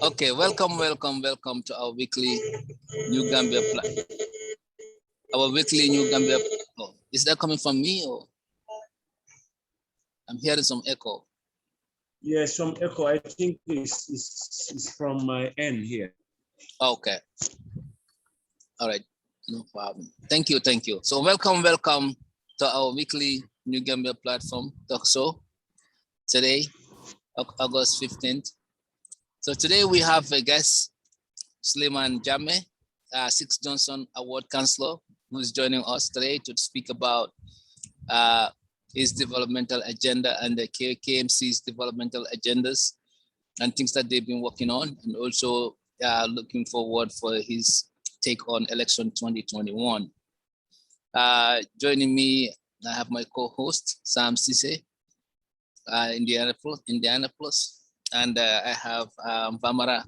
Okay, welcome to our weekly New Gambia our weekly New Gambia. Oh, is that coming from me or I'm hearing some echo? Yes, some echo. I think is from my end here. Okay. All right, no problem. Thank you. So welcome to our weekly New Gambia platform talk show. Today, August 15th. So today we have a guest, Sulayman Jammeh, 6th Johnson Award Councilor, who is joining us today to speak about his developmental agenda and the KMC's developmental agendas and things that they've been working on, and also looking forward for his take on election 2021. Joining me, I have my co-host, Sam Ceesay, Indianapolis, and I have Nfarama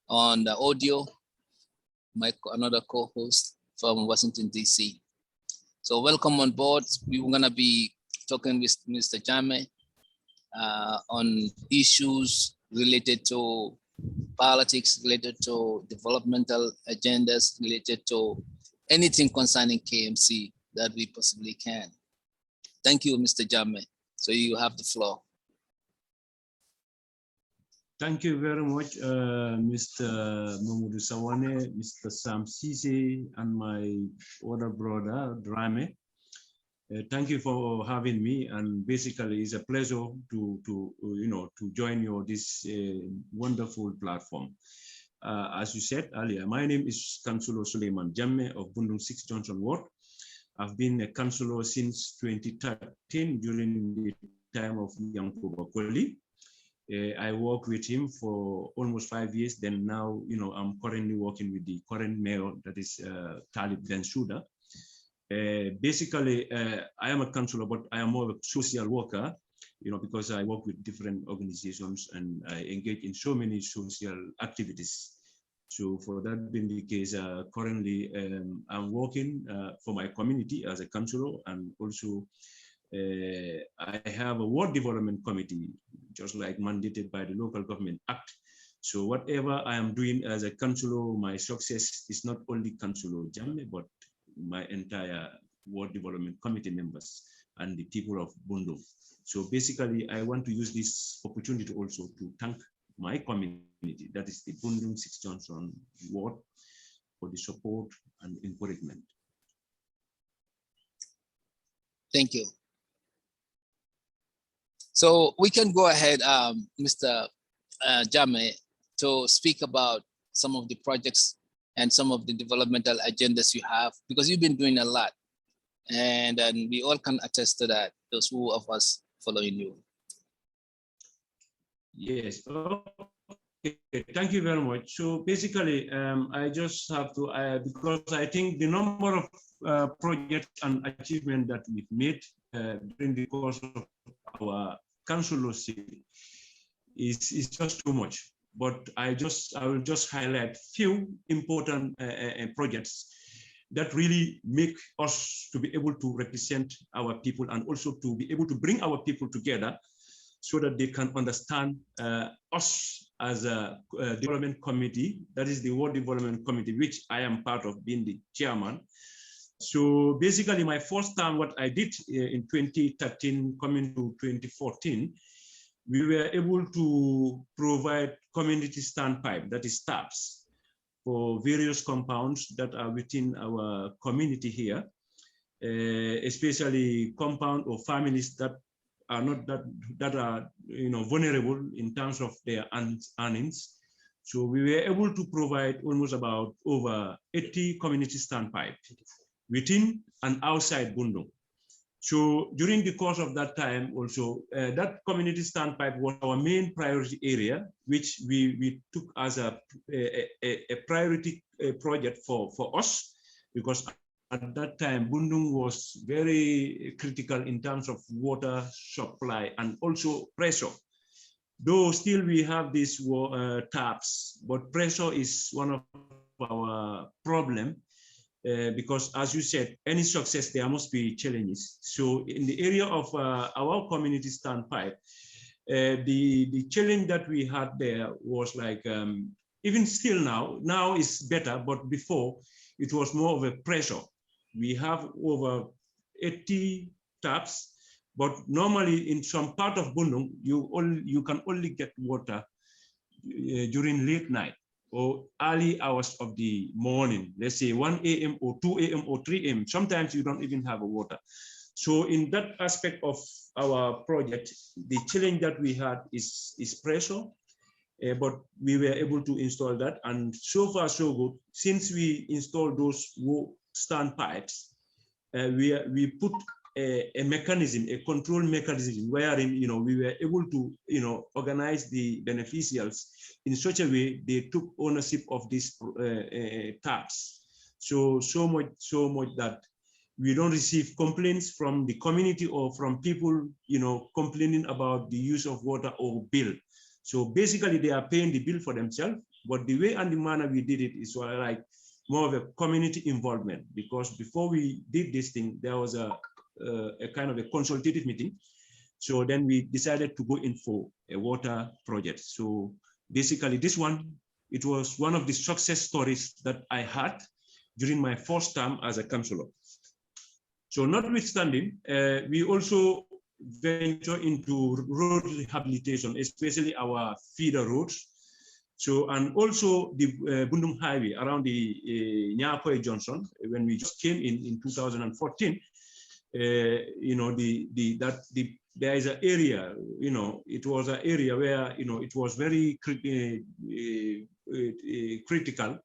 on the audio, another co-host from Washington, D.C. So welcome on board. We're gonna be talking with Mr. Jammeh on issues related to politics, related to developmental agendas, related to anything concerning KMC that we possibly can. Thank you, Mr. Jammeh. So you have the floor. Thank you very much, Mr. Momodou Sawaneh, Mr. Sam Ceesay, and my older brother, Drammeh. Thank you for having me, and basically it's a pleasure to join you this wonderful platform. As you said earlier, my name is Councilor Sulayman Jammeh of Bundung 6 Johnson Ward. I've been a councillor since 2013 during the time of Yankuba Koli. I worked with him for almost 5 years. Then now, I'm currently working with the current mayor, that is Talib Bensouda. Basically, I am a councillor, but I am more of a social worker, because I work with different organizations and I engage in so many social activities. So for that being the case, currently I'm working for my community as a councillor, and also I have a ward development committee, just like mandated by the Local Government Act. So whatever I am doing as a councillor, my success is not only Councilor Jammeh, but my entire ward development committee members and the people of Bundung. So basically, I want to use this opportunity also to thank my community, that is the Bundung 6 Johnson ward, for the support and encouragement. Thank you. So we can go ahead, Mr. Jammeh, to speak about some of the projects and some of the developmental agendas you have, because you've been doing a lot, and we all can attest to that, those who of us following you. Yes, okay, thank you very much. So basically, I just have to, because I think the number of projects and achievements that we've made during the course of our councillorship is just too much. But I will just highlight few important projects that really make us to be able to represent our people, and also to be able to bring our people together so that they can understand us as a development committee, that is the Ward Development Committee, which I am part of, being the chairman. So basically my first time, what I did in 2013 coming to 2014, we were able to provide community standpipe, that is taps, for various compounds that are within our community here, especially compound or families that are not that are vulnerable in terms of their earnings. So we were able to provide almost about over 80 community standpipe within and outside Bundung. So during the course of that time also, that community standpipe was our main priority area, which we took as a priority project for us, because at that time, Bundung was very critical in terms of water supply and also pressure. Though still we have these taps, but pressure is one of our problem, because as you said, any success, there must be challenges. So in the area of our community standpipe, The challenge that we had there was like, even still now is better, but before it was more of a pressure. We have over 80 taps, but normally in some part of Bundung, you can only get water during late night or early hours of the morning. Let's say 1 a.m. or 2 a.m. or 3 a.m. Sometimes you don't even have a water. So in that aspect of our project, the challenge that we had is pressure, but we were able to install that. And so far, so good. Since we installed those standpipes, we put a mechanism, a control mechanism, wherein we were able to organize the beneficiaries in such a way they took ownership of these taps. So much that we don't receive complaints from the community or from people complaining about the use of water or bill. So basically they are paying the bill for themselves, but the way and the manner we did it is like more of a community involvement, because before we did this thing, there was a kind of a consultative meeting. So then we decided to go in for a water project. So basically this one, it was one of the success stories that I had during my first term as a councillor. So notwithstanding, we also venture into road rehabilitation, especially our feeder roads. So, and also the Bundung Highway around the Nyapoe Junction, when we just came in 2014, there is an area, it was an area where, it was very critical.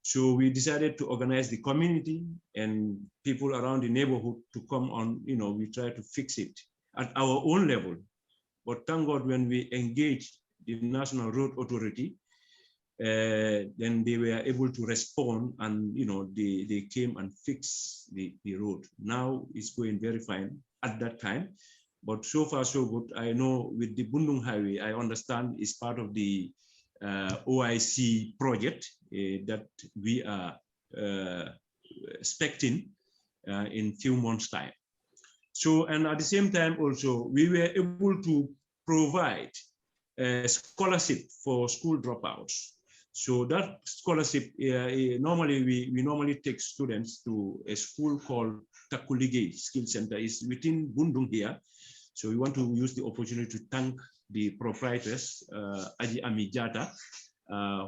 So we decided to organize the community and people around the neighborhood to come on, we try to fix it at our own level. But thank God, when we engaged the National Road Authority, then they were able to respond and, they came and fixed the road. Now it's going very fine at that time, but so far so good. I know with the Bundung Highway, I understand it's part of the OIC project that we are expecting in few months' time. So, and at the same time also, we were able to provide a scholarship for school dropouts. So that scholarship, normally we normally take students to a school called Takuligay Skill Center. It's within Bundung here. So we want to use the opportunity to thank the proprietors, Aji Amijata,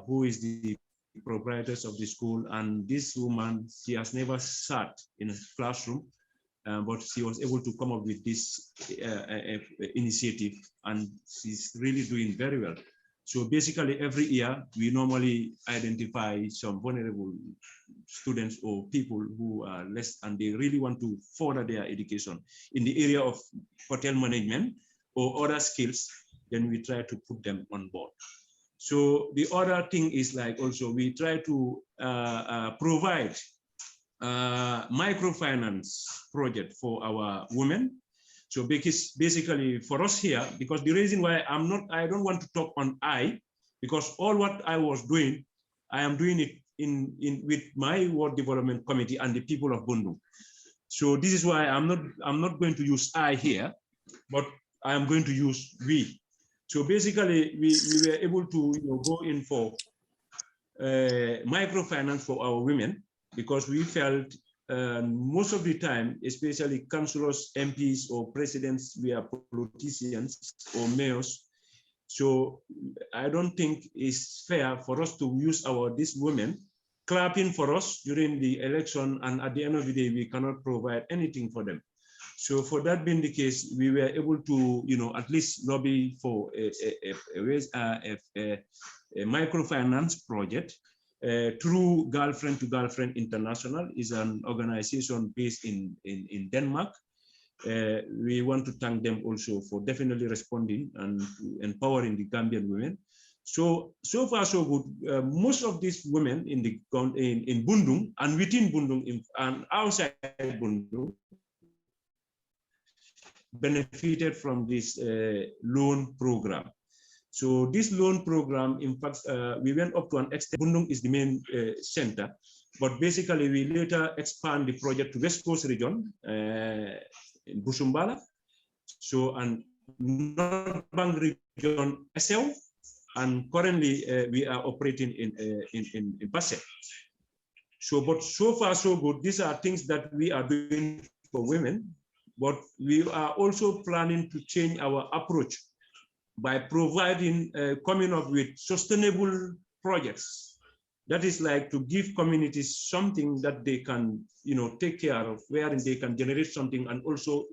who is the proprietors of the school. And this woman, she has never sat in a classroom, but she was able to come up with this initiative, and she's really doing very well. So basically every year, we normally identify some vulnerable students or people who are less, and they really want to further their education in the area of hotel management or other skills. Then we try to put them on board. So the other thing is like also we try to provide microfinance project for our women. So because basically for us here, because the reason why I don't want to talk on because all what I was doing, I am doing it with my World Development Committee and the people of Bundung. So this is why I'm not going to use I here, but I am going to use we. So basically we were able to go in for microfinance for our women, because we felt most of the time, especially councillors, MPs, or presidents, we are politicians or mayors. So I don't think it's fair for us to use these women clapping for us during the election, and at the end of the day, we cannot provide anything for them. So for that being the case, we were able to, at least lobby for a microfinance project. Through Girlfriend to Girlfriend International is an organization based in Denmark. We want to thank them also for definitely responding and empowering the Gambian women. So far so good. Most of these women in Bundung and within Bundung and outside Bundung benefited from this loan program. So this loan program, in fact, we went up to an extent. Bundung is the main center, but basically we later expand the project to West Coast region in Busumbala. So, and North Bank region SL, and currently we are operating in Basse. So, but so far so good. These are things that we are doing for women, but we are also planning to change our approach by providing, coming up with sustainable projects. That is like to give communities something that they can, take care of, wherein they can generate something, and also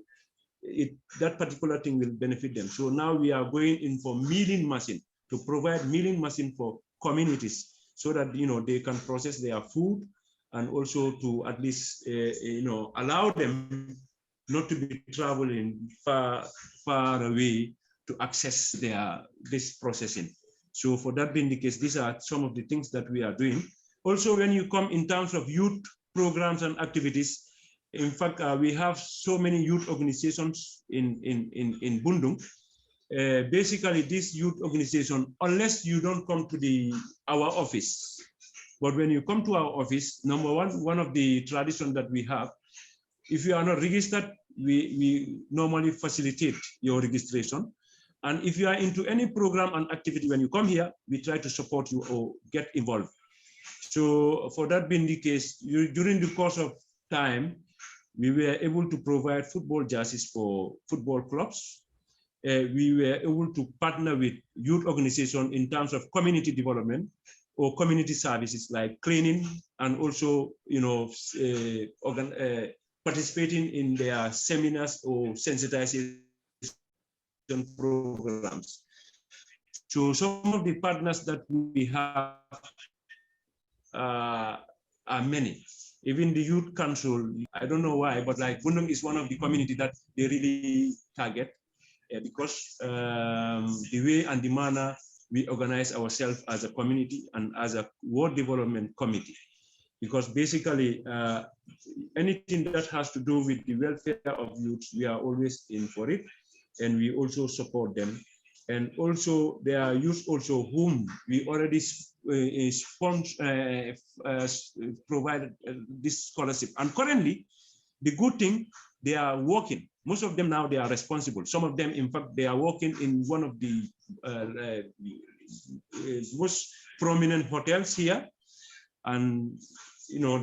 that particular thing will benefit them. So now we are going in for milling machine, to provide milling machine for communities, so that they can process their food, and also to at least allow them not to be traveling far away to access this processing. So for that being the case, these are some of the things that we are doing. Also, when you come in terms of youth programs and activities, in fact, we have so many youth organizations in Bundung. Basically, this youth organization, unless you don't come to our office, but when you come to our office, number one of the traditions that we have, if you are not registered, we normally facilitate your registration. And if you are into any program and activity, when you come here, we try to support you or get involved. So for that being the case, during the course of time, we were able to provide football jerseys for football clubs. We were able to partner with youth organizations in terms of community development or community services like cleaning, and also participating in their seminars or sensitization programs. So some of the partners that we have are many. Even the youth council, I don't know why, but like Bundung is one of the community that they really target, because the way and the manner we organize ourselves as a community and as a ward development committee. Because basically, anything that has to do with the welfare of youth, we are always in for it, and we also support them. And also, there are youth also whom we already provided this scholarship. And currently, the good thing, they are working. Most of them now, they are responsible. Some of them, in fact, they are working in one of the most prominent hotels here. And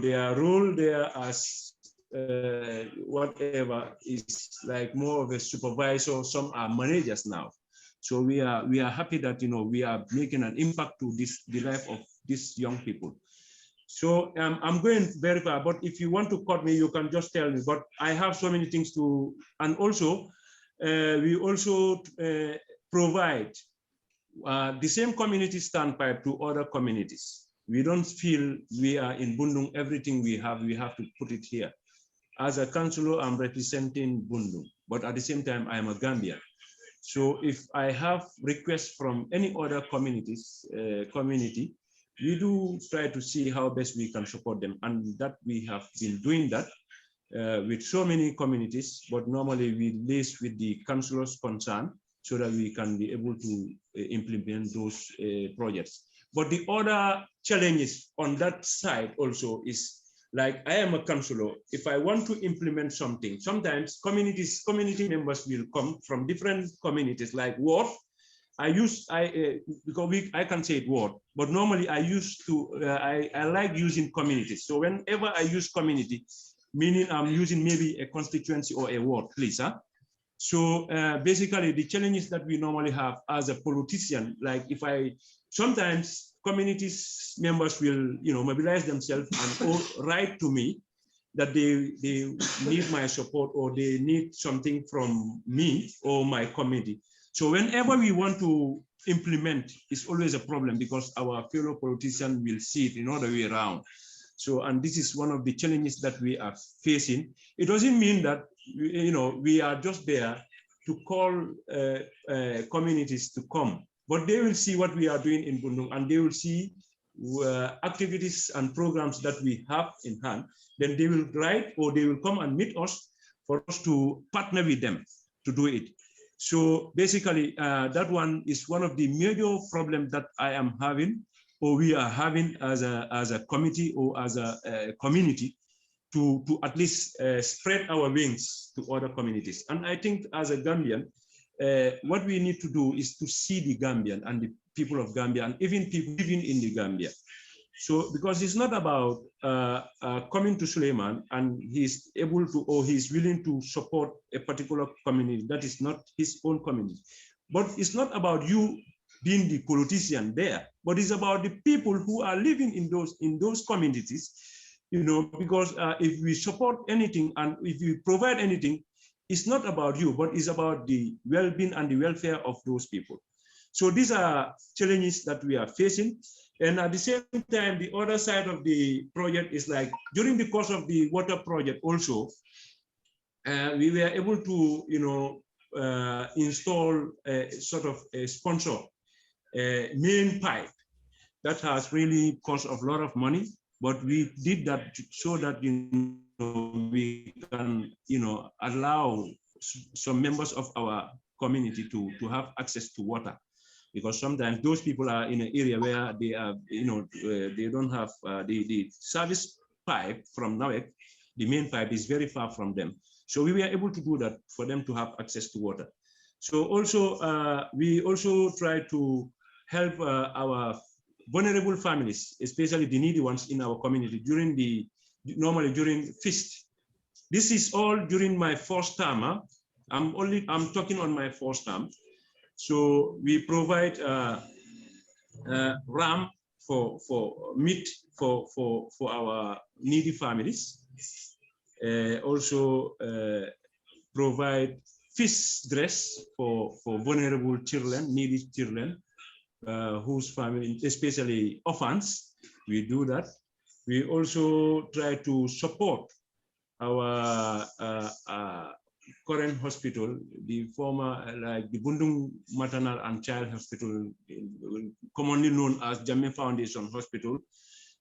their role there as whatever is like more of a supervisor. Some are managers now. So we are happy that we are making an impact to the life of these young people. So I'm going very far, but if you want to cut me, you can just tell me. But I have so many things to, and also we also provide the same community standpipe to other communities. We don't feel we are in Bundung, everything we have to put it here. As a councillor, I'm representing Bundung, but at the same time, I am a Gambian. So if I have requests from any other community, we do try to see how best we can support them. And that we have been doing that with so many communities, but normally we liaise with the councillors concerned so that we can be able to implement those projects. But the other challenges on that side also is, like, I am a councillor. If I want to implement something, sometimes community members will come from different communities, like ward. Because I can say it ward, but normally I like using communities. So whenever I use community, meaning I'm using maybe a constituency or a ward, please, huh? So basically the challenges that we normally have as a politician, like sometimes communities members will, mobilize themselves and write to me that they need my support or they need something from me or my committee. So whenever we want to implement, it's always a problem because our fellow politicians will see it in other way around. So, and this is one of the challenges that we are facing. It doesn't mean that, we are just there to call communities to come, but they will see what we are doing in Bundung and they will see activities and programs that we have in hand. Then they will write or they will come and meet us for us to partner with them to do it. So basically, that one is one of the major problems that I am having, or we are having as a committee or as a community, to at least spread our wings to other communities. And I think as a Gambian, what we need to do is to see the Gambian and the people of Gambia and even people living in the Gambia. So, because it's not about coming to Sulayman and he's able to, or he's willing to support a particular community that is not his own community. But it's not about you being the politician there, but it's about the people who are living in those communities, you know, because if we support anything and if we provide anything, it's not about you, but it's about the well-being and the welfare of those people. So these are challenges that we are facing. And at the same time, the other side of the project is like, during the course of the water project also, we were able to, you know, install a sort of a sponsor, main pipe that has really cost a lot of money, but we did that so that, you know, we can, you know, allow some members of our community to have access to water. Because sometimes those people are in an area where they are, you know, they don't have the service pipe from NAWEC, the main pipe is very far from them. So we were able to do that for them to have access to water. So also, we also try to help our vulnerable families, especially the needy ones in our community normally during feast. This is all during my first term. I'm talking on my first term. So we provide ram for meat for our needy families. Also provide fish dress for vulnerable children, needy children, whose family, especially orphans. We do that. We also try to support our current hospital, the former, like the Bundung Maternal and Child Hospital, commonly known as Jammeh Foundation Hospital.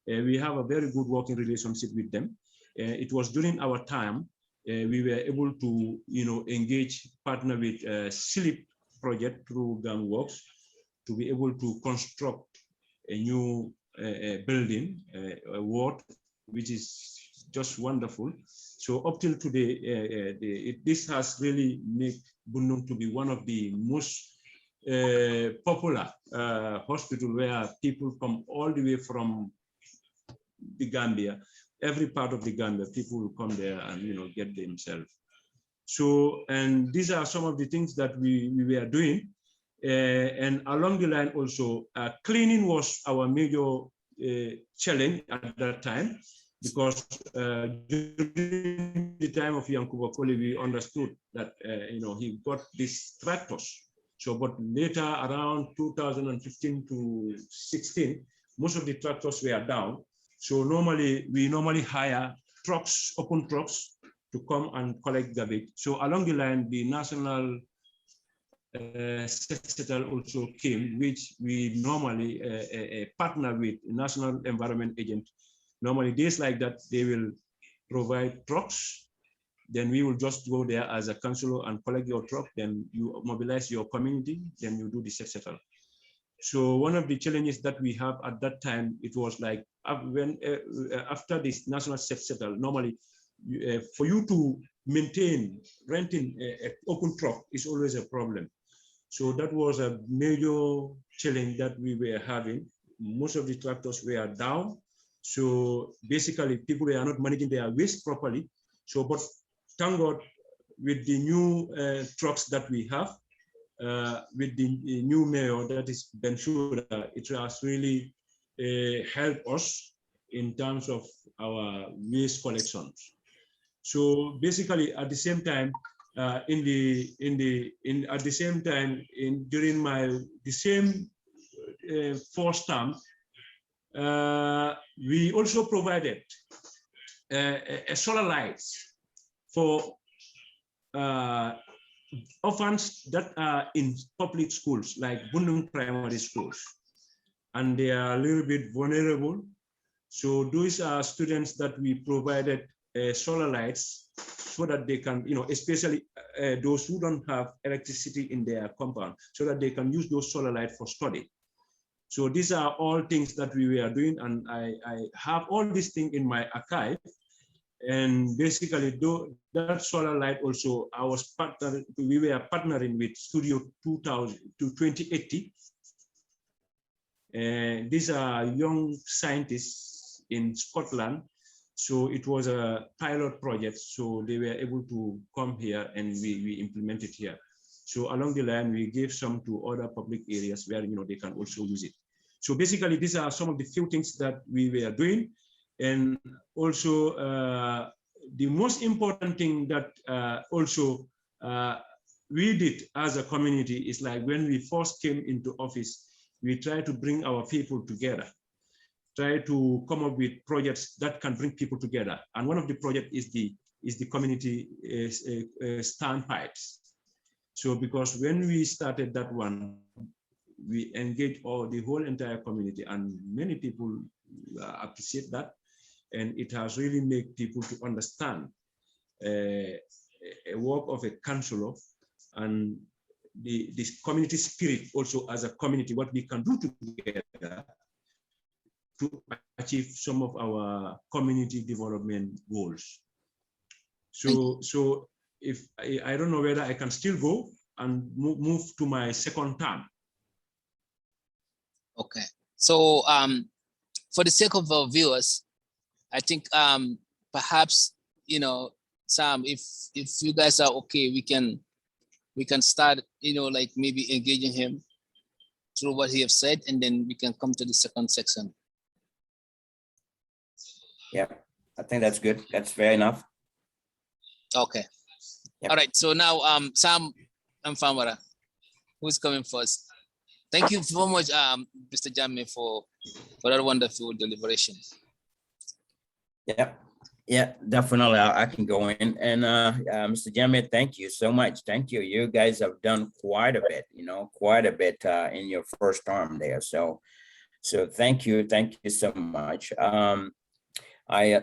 We have a very good working relationship with them. It was during our time, we were able to, you know, partner with SLIP project through GAMWorks to be able to construct a new building, a ward, which is just wonderful. So up till today, this has really made Bundung to be one of the most popular hospital where people come all the way from the Gambia, every part of the Gambia, people will come there and, you know, get themselves. So, and these are some of the things that we were doing. And along the line also, cleaning was our major challenge at that time, because during the time of Yankuba Koli, we understood that, you know, he got these tractors. So, but later around 2015 to 16, most of the tractors were down. So we normally hire trucks, open trucks, to come and collect garbage. So along the line, the national settle also came, which we normally partner with National Environment Agent. Normally days like that, they will provide trucks. Then we will just go there as a councilor and collect your truck. Then you mobilize your community. Then you do the settle. So one of the challenges that we have at that time, it was like when after this national settle, normally for you to maintain renting an open truck is always a problem. So that was a major challenge that we were having. Most of the tractors were down. So basically people were not managing their waste properly. So, but thank God with the new trucks that we have, with the new mayor, that is Ben Shura, it has really helped us in terms of our waste collections. So basically at the same time, during the same first term, we also provided solar lights for orphans that are in public schools, like Bundung primary schools, and they are a little bit vulnerable. So those are students that we provided solar lights so that they can, you know, especially those who don't have electricity in their compound, so that they can use those solar lights for study. So these are all things that we were doing, and I have all these things in my archive. And basically, that solar light also, we were partnering with Studio 2000 to 2080. And these are young scientists in Scotland. So it was a pilot project. So they were able to come here and we implemented here. So along the line, we gave some to other public areas where they can also use it. So basically, these are some of the few things that we were doing. And also, the most important thing that we did as a community is like when we first came into office, we try to bring our people together, try to come up with projects that can bring people together. And one of the projects is the community standpipes. So because when we started that one, we engaged the whole entire community, and many people appreciate that. And it has really made people to understand a work of a councillor and this community spirit also as a community, what we can do together to achieve some of our community development goals. So if I don't know whether I can still go and move to my second term. Okay. So for the sake of our viewers, I think perhaps Sam, if you guys are okay, we can start like maybe engaging him through what he have said, and then we can come to the second section. Yeah, I think that's good. That's fair enough. Okay. Yep. All right. So now Sam Nfarama, who's coming first? Thank you so much, Mr. Jammeh, for that wonderful deliberation. Yeah, definitely. I can go in. And Mr. Jammeh, thank you so much. Thank you. You guys have done quite a bit, in your first term there. So thank you so much.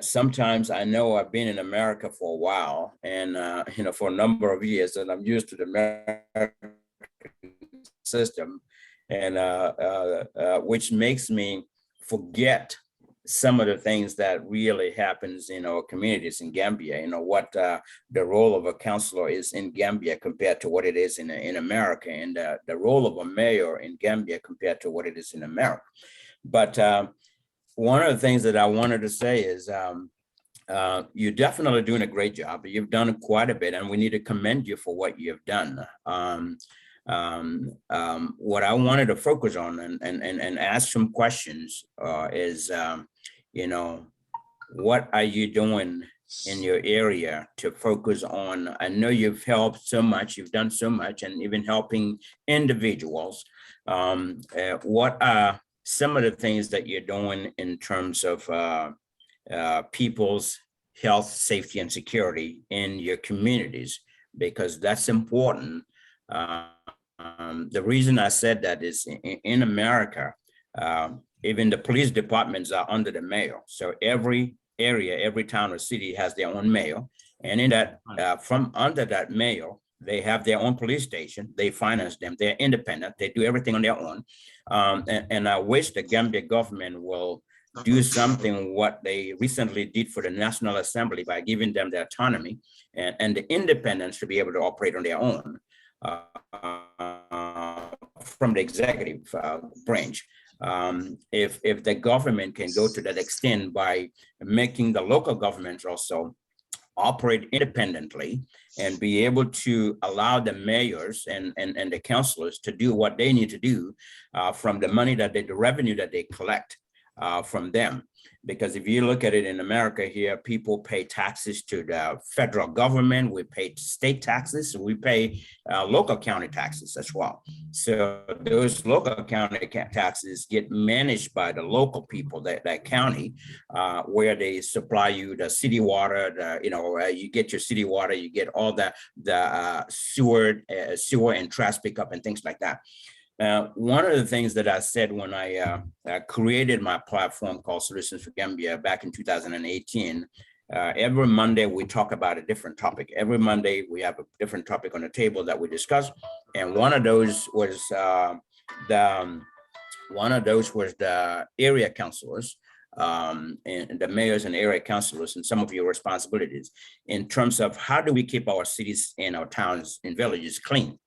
Sometimes I know I've been in America for a while, and for a number of years, and I'm used to the American system, and which makes me forget some of the things that really happens in our communities in Gambia, what the role of a councillor is in Gambia compared to what it is in America, and the role of a mayor in Gambia compared to what it is in America. But one of the things that I wanted to say is you're definitely doing a great job. You've done quite a bit, and we need to commend you for what you've done. What I wanted to focus on and ask some questions is, what are you doing in your area to focus on? I know you've helped so much, you've done so much, and even helping individuals. What are some of the things that you're doing in terms of people's health, safety, and security in your communities? Because that's important. The reason I said that is in America, even the police departments are under the mayor. So every area, every town or city has their own mayor. And in that, from under that mayor, they have their own police station. They finance them. They're independent. They do everything on their own. And I wish the Gambia government will do something what they recently did for the National Assembly by giving them the autonomy and the independence to be able to operate on their own from the executive branch. If the government can go to that extent by making the local governments also operate independently and be able to allow the mayors and the councillors to do what they need to do from the money the revenue that they collect from them. Because if you look at it in America here, people pay taxes to the federal government, we pay state taxes, we pay local county taxes as well. So those local county taxes get managed by the local people, that county, where they supply you the city water, you get your city water, you get all the sewer and trash pickup and things like that. One of the things that I said when I created my platform called Solutions for Gambia back in 2018, every Monday we talk about a different topic. Every Monday we have a different topic on the table that we discuss, and one of those was the area councillors and the mayors and area councilors and some of your responsibilities in terms of how do we keep our cities and our towns and villages clean?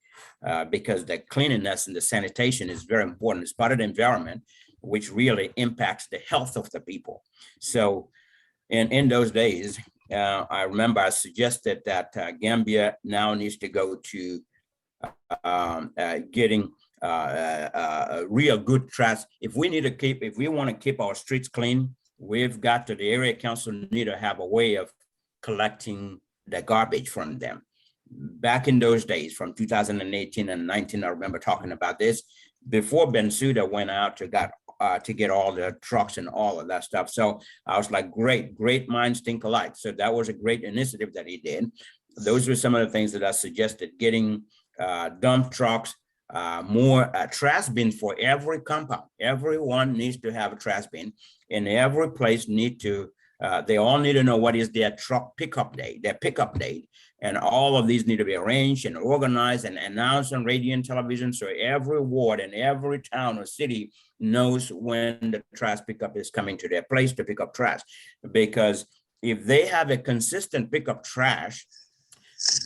Because the cleanliness and the sanitation is very important. It's part of the environment, which really impacts the health of the people. So in those days, I remember I suggested that Gambia now needs to go to getting real good trash. If we want to keep our streets clean, we've got to, the area council need to have a way of collecting the garbage from them. Back in those days, from 2018 and 19, I remember talking about this before Bensouda went out to get all the trucks and all of that stuff. So I was like, great minds think alike. So that was a great initiative that he did. Those were some of the things that I suggested, getting dump trucks, more trash bins for every compound. Everyone needs to have a trash bin, and every place they all need to know what is their truck pickup day, their pickup date. And all of these need to be arranged and organized and announced on radio and television. So every ward and every town or city knows when the trash pickup is coming to their place to pick up trash. Because if they have a consistent pickup trash,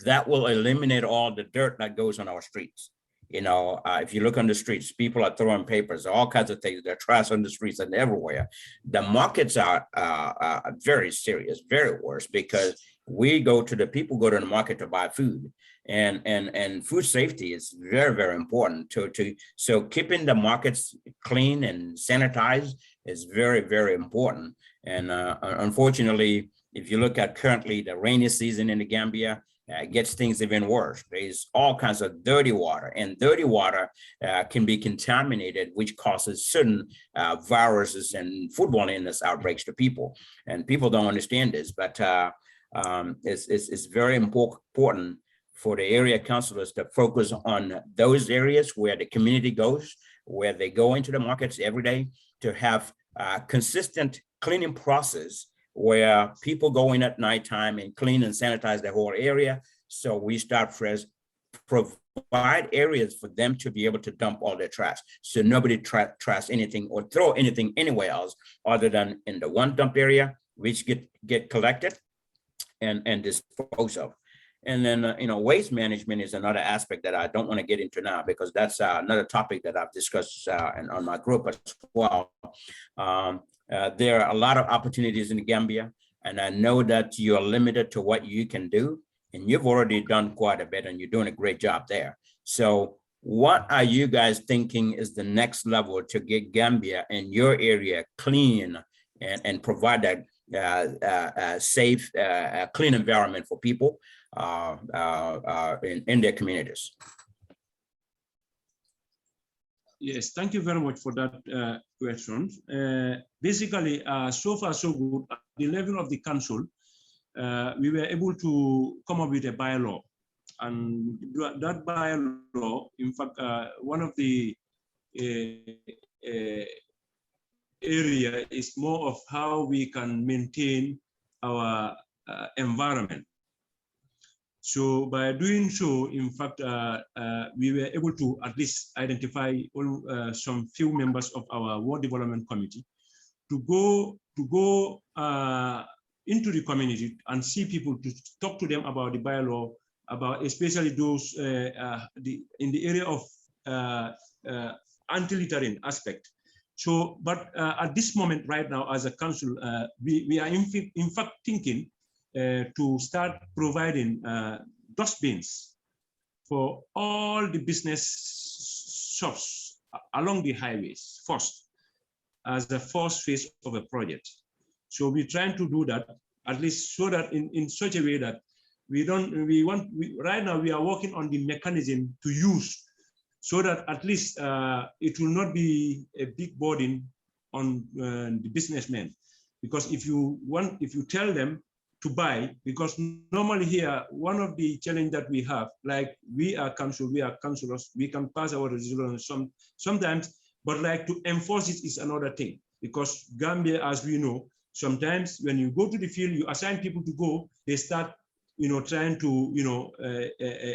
that will eliminate all the dirt that goes on our streets. You know, if you look on the streets, people are throwing papers, all kinds of things. They're trash on the streets and everywhere. The markets are very serious, very worse, because people go to the market to buy food, and food safety is very, very important. So keeping the markets clean and sanitized is very, very important. And unfortunately, if you look at currently the rainy season in the Gambia, gets things even worse. There's all kinds of dirty water, and dirty water can be contaminated, which causes certain viruses and foodborne illness outbreaks to people. And people don't understand this, but it's very important for the area councilors to focus on those areas where the community goes, where they go into the markets every day, to have a consistent cleaning process where people go in at nighttime and clean and sanitize the whole area. So we start fresh, provide areas for them to be able to dump all their trash. So nobody trash anything or throw anything anywhere else other than in the one dump area, which get collected and disposed of. And then, waste management is another aspect that I don't want to get into now, because that's another topic that I've discussed on my group as well. There are a lot of opportunities in the Gambia, and I know that you're limited to what you can do, and you've already done quite a bit, and you're doing a great job there. So what are you guys thinking is the next level to get Gambia and your area clean and provide that safe, clean environment for people in their communities? Yes, thank you very much for that question. Basically, so far so good. At the level of the council, we were able to come up with a bylaw, and that bylaw, in fact, one of the area is more of how we can maintain our environment. So by doing so, in fact, we were able to at least identify some few members of our Ward Development Committee to go into the community and see people, to talk to them about the bylaw, about especially those in the area of anti-littering aspect. So, but at this moment right now, as a council, we are in fact thinking to start providing dustbins for all the business shops along the highways first, as the first phase of a project. So we're trying to do that, at least so that in such a way that right now we are working on the mechanism to use, so that at least it will not be a big burden on the businessmen. Because if you tell them to buy, because normally here, one of the challenge that we have, like we are councillors, we can pass our resolution sometimes, but like to enforce it is another thing. Because Gambia, as we know, sometimes when you go to the field, you assign people to go, they start, trying to,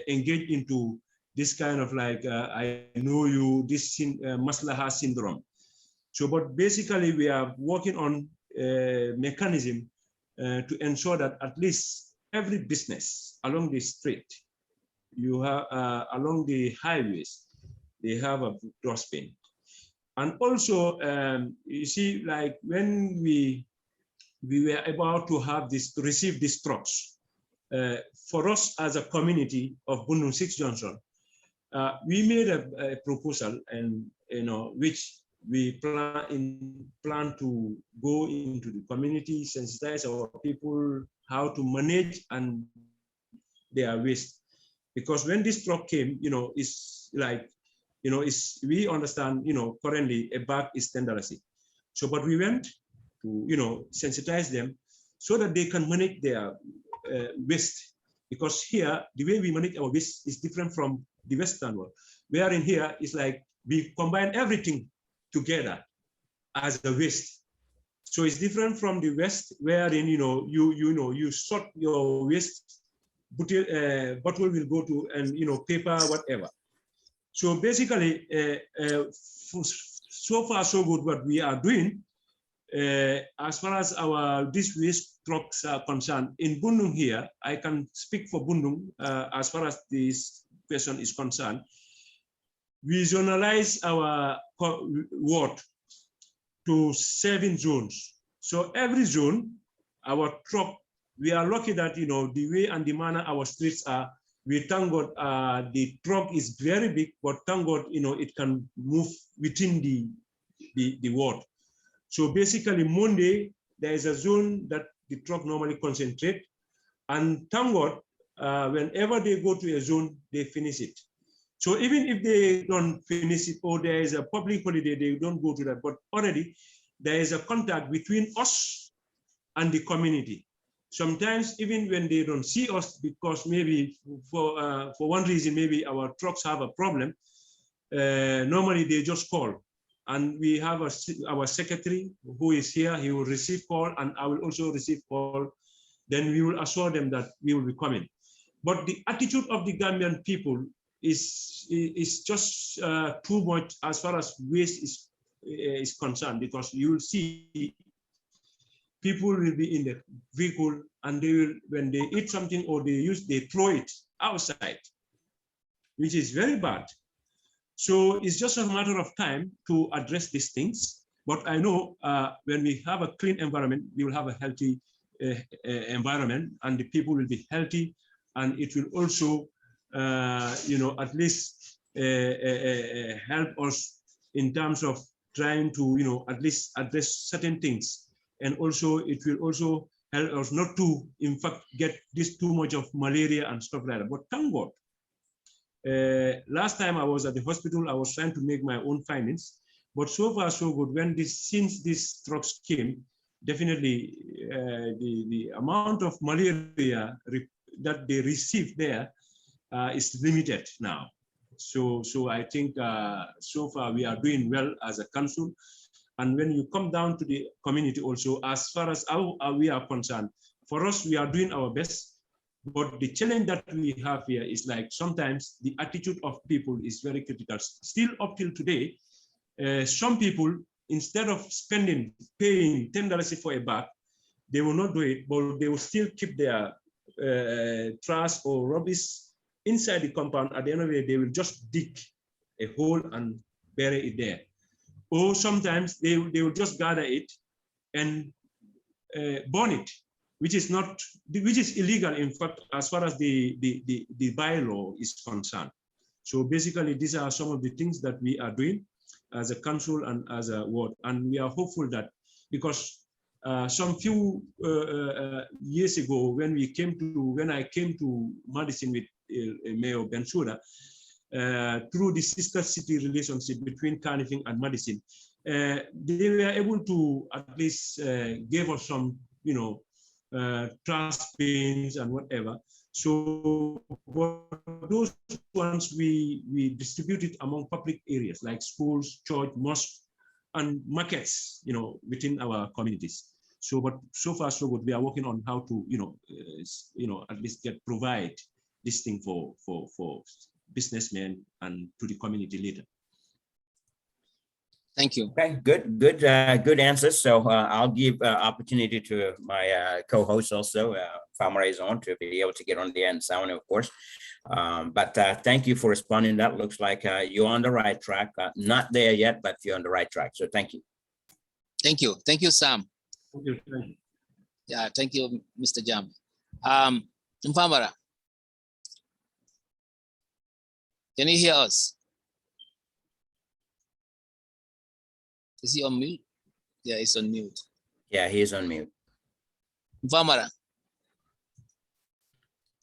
engage into this kind of like, I know you, this Maslaha syndrome. So, but basically we are working on a mechanism to ensure that at least every business along the street, you have along the highways, they have a dustbin. And also, you see, like when we were about to have this, to receive these trucks, for us as a community of Bundung 6 Junction, we made a proposal, and which we plan to go into the community, sensitize our people how to manage and their waste. Because when this truck came, it's like, we understand, currently a bag is 10 dollars. So, but we went to, sensitize them so that they can manage their waste. Because here, the way we manage our waste is different from the Western world. Where in here, it's like we combine everything together as a waste. So it's different from the West, wherein, you sort your waste, bottle will go to, and, paper, whatever. So basically, so far so good what we are doing. As far as these waste trucks are concerned, in Bundung here, I can speak for Bundung as far as this question is concerned. We zonalize our ward to 7 zones. So every zone, our truck, we are lucky that, the way and the manner our streets are, we thank God the truck is very big, but thank God, it can move within the ward. So basically Monday, there is a zone that the truck normally concentrate, and thank God, whenever they go to a zone, they finish it. So even if they don't finish it, or there is a public holiday, they don't go to that, but already there is a contact between us and the community. Sometimes even when they don't see us, because maybe for one reason, maybe our trucks have a problem, normally they just call. And we have our secretary who is here, he will receive call, and I will also receive call. Then we will assure them that we will be coming. But the attitude of the Gambian people is just too much as far as waste is concerned, because you will see people will be in the vehicle, and they will, when they eat something or they throw it outside, which is very bad. So it's just a matter of time to address these things. But I know when we have a clean environment, we will have a healthy environment, and the people will be healthy, and it will also, at least help us in terms of trying to, at least address certain things. And also, it will also help us not to, in fact, get this too much of malaria and stuff like that. But thank God, last time I was at the hospital, I was trying to make my own findings, but so far so good. Since these trucks came, definitely the amount of malaria that they receive there is limited now. So I think so far we are doing well as a council. And when you come down to the community also, as far as how we are concerned, for us, we are doing our best. But the challenge that we have here is like sometimes the attitude of people is very critical. Still up till today, some people, instead of paying $10 for a bag, they will not do it, but they will still keep their trash or rubbish inside the compound. At the end of the day, they will just dig a hole and bury it there. Or sometimes they will just gather it and burn it, which is illegal, in fact, as far as the bylaw is concerned. So basically, these are some of the things that we are doing as a council and as a ward. And we are hopeful that, because some few years ago, when I came to Madison with Mayor Bensouda, through the sister city relationship between Kanifing and Madison, they were able to at least give us some, trash bins and whatever. So those ones we distributed among public areas like schools, church, mosque, and markets, within our communities. So, but so far so good. We are working on how to, at least provide this thing for businessmen and to the community later. Thank you. Okay, good answers. So I'll give opportunity to my co-host also, Farmer is on to be able to get on the end, Sawaneh, of course. But thank you for responding. That looks like you're on the right track. Not there yet, but you're on the right track. So thank you. Thank you. Thank you, Sam. Thank you. Thank you. Yeah, thank you, Mr. Jammeh. Nfarama, can you hear us? Is he on mute? Yeah, he's on mute. Yeah, he's on mute. Nfarama,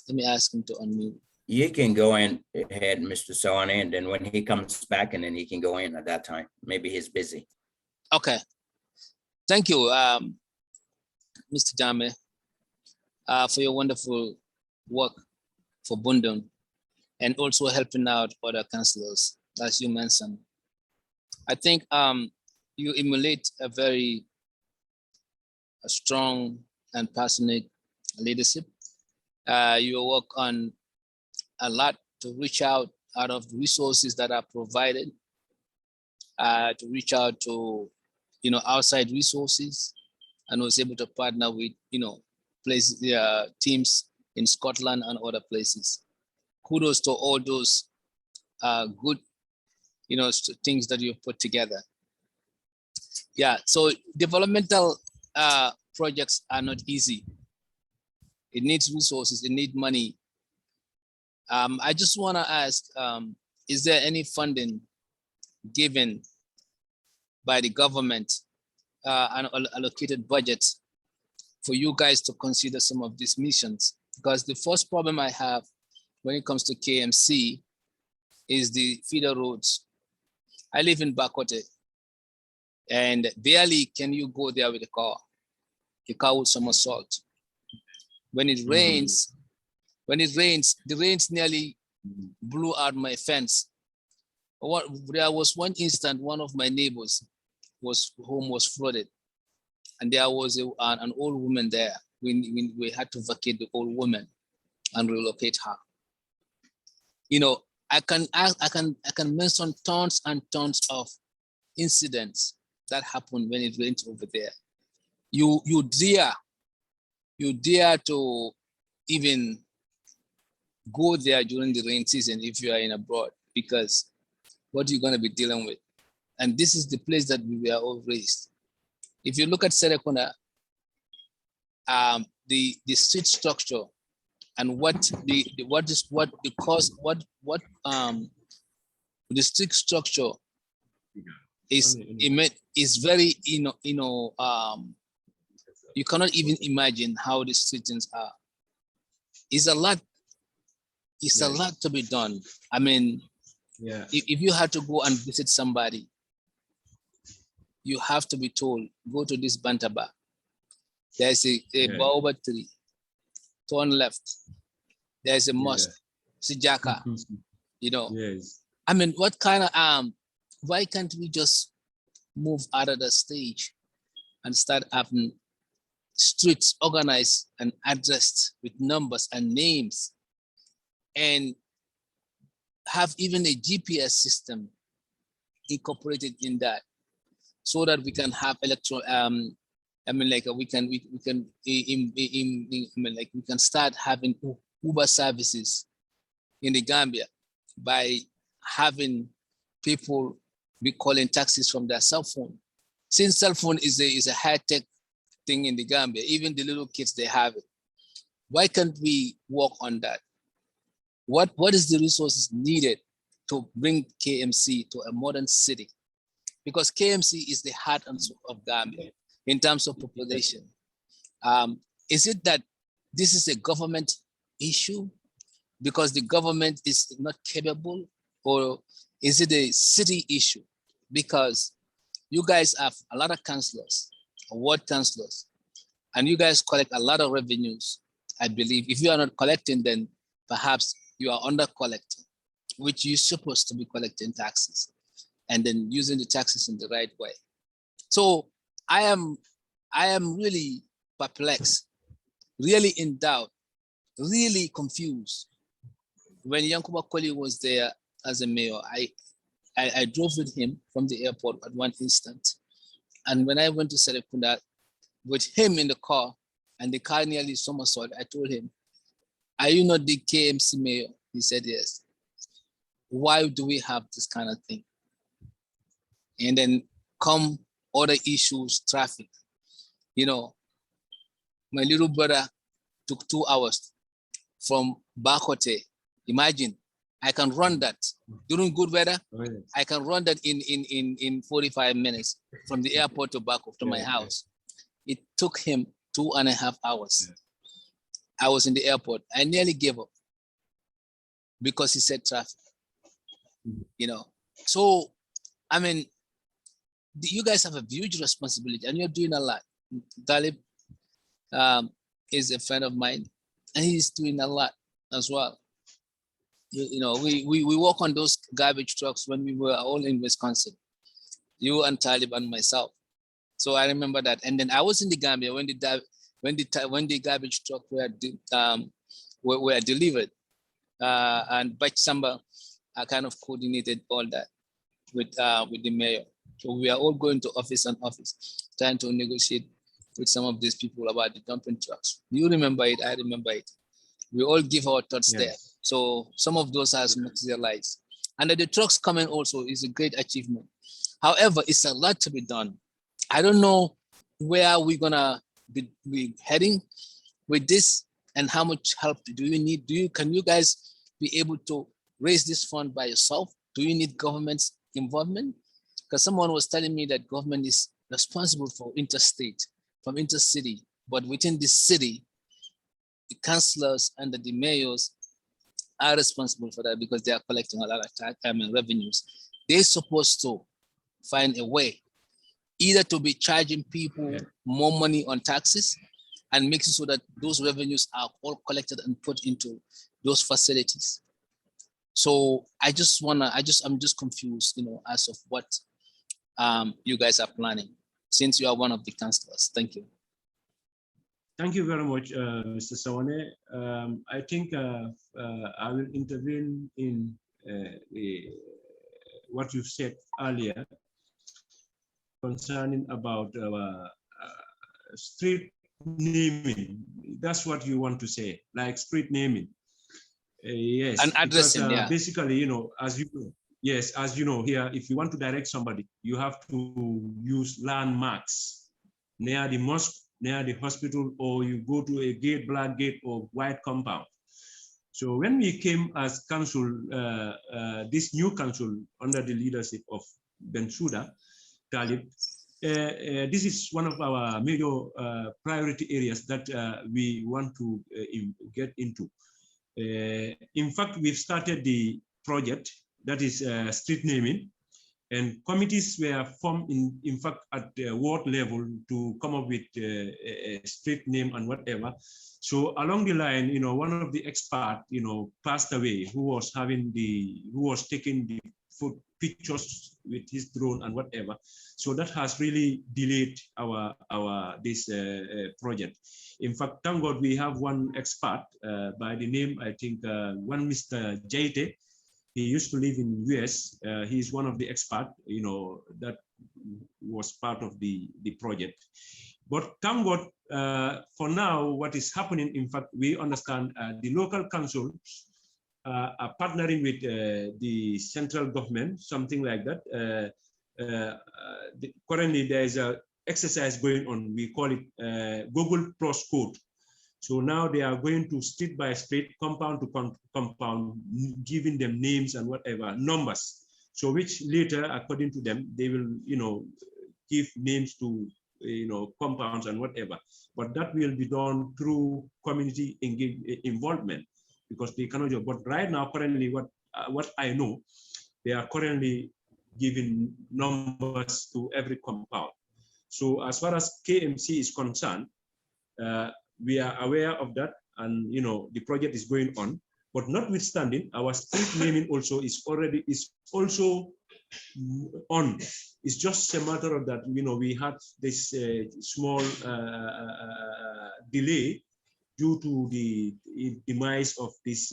let me ask him to unmute. You can go in ahead, Mr. Sawaneh, and then when he comes back, and then he can go in at that time. Maybe he's busy. Okay. Thank you, Mr. Jammeh, for your wonderful work for Bundun and also helping out other councillors, as you mentioned. I think you emulate a very strong and passionate leadership. You work on a lot to reach out of the resources that are provided, to reach out to outside resources, and was able to partner with places, teams in Scotland and other places. Kudos to all those good things that you've put together. Yeah, so developmental projects are not easy. It needs resources, it needs money. I just want to ask, is there any funding given by the government, an allocated budget for you guys to consider some of these missions? Because the first problem I have when it comes to KMC is the feeder roads. I live in Bakote, and barely can you go there with a car. The car will somersault. When it rains, the rains nearly blew out my fence. There was one instant, one of my neighbors' home was flooded, and there was an old woman there. We had to vacate the old woman and relocate her. I can mention tons and tons of incidents that happen when it rains over there. You dare to even go there during the rain season if you are in abroad, because what are you going to be dealing with? And this is the place that we were all raised. If you look at Serekunda, the street structure and the street structure is very you cannot even imagine how the streets are. It's a lot. It's a lot to be done. I mean, if you had to go and visit somebody, you have to be told, go to this Bantaba. There's a baobab tree, turn left. There's a mosque, Sijaka. Yes. I mean, what kind of why can't we just move out of the stage and start having streets organized and addressed with numbers and names, and have even a GPS system incorporated in that, so that we can have we can start having Uber services in the Gambia by having people be calling taxis from their cell phone. Since cell phone is a high-tech thing in the Gambia, even the little kids, they have it. Why can't we work on that? What is the resources needed to bring KMC to a modern city? Because KMC is the heart and soul of Gambia in terms of population. Is it that this is a government issue because the government is not capable, or is it a city issue? Because you guys have a lot of councillors, ward councillors, and you guys collect a lot of revenues, I believe. If you are not collecting, then perhaps you are under collecting, which you're supposed to be collecting taxes and then using the taxes in the right way. So I am really perplexed, really in doubt, really confused. When Yankuba Koli was there as a mayor, I drove with him from the airport at one instant. And when I went to Serekunda with him in the car, and the car nearly somersault, I told him, "Are you not the KMC mayor?" He said, "Yes." Why do we have this kind of thing? And then come other issues, traffic. You know, my little brother took 2 hours from Bakote. Imagine, I can run that during good weather. Oh, yes. I can run that in 45 minutes from the airport to back to my house. It took him 2.5 hours. Yeah. I was in the airport. I nearly gave up because he said traffic. You know, so I mean, you guys have a huge responsibility, and you're doing a lot. Talib is a friend of mine, and he's doing a lot as well. You know, we work on those garbage trucks when we were all in Wisconsin, you and Talib and myself. So I remember that. And then I was in the Gambia when the garbage truck were delivered, and Bach Samba kind of coordinated all that with the mayor. So we are all going to office and office, trying to negotiate with some of these people about the dumping trucks. You remember it, I remember it. We all give our thoughts there. So some of those has materialized. And the trucks coming also is a great achievement. However, it's a lot to be done. I don't know where we're gonna be heading with this and how much help do you need? Can you guys be able to raise this fund by yourself? Do you need government's involvement? Because someone was telling me that government is responsible for interstate, from intercity, but within the city, the councilors and the mayors are responsible for that because they are collecting a lot of revenues. They're supposed to find a way either to be charging people more money on taxes and making sure that those revenues are all collected and put into those facilities. So I'm just confused, you know, as of what you guys are planning, since you are one of the councilors. Thank you. Thank you very much, Mr. Sawaneh. I think I will intervene in what you've said earlier concerning about street naming. That's what you want to say, like street naming. Yes, and addressing, because, yeah. basically, you know, as you know, here, if you want to direct somebody, you have to use landmarks near the mosque, near the hospital, or you go to a gate, black gate or white compound. So when we came as council, this new council under the leadership of Bensouda Talib, this is one of our major priority areas that we want to get into. In fact, we've started the project that is street naming, and committees were formed in fact at the ward level to come up with a street name and whatever. So along the line, you know, one of the experts, you know, passed away, who was taking the pictures with his drone and whatever. So that has really delayed this project. In fact, thank God we have one expert by the name, I think, one Mr. Jaite. He used to live in US. He's one of the experts, you know, that was part of the project. But thank God, for now, what is happening, in fact, we understand the local councils are partnering with the central government, something like that. Currently, there is an exercise going on. We call it Google Plus Code. So now they are going to street by street, compound to compound, giving them names and whatever, numbers. So which later, according to them, they will, you know, give names to, you know, compounds and whatever. But that will be done through community involvement, because they cannot do. But right now, currently, what I know, they are currently giving numbers to every compound. So as far as KMC is concerned, we are aware of that, and you know, the project is going on. But notwithstanding, our street naming also is also on. It's just a matter of that, you know, we had this small delay due to the demise of this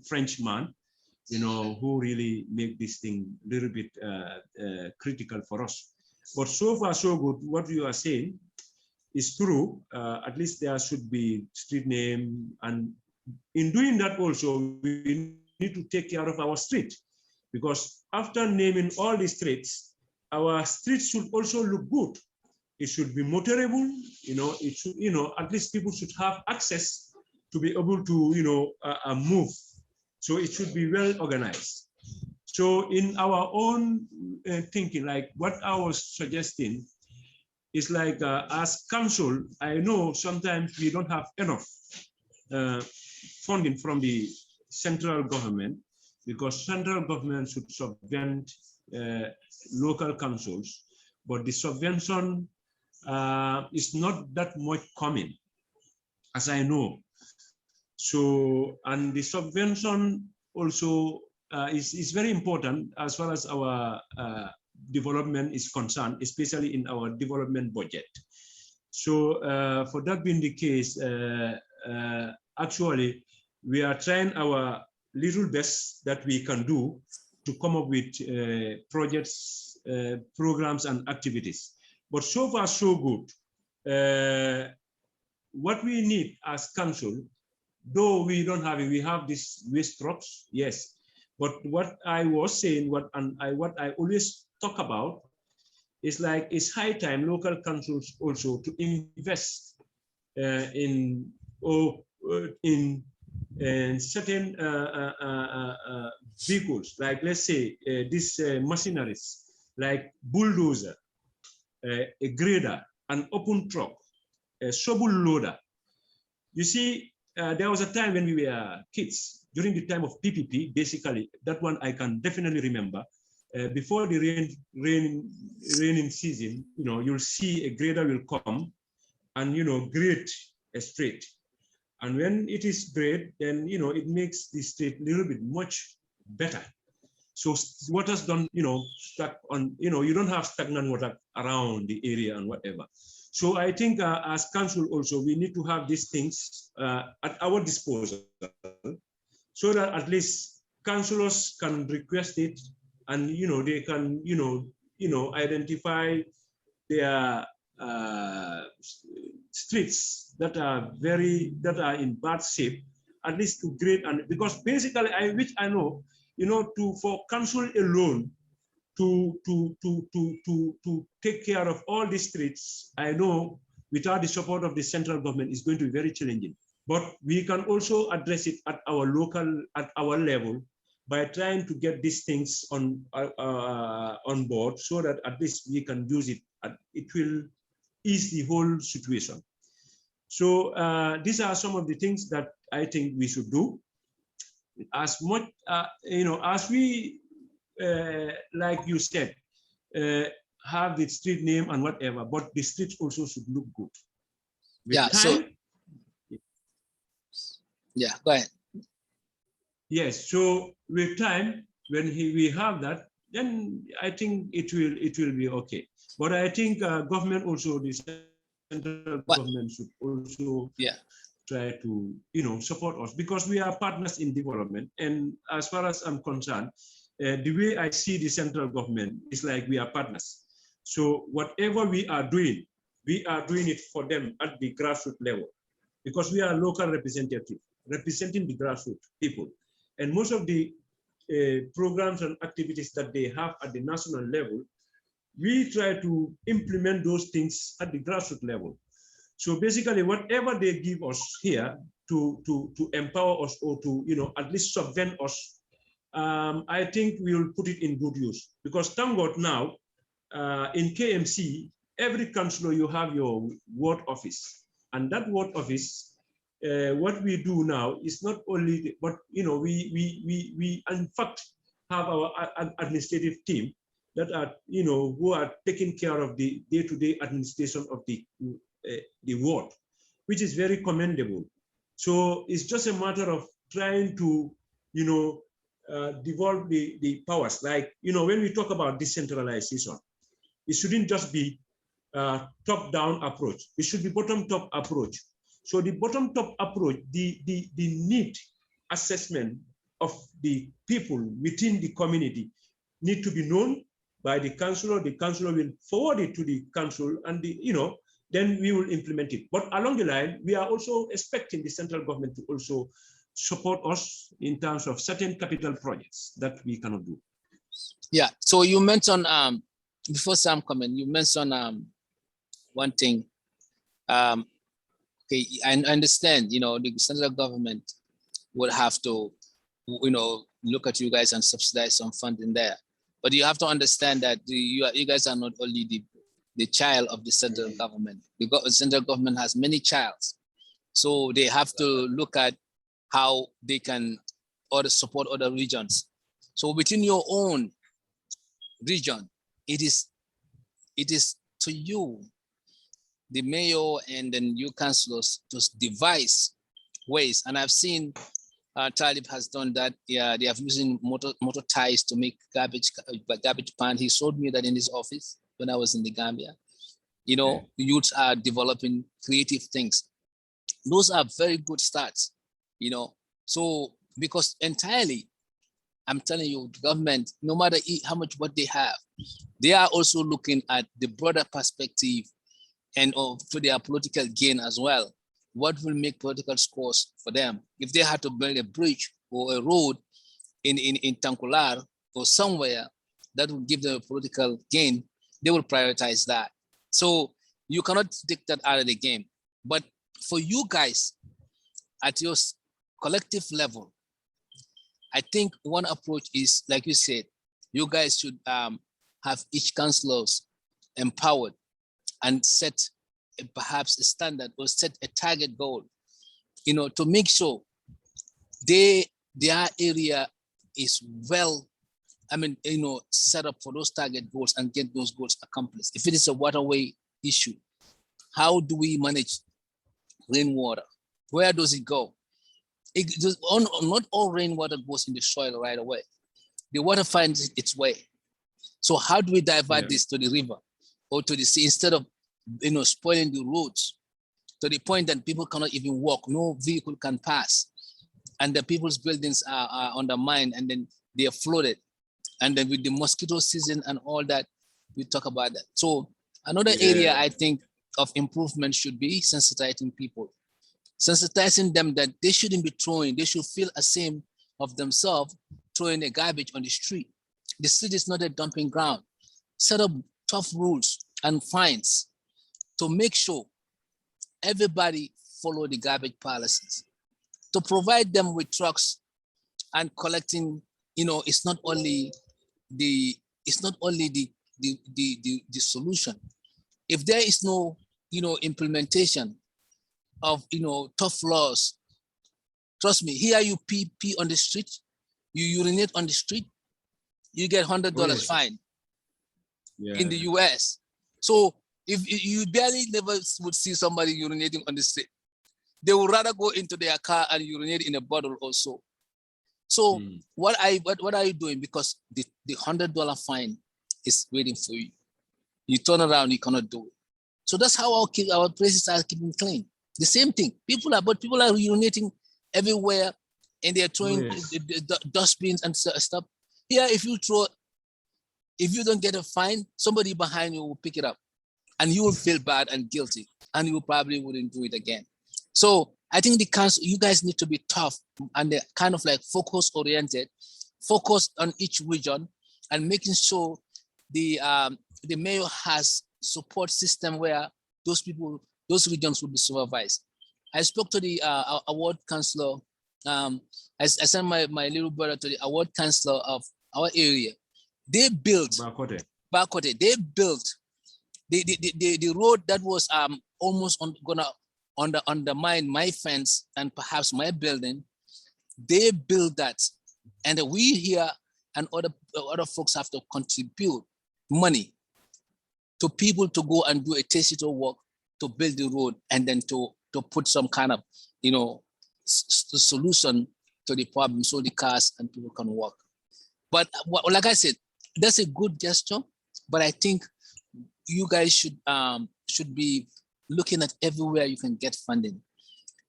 Frenchman. who really make this thing a little bit critical for us. But so far, so good. What you are saying is true. At least there should be street name. And in doing that also, we need to take care of our street. Because after naming all the streets, our streets should also look good. It should be motorable, it should, at least people should have access to be able to, move. So it should be well organized. So in our own thinking, like what I was suggesting is like, as council, I know sometimes we don't have enough funding from the central government, because central government should subvent local councils, but the subvention is not that much coming, as I know. So, and the subvention also is very important as far as our development is concerned, especially in our development budget. So for that being the case, actually, we are trying our little best that we can do to come up with projects, programs, and activities. But so far, so good. What we need as council, though we don't have it, we have these waste trucks, yes. But what I was saying, what I always talk about is like, it's high time local councils also to invest in certain vehicles, like let's say these machineries, like bulldozer, a grader, an open truck, a shovel loader. You see, there was a time when we were kids, during the time of PPP, basically, that one I can definitely remember. Before the raining season, you'll see a grader will come and, grade a street. And when it is grade, then, it makes the street a little bit much better. So water's don't, stuck on, you don't have stagnant water around the area and whatever. So I think as council also, we need to have these things at our disposal, so that at least councillors can request it, and they can identify their streets that are in bad shape, at least to grade. And because basically, which I know, for council alone to take care of all these streets, I know without the support of the central government is going to be very challenging. But we can also address it at our level by trying to get these things on board, so that at least we can use it. It will ease the whole situation. So these are some of the things that I think we should do. As much, as we, like you said, have the street name and whatever, but the streets also should look good. With yeah. time, Yeah, go ahead. Yes. So with time, when we have that, then I think it will be okay. But I think government also, the central government should also try to support us, because we are partners in development. And as far as I'm concerned, the way I see the central government is like we are partners. So whatever we are doing it for them at the grassroots level, because we are local representatives representing the grassroots people. And most of the programs and activities that they have at the national level, we try to implement those things at the grassroots level. So basically, whatever they give us here to empower us, or to at least subvent us, I think we will put it in good use. Because thank God now, in KMC, every councillor, you have your ward office, and that ward office, what we do now is not only, but we in fact have our administrative team that are who are taking care of the day-to-day administration of the ward, which is very commendable. So it's just a matter of trying to devolve the powers. Like when we talk about decentralization, it shouldn't just be top-down approach. It should be bottom-top approach. So the bottom-top approach, the need assessment of the people within the community need to be known by the councillor. The councillor will forward it to the council, and then we will implement it. But along the line, we are also expecting the central government to also support us in terms of certain capital projects that we cannot do. Yeah. So you mentioned before Sam comment, you mentioned one thing. Okay, I understand. The central government would have to, look at you guys and subsidize some funding there. But you have to understand that you guys are not only the child of the central government. The central government has many childs. So they have to look at how they can support other regions. So within your own region, it is to you, the mayor and then you councillors, to devise ways. And I've seen Talib has done that. Yeah, they have using motor ties to make garbage pan. He showed me that in his office when I was in the Gambia. The youths are developing creative things. Those are very good starts. So because entirely, I'm telling you, the government, no matter how much what they have, they are also looking at the broader perspective and for their political gain as well. What will make political scores for them? If they had to build a bridge or a road in Cltr or somewhere that will give them a political gain, they will prioritize that. So you cannot take that out of the game. But for you guys at your collective level, I think one approach is, like you said, you guys should have each councillors empowered and set perhaps a standard or set a target goal, to make sure their area is well, set up for those target goals and get those goals accomplished. If it is a waterway issue, how do we manage rainwater? Where does it go? Not all rainwater goes in the soil right away. The water finds its way. So how do we divert this to the river or to the sea instead of spoiling the roads to the point that people cannot even walk, no vehicle can pass, and the people's buildings are undermined, and then they are flooded, and then with the mosquito season and all that, we talk about that. So another area I think of improvement should be sensitizing people, sensitizing them that they shouldn't be throwing, they should feel ashamed of themselves throwing a garbage on the street. The street is not a dumping ground. Set up tough rules and fines to make sure everybody follow the garbage policies, to provide them with trucks and collecting. It's not only the solution. If there is no implementation of tough laws, trust me, here you pee on the street, you urinate on the street, you get $100 fine in the US. So if you barely never would see somebody urinating on the street, they would rather go into their car and urinate in a bottle also. So what are you doing? Because the $100 fine is waiting for you. You turn around, you cannot do it. So that's how our places are keeping clean. The same thing. People are urinating everywhere, and they're throwing the dustbins and stuff. Here, if you don't get a fine, somebody behind you will pick it up, and you will feel bad and guilty, and you probably wouldn't do it again. So I think the council, you guys need to be tough and they're kind of like focus oriented, focused on each region, and making sure the mayor has support system where those regions will be supervised. I spoke to the award councillor. I sent my little brother to the award councillor of our area. They built Bakote. They built the road that was almost gonna undermine my fence and perhaps my building. They built that, and we here and other folks have to contribute money to people to go and do a tacit work to build the road, and then to put some kind of solution to the problem so the cars and people can walk. But like I said, that's a good gesture, but I think you guys should be looking at everywhere you can get funding,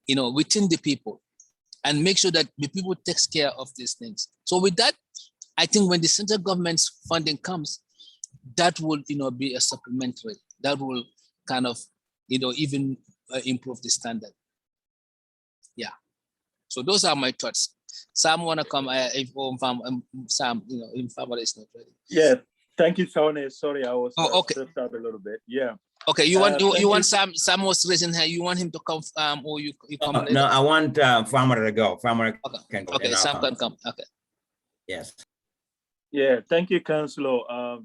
within the people. and make sure that the people takes care of these things. So with that, I think when the central government's funding comes, that will, be a supplementary. That will kind of, even improve the standard. Yeah. So those are my thoughts. Sam wanna come? If Sam, Nfarama is not ready. Yeah. Thank you, Sawaneh. Sorry, I was okay. stressed out a little bit. Yeah. Okay, you want Sam was raising here. You want him to come, or you come later? No, I want Farmer to go. Farmer can go. Okay, Sam can come. Okay. Yes. Yeah, thank you, Councilor,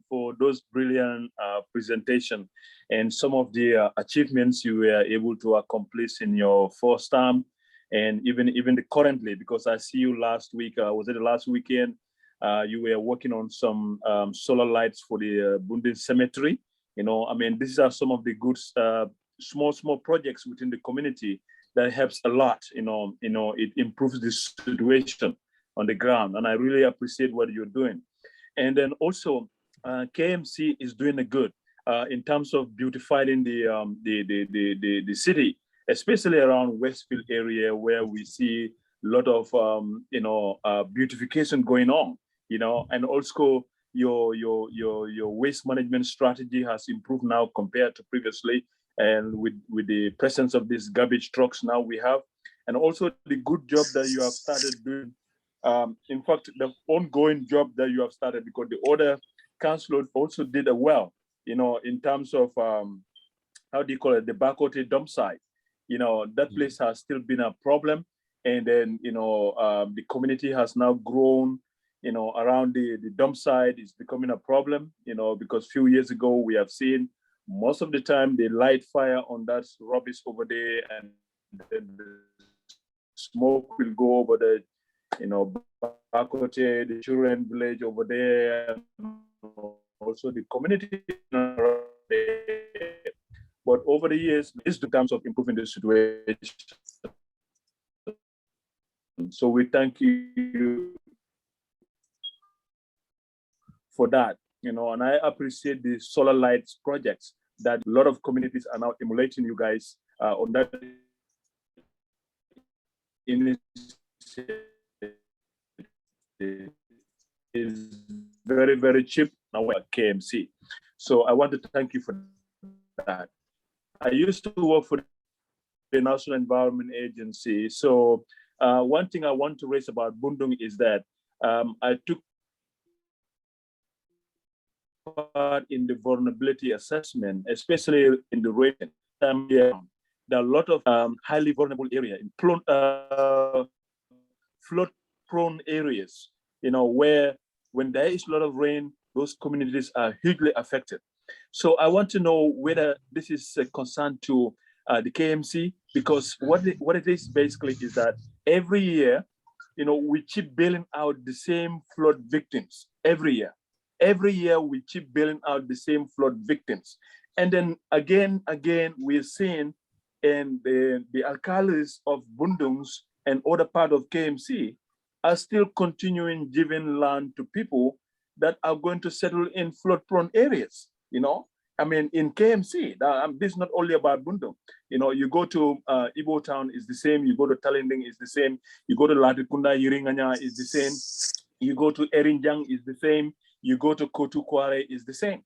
for those brilliant presentation and some of the achievements you were able to accomplish in your first term, and even currently, because I see you last week. Was it the last weekend? You were working on some solar lights for the Bundin Cemetery. These are some of the good small projects within the community that helps a lot. It improves the situation on the ground, and I really appreciate what you're doing. And then also, KMC is doing a good in terms of beautifying the city, especially around Westfield area, where we see a lot of beautification going on. And also your waste management strategy has improved now compared to previously, and with the presence of these garbage trucks now we have, and also the good job that you have started doing. In fact, the ongoing job that you have started, because the other councillor also did a well, in terms of how do you call it, the Bakote dump site. That place has still been a problem, and then the community has now grown. Around the dump site is becoming a problem. Because a few years ago we have seen most of the time they light fire on that rubbish over there, and then the smoke will go over the Bakote, the children village over there, also the community around there. But over the years, it's in terms of improving the situation. So we thank you for that, and I appreciate the solar lights projects that a lot of communities are now emulating you guys on that initiative. Is very, very cheap now at KMC. So I want to thank you for that. I used to work for the National Environment Agency. So one thing I want to raise about Bundung is that I took part in the vulnerability assessment, especially in the rating. There are a lot of highly vulnerable areas, in flood-prone areas, where when there is a lot of rain, those communities are hugely affected. So I want to know whether this is a concern to the KMC, because what it is basically is that every year, we keep bailing out the same flood victims every year. Every year we keep bailing out the same flood victims. And then again, we're seeing in the alcalis of Bundungs and other part of KMC are still continuing giving land to people that are going to settle in flood-prone areas. In KMC, this is not only about Bundung. You go to Ibo Town is the same. You go to Talinding is the same. You go to Latikunda, Yiringanya is the same. You go to Erinjang is the same. You go to Kotu Kware is the same.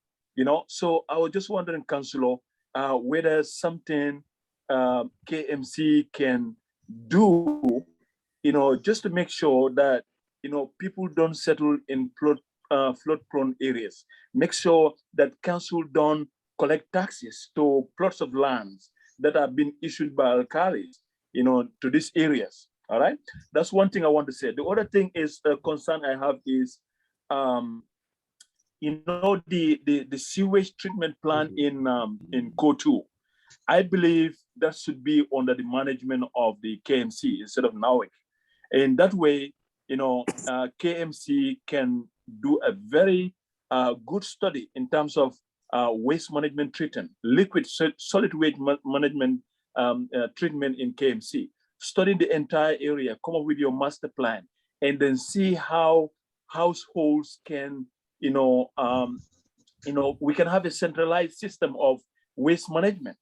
So I was just wondering, Councilor, whether something KMC can do, just to make sure that, people don't settle in flood-prone areas. Make sure that council don't collect taxes to plots of lands that have been issued by alcalis, to these areas. All right, that's one thing I want to say. The other thing is a concern I have is, the sewage treatment plant in Kotu. I believe that should be under the management of the KMC instead of NAWIC. In that way, KMC can do a very good study in terms of waste management treatment, liquid solid waste management treatment in KMC. Study the entire area, come up with your master plan, and then see how households can, we can have a centralized system of waste management.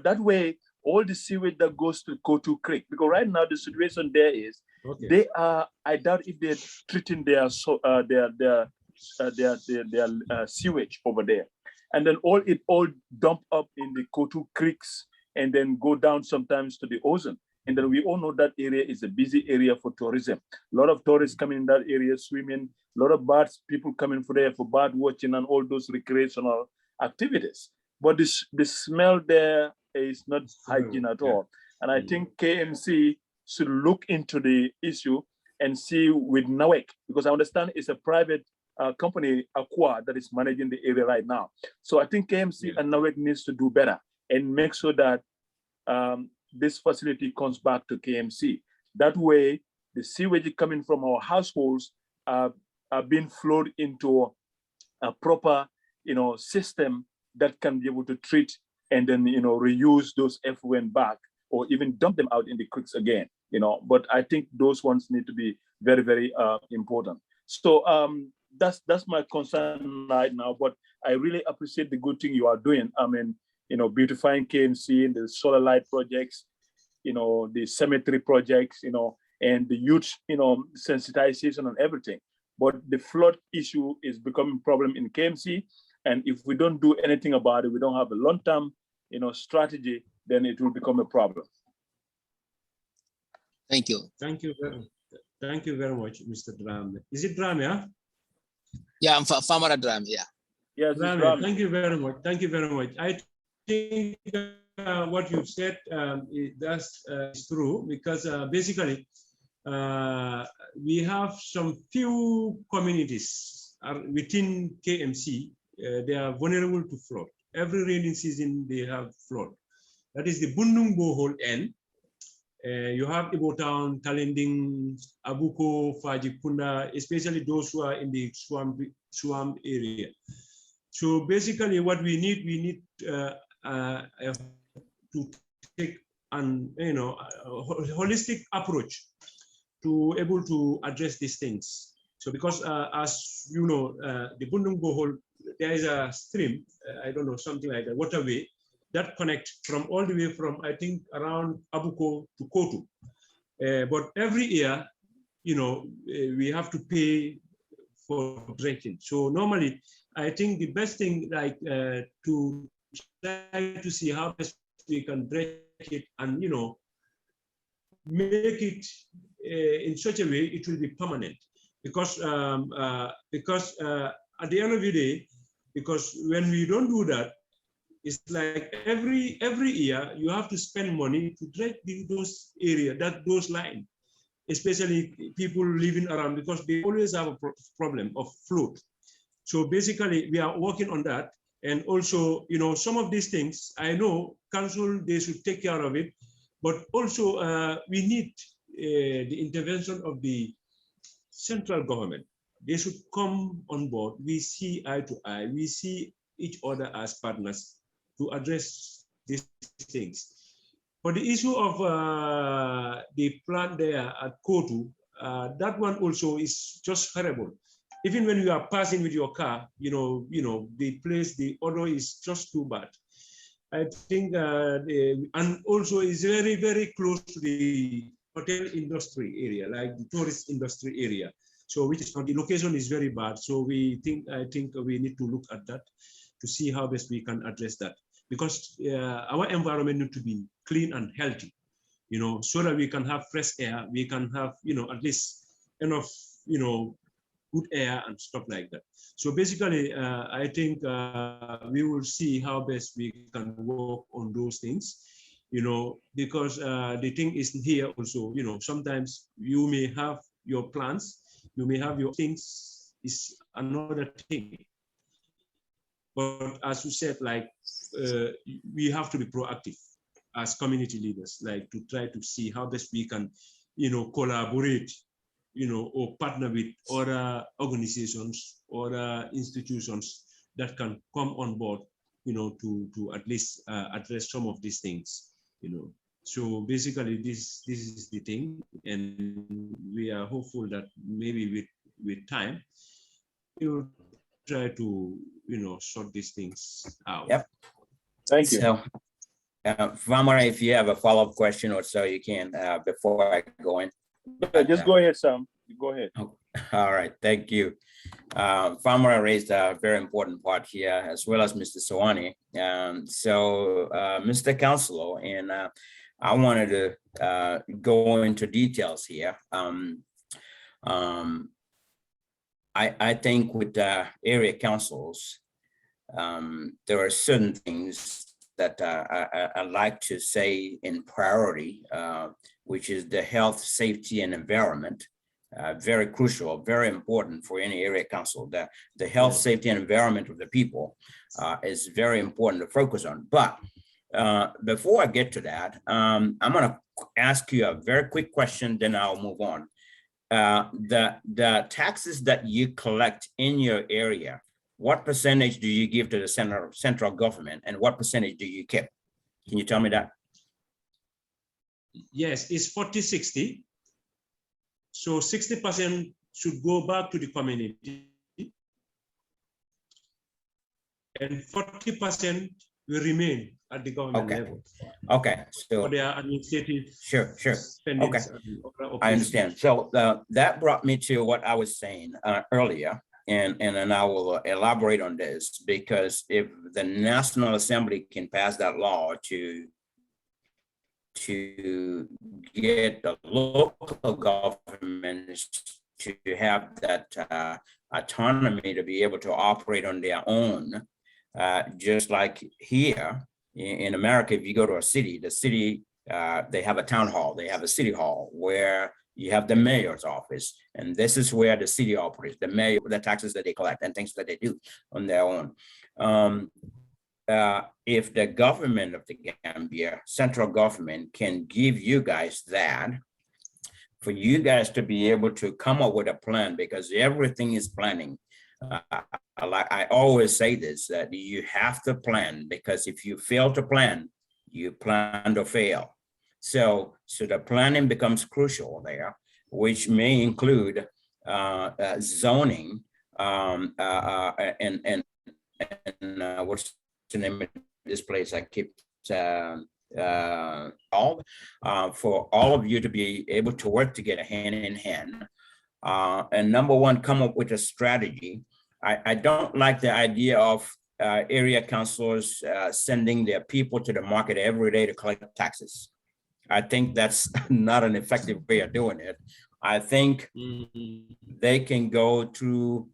That way, all the sewage that goes to Cltr Creek, because right now the situation there is they are, I doubt if they're treating their sewage over there, and then it all dump up in the Cltr Creeks and then go down sometimes to the ocean. And then we all know that area is a busy area for tourism. A lot of tourists coming in that area swimming, a lot of people coming for there for bird watching and all those recreational activities. But the smell there is not hygiene at all. And I think KMC should look into the issue and see with NAWEC, because I understand it's a private company, Aqua, that is managing the area right now. So I think KMC and NAWEC needs to do better and make sure that this facility comes back to KMC. That way, the sewage coming from our households are being flowed into a proper, system that can be able to treat and then, reuse those effluent back or even dump them out in the creeks again, But I think those ones need to be very, very important. So that's my concern right now. But I really appreciate the good thing you are doing. I mean, beautifying KMC and the solar light projects, the cemetery projects, and the youth, sensitization and everything. But the flood issue is becoming a problem in KMC. And if we don't do anything about it, we don't have a long-term, strategy, then it will become a problem. Thank you. Thank you very much, Mr. Drammeh. Is it Drammeh? Yeah? Yeah, I'm Farmer Drammeh. Yeah. Yes, Drammeh, thank you very much. Thank you very much. I think what you've said is true, because basically we have some few communities within KMC. They are vulnerable to flood. Every rainy season they have flood. That is the Bundung Bohol N. You have Ibo Town, Talending, Abuko, Fajikunda, especially those who are in the swamp area. So basically what we need to take an holistic approach to able to address these things. So because as you know, the Bundung Bohol, there is a stream, I don't know, something like that, waterway that connect from all the way from, I think, around Abuko to Cltr. But every year, we have to pay for dredging. So normally, I think the best thing, like to try to see how best we can dredge it and, make it in such a way it will be permanent. Because at the end of the day, because when we don't do that, it's like every year you have to spend money to dredge those areas, those lines, especially people living around, because they always have a problem of flood. So basically we are working on that. And also, some of these things, I know council, they should take care of it, but also we need the intervention of the central government. They should come on board. We see eye to eye. We see each other as partners to address these things. For the issue of the plant there at Cltr, that one also is just horrible. Even when you are passing with your car, the place, the odor is just too bad. I think, and also is very, very close to the hotel industry area, like the tourist industry area. So which is the location is very bad. So I think we need to look at that to see how best we can address that, because our environment needs to be clean and healthy, so that we can have fresh air, we can have, at least enough, good air and stuff like that. So basically, I think we will see how best we can work on those things, because the thing is here also, sometimes you may have your plans, you may have your things, is another thing. But as you said, like, we have to be proactive as community leaders, like to try to see how best we can, collaborate, or partner with other organizations, other institutions that can come on board, to at least address some of these things, So basically, this is the thing, and we are hopeful that maybe with time, we will try to, sort these things out. Yep. Thank you. So, Famara, if you have a follow-up question or so, you can before I go in. Yeah, just go ahead, Sam. Go ahead. All right, thank you. Famara raised a very important part here, as well as Mr. Sawaneh. Mr. Councilor, and I wanted to go into details here. I think with area councils, there are certain things that I like to say in priority, which is the health, safety, and environment. Very crucial, very important for any area council. The health, safety, and environment of the people is very important to focus on. But before I get to that, I'm going to ask you a very quick question, then I'll move on. The taxes that you collect in your area, what percentage do you give to the central government, and what percentage do you keep? Can you tell me that? Yes, it's 40-60. So 60% should go back to the community, and 40% will remain at the government level. Okay, so for their administrative sure. Okay, I understand. So that brought me to what I was saying earlier, and then I will elaborate on this, because if the National Assembly can pass that law to get the local governments to have that autonomy to be able to operate on their own, just like here in America, if you go to a city, the city, they have a town hall, they have a city hall where you have the mayor's office, and this is where the city operates, the mayor, the taxes that they collect and things that they do on their own. If the government of the Gambia, central government, can give you guys that, for you guys to be able to come up with a plan, because everything is planning. Like I always say this, that you have to plan, because if you fail to plan, you plan to fail. So the planning becomes crucial there, which may include zoning and what's the name of this place? I keep for all of you to be able to work together hand in hand. And number one, come up with a strategy. I don't like the idea of area councilors sending their people to the market every day to collect taxes. I think that's not an effective way of doing it. I think they can go through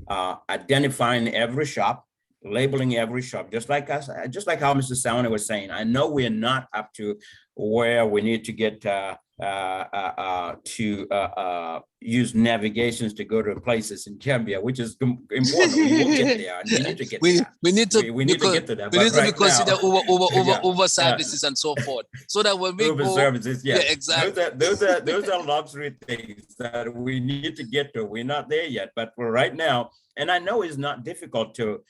identifying every shop, labeling every shop, just like us, just like how Mr. Sawaneh was saying. I know we're not up to where we need to get use navigations to go to places in Gambia, which is important. We will get there. And we need to get there. We need to get to that. We need to consider now, Uber services and so forth, so that when we Uber go, services, yeah, exactly. Those are luxury things that we need to get to. We're not there yet, but for right now, and I know it's not difficult to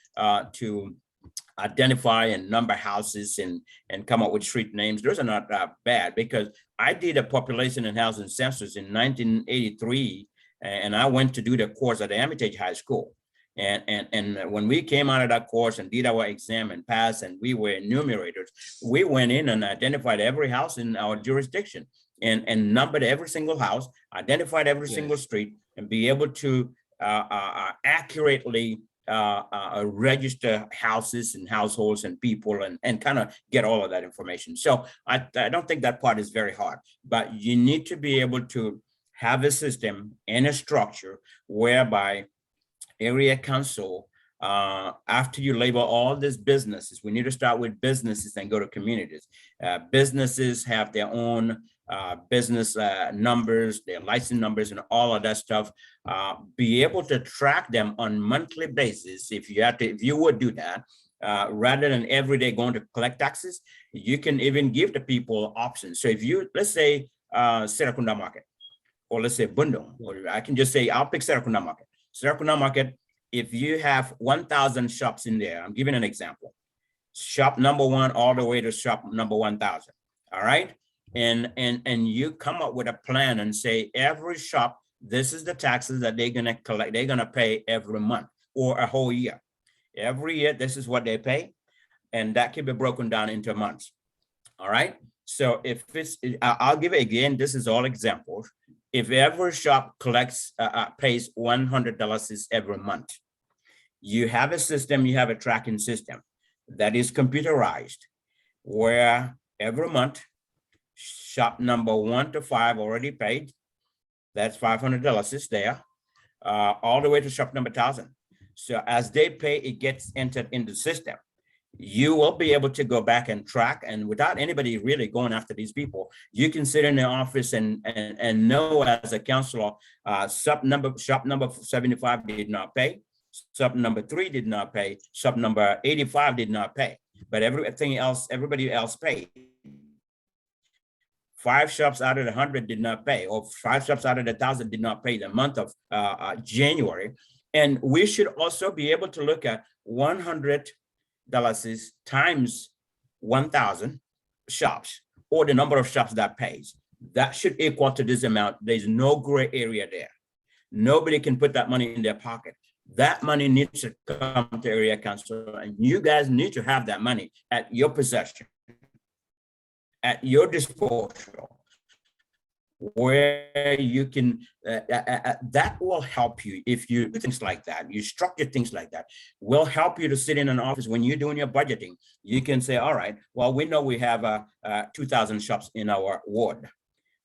identify and number houses and come up with street names. Those are not bad, because I did a population and housing census in 1983, and I went to do the course at the Hermitage High School. And when we came out of that course and did our exam and passed, and we were enumerators, we went in and identified every house in our jurisdiction and numbered every single house, identified every single street, and be able to accurately register houses and households and people and kind of get all of that information. So I don't think that part is very hard, but you need to be able to have a system and a structure whereby area council, after you label all these businesses, we need to start with businesses and go to communities. Businesses have their own business numbers, their license numbers, and all of that stuff. Be able to track them on monthly basis. If you would do that, rather than every day going to collect taxes, you can even give the people options. So if you, let's say Serakunda Market, or let's say Bundong, or I can just say, I'll pick Serakunda Market. Serakunda Market, if you have 1,000 shops in there, I'm giving an example, shop number 1 all the way to shop number 1,000, all right? And you come up with a plan and say, every shop, this is the taxes that they're gonna collect, they're gonna pay every month or a whole year. Every year, this is what they pay. and that can be broken down into months. All right. So if it's, I'll give it again, this is all examples. If every shop collects, pays $100 every month, you have a system, you have a tracking system that is computerized, where every month, shop number 1 to 5 already paid. That's $500 is there, all the way to shop number 1,000. So as they pay, it gets entered in the system. You will be able to go back and track, and without anybody really going after these people, you can sit in the office and know as a counselor, shop number 75 did not pay, shop number 3 did not pay, shop number 85 did not pay, but everything else, everybody else paid. 5 shops out of the 100 did not pay, or 5 shops out of the 1,000 did not pay the month of January. And we should also be able to look at $100 times 1,000 shops, or the number of shops that pays. That should equal to this amount. There's no gray area there. Nobody can put that money in their pocket. That money needs to come to area council, and you guys need to have that money at your possession, at your disposal, where you can, that will help you. If you do things like that, you structure things like that, will help you to sit in an office when you're doing your budgeting. You can say, all right, well, we know we have 2,000 shops in our ward.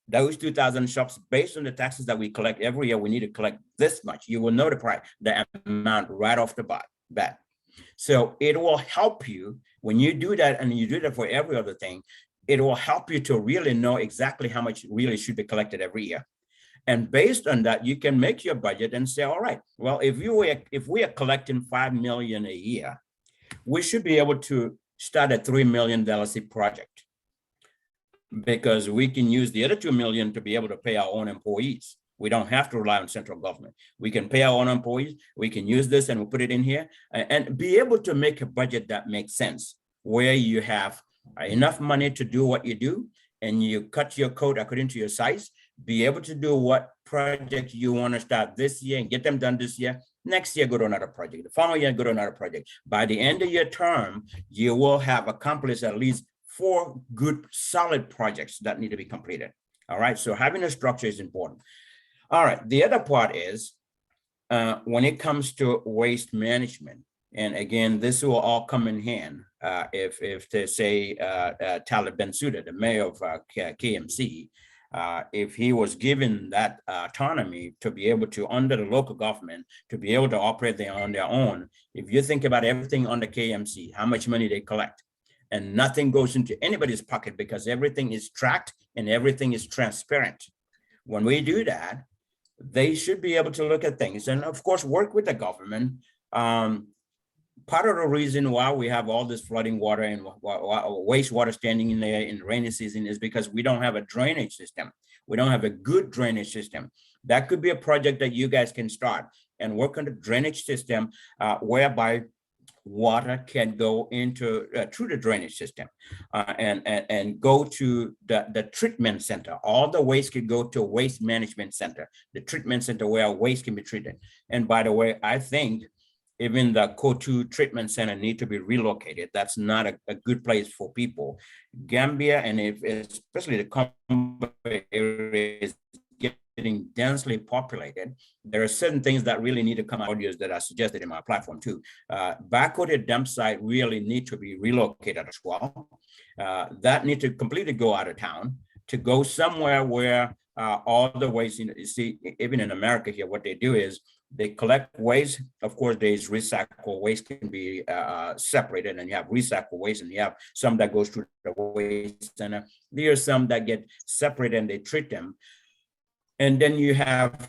Those 2,000 shops, based on the taxes that we collect every year, we need to collect this much. You will know the amount right off the bat. So it will help you when you do that, and you do that for every other thing. It will help you to really know exactly how much really should be collected every year. And based on that, you can make your budget and say, all right, well, if we are collecting $5 million a year, we should be able to start a $3 million project, because we can use the other $2 million to be able to pay our own employees. We don't have to rely on central government. We can pay our own employees. We can use this and we'll put it in here and be able to make a budget that makes sense, where you have enough money to do what you do, and you cut your coat according to your size, be able to do what project you want to start this year and get them done this year. Next year, go to another project. The following year, go to another project. By the end of your term, you will have accomplished at least 4 good, solid projects that need to be completed. All right, so having a structure is important. All right, the other part is when it comes to waste management. And again, this will all come in hand if they say Talib Bensouda, the mayor of KMC, if he was given that autonomy to be able to, under the local government, to be able to operate on their own. If you think about everything under KMC, how much money they collect, and nothing goes into anybody's pocket because everything is tracked and everything is transparent. When we do that, they should be able to look at things and, of course, work with the government. Part of the reason why we have all this flooding water and wastewater standing in there in the rainy season is because we don't have a drainage system. We don't have a good drainage system. That could be a project that you guys can start and work on the drainage system whereby water can go into through the drainage system and go to the treatment center. All the waste could go to a waste management center, the treatment center where waste can be treated. And by the way, I think even the Cltr treatment center need to be relocated. That's not a good place for people. Gambia, and especially the Combo area, is getting densely populated. There are certain things that really need to come out audios that are suggested in my platform too. Backwater dump site really need to be relocated as well. That need to completely go out of town to go somewhere where all the waste, you see, even in America here, what they do is they collect waste. Of course, there's recycled waste can be separated, and you have recycled waste, and you have some that goes through the waste center. There are some that get separated and they treat them. And then you have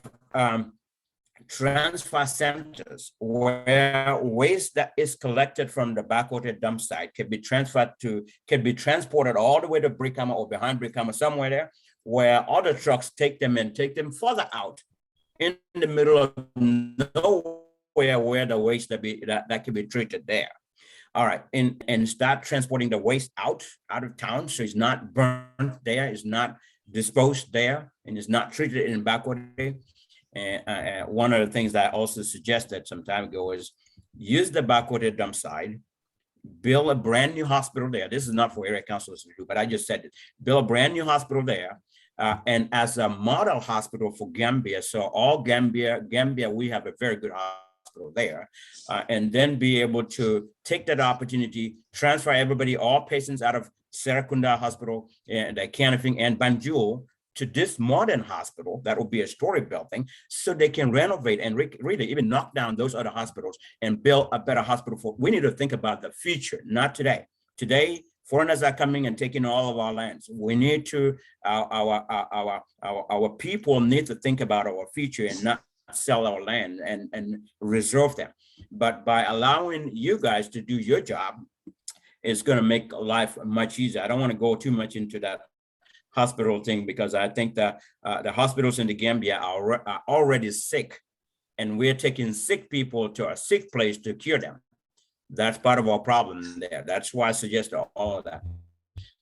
transfer centers where waste that is collected from the backwater dump site can be transported all the way to Brikama or behind Brikama, somewhere there, where other trucks take them and take them further out in the middle of nowhere where the waste that can be treated there. All right, and start transporting the waste out of town, so it's not burned there, it's not disposed there, and it's not treated in backwater. And one of the things that I also suggested some time ago is use the backwater dump site, build a brand new hospital there. This is not for area councilors to do, but I just said it. Build a brand new hospital there. And as a model hospital for Gambia, so all Gambia, we have a very good hospital there, and then be able to take that opportunity, transfer everybody, all patients out of Serekunda Hospital and Kanifing and Banjul to this modern hospital that will be a story building, so they can renovate and really even knock down those other hospitals and build a better hospital for. We need to think about the future, not today. Today, foreigners are coming and taking all of our lands. We need to, our people need to think about our future and not sell our land and reserve them. But by allowing you guys to do your job, it's going to make life much easier. I don't want to go too much into that hospital thing, because I think that the hospitals in the Gambia are already sick, and we're taking sick people to a sick place to cure them. That's part of our problem there. That's why I suggest all of that.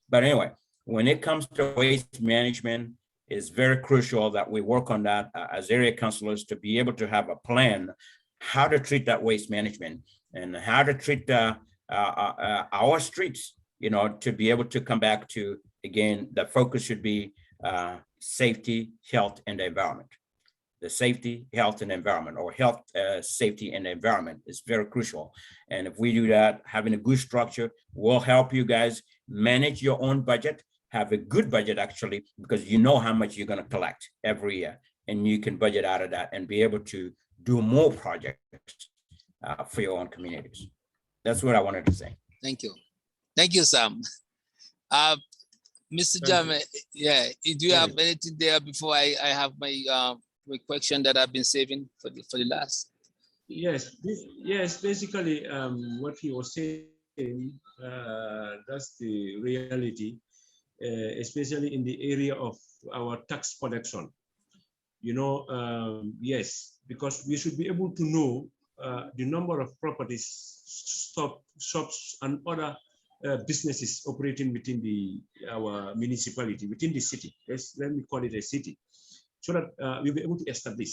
But anyway, when it comes to waste management, it's very crucial that we work on that as area councilors, to be able to have a plan how to treat that waste management and how to treat our streets, you know, to be able to come back to, again, the focus should be safety, health, and the environment. The safety, health, and environment, or health, safety, and environment is very crucial. And if we do that, having a good structure will help you guys manage your own budget, have a good budget actually, because you know how much you're going to collect every year, and you can budget out of that and be able to do more projects for your own communities. That's what I wanted to say. Thank you. Thank you, Sam. Mr. Jammeh, yeah, do you have anything there before I have my my question that I've been saving for the last? Yes, yes. Basically, what he was saying, that's the reality, especially in the area of our tax collection. You know, yes, because we should be able to know the number of properties, shops, and other businesses operating within our municipality, within the city. Let me call it a city, so that we'll be able to establish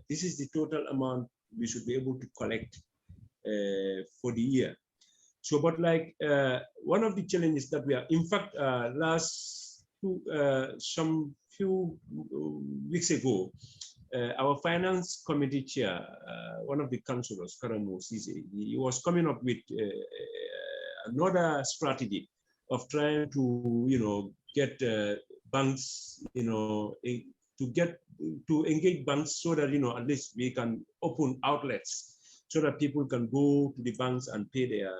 this is the total amount we should be able to collect for the year. So, but like one of the challenges that we are, in fact, some few weeks ago, our finance committee chair, one of the councilors, Ceesay, he was coming up with another strategy of trying to, you know, get banks, you know, to engage banks so that, you know, at least we can open outlets so that people can go to the banks and pay their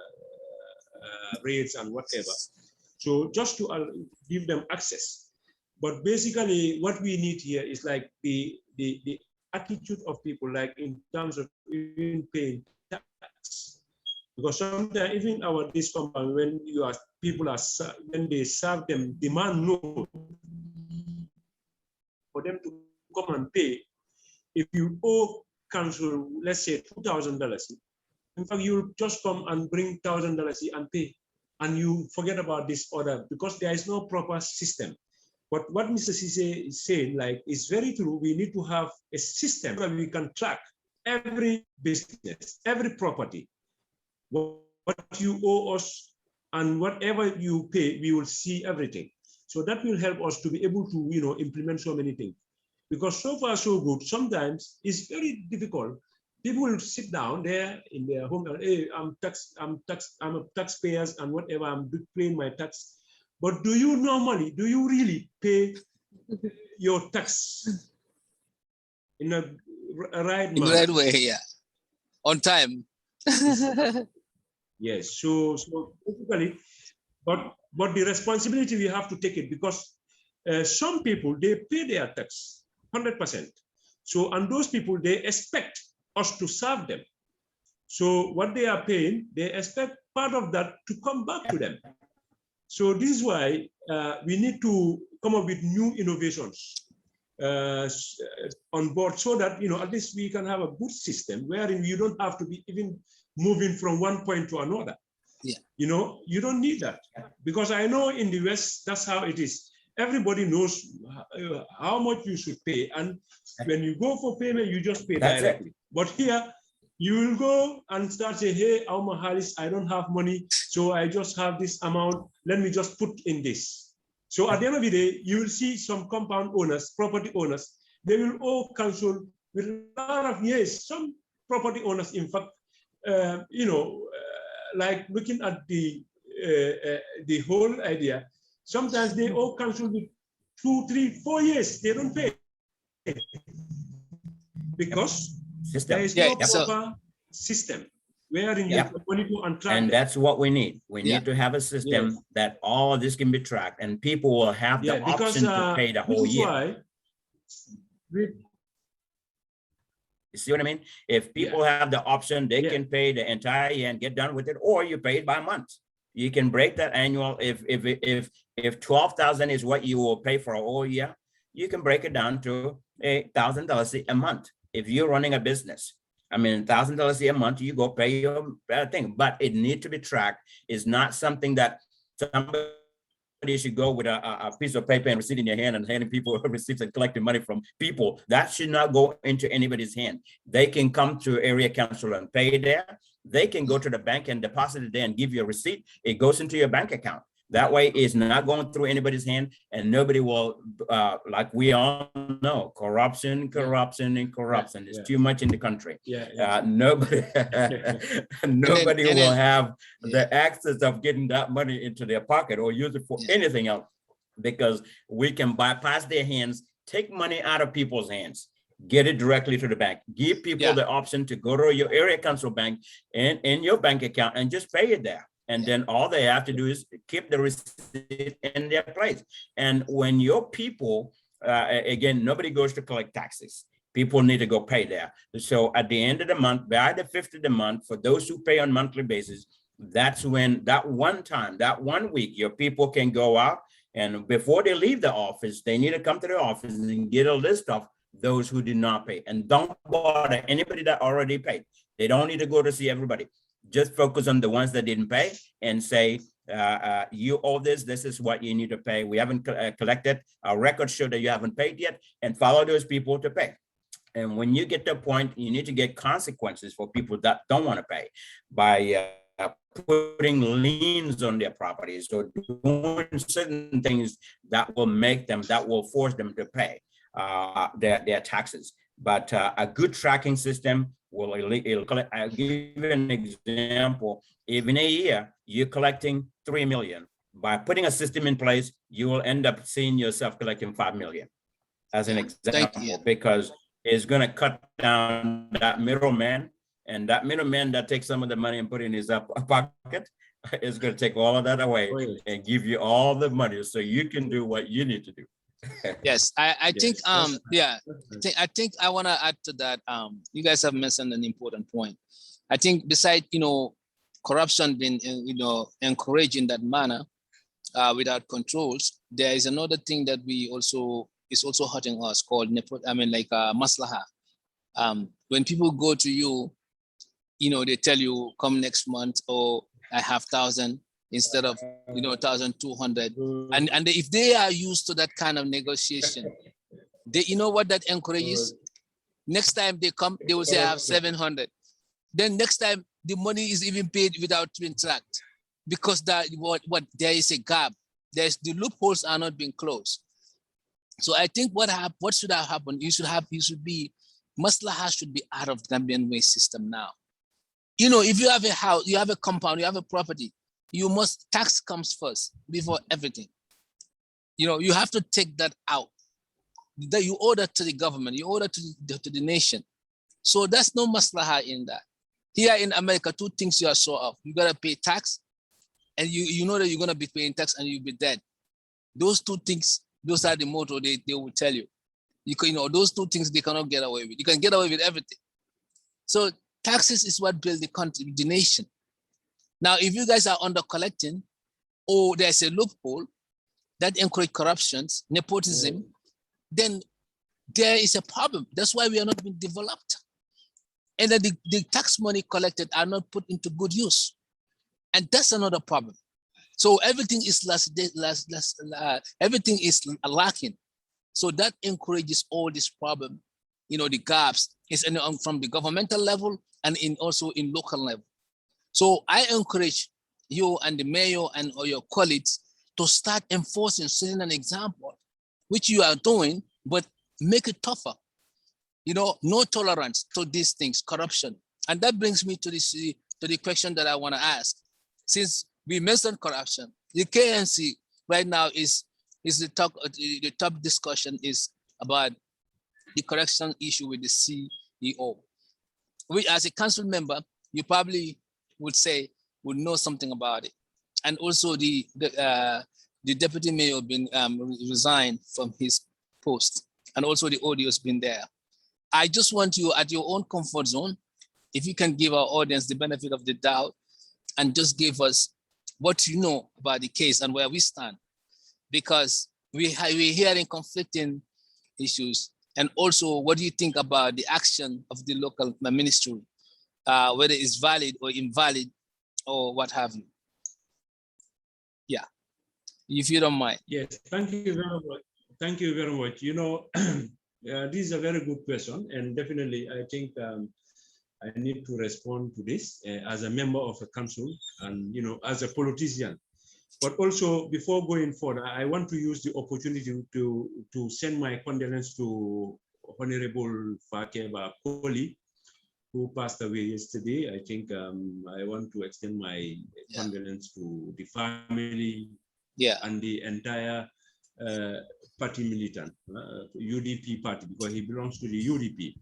rates and whatever. So just to give them access. But basically what we need here is like the attitude of people, like in terms of even paying tax. Because sometimes even our this compound, when when they serve them, demand no for them to come and pay. If you owe council, let's say $2,000, in fact, you just come and bring $1,000 and pay, and you forget about this order because there is no proper system. But what Mr. Ceesay is saying, like, is very true. We need to have a system where we can track every business, every property, what you owe us, and whatever you pay, we will see everything. So that will help us to be able to, you know, implement so many things. Because so far so good, sometimes it's very difficult. People will sit down there in their home and, hey, I'm a taxpayer and whatever, I'm paying my tax. But do you really pay your tax in a right manner? In the right way, yeah. On time. Yes, so basically, but the responsibility we have to take it, because some people, they pay their tax 100%. So, and those people, they expect us to serve them. So what they are paying, they expect part of that to come back to them. So this is why we need to come up with new innovations on board, so that, you know, at least we can have a good system wherein you don't have to be even moving from one point to another. Yeah. You know, you don't need that, because I know in the West, that's how it is. Everybody knows how much you should pay. And when you go for payment, you just pay directly. But here, you will go and start saying, hey, Halis, I don't have money, so I just have this amount. Let me just put in this. So at the end of the day, you will see some compound owners, property owners, they will owe council with a lot of years. Some property owners, in fact, like looking at the whole idea, sometimes they owe council with 2, 3, 4 years. They don't pay because there is no proper system wherein you can monitor and track. And that's what we need. We need to have a system that all of this can be tracked, and people will have the option to pay the whole year. You see what I mean? If people have the option, they can pay the entire year and get done with it, or you pay it by month. You can break that annual. If 12,000 is what you will pay for a whole year, you can break it down to $1,000 a month. If you're running a business, I mean, $1,000 a month, you go pay your thing, but it needs to be tracked. It's not something that somebody should go with a piece of paper and receipt in your hand and handing people receipts and collecting money from people. That should not go into anybody's hand. They can come to area council and pay there. They can go to the bank and deposit it there and give you a receipt. It goes into your bank account. That way it's not going through anybody's hand, and nobody will, like we all know, corruption. There's too much in the country. Nobody will have the access of getting that money into their pocket or use it for anything else, because we can bypass their hands, take money out of people's hands, get it directly to the bank, give people the option to go to your area council bank and in your bank account and just pay it there. And then all they have to do is keep the receipt in their place. And when your people, again, nobody goes to collect taxes. People need to go pay there. So at the end of the month, by the 5th of the month, for those who pay on monthly basis, that's when that one week, your people can go out, and before they leave the office, they need to come to the office and get a list of those who did not pay. And don't bother anybody that already paid. They don't need to go to see everybody. Just focus on the ones that didn't pay and say, you owe this is what you need to pay. We haven't collected. Our records show that you haven't paid yet, and follow those people to pay. And when you get to a point, you need to get consequences for people that don't want to pay by putting liens on their properties or doing certain things that will force them to pay their taxes. But a good tracking system it'll collect. I'll give you an example. If in a year you're collecting 3 million, by putting a system in place, you will end up seeing yourself collecting 5 million as an example, because it's going to cut down that middleman, and that middleman that takes some of the money and put it in his pocket is going to take all of that away and give you all the money so you can do what you need to do. Yes, I think I think I want to add to that. You guys have mentioned an important point. I think besides corruption being encouraged in that manner without controls, there is another thing that is also hurting us called maslaha. When people go to you, they tell you come next month, or I have 1,000 instead of 1,200, and if they are used to that kind of negotiation, they what that encourages. Next time they come, they will say I have 700. Then next time the money is even paid without being tracked, because that what there is a gap. The loopholes are not being closed. So I think what should have happened? Maslaha should be out of the Gambian wage system now. If you have a house, you have a compound, you have a property, tax comes first before everything. You have to take that out. That you owe that to the government, you owe that to the nation. So there's no maslaha in that. Here in America, 2 things you are sure of. You gotta pay tax, and you know that you're gonna be paying tax and you'll be dead. Those 2 things, those are the motto they will tell you. Those 2 things they cannot get away with. You can get away with everything. So taxes is what build the country, the nation. Now, if you guys are under collecting, or there's a loophole that encourage corruptions, nepotism, then there is a problem. That's why we are not being developed. And then the tax money collected are not put into good use. And that's another problem. So everything is everything is lacking. So that encourages all this problem, the gaps, It's from the governmental level and also in local level. So I encourage you and the mayor and all your colleagues to start enforcing, setting an example, which you are doing, but make it tougher. No tolerance to these things, corruption. And that brings me to the question that I want to ask. Since we mentioned corruption, the KNC right now is the top discussion is about the corruption issue with the CEO. Which, as a council member, you probably would know something about it. And also the deputy mayor been resigned from his post, and also the audio's been there. I just want you at your own comfort zone, if you can give our audience the benefit of the doubt and just give us what you know about the case and where we stand, because we're hearing conflicting issues. And also, what do you think about the action of the local ministry, whether it's valid or invalid or what have you? Yeah, if you don't mind. Yes, thank you very much. Thank you very much. This is a very good question, and definitely I think I need to respond to this as a member of a council and as a politician. But also, before going forward, I want to use the opportunity to send my condolences to Honorable Fakeba Koli, who passed away yesterday. I think I want to extend my condolences to the family and the entire party militant, UDP party, because he belongs to the UDP.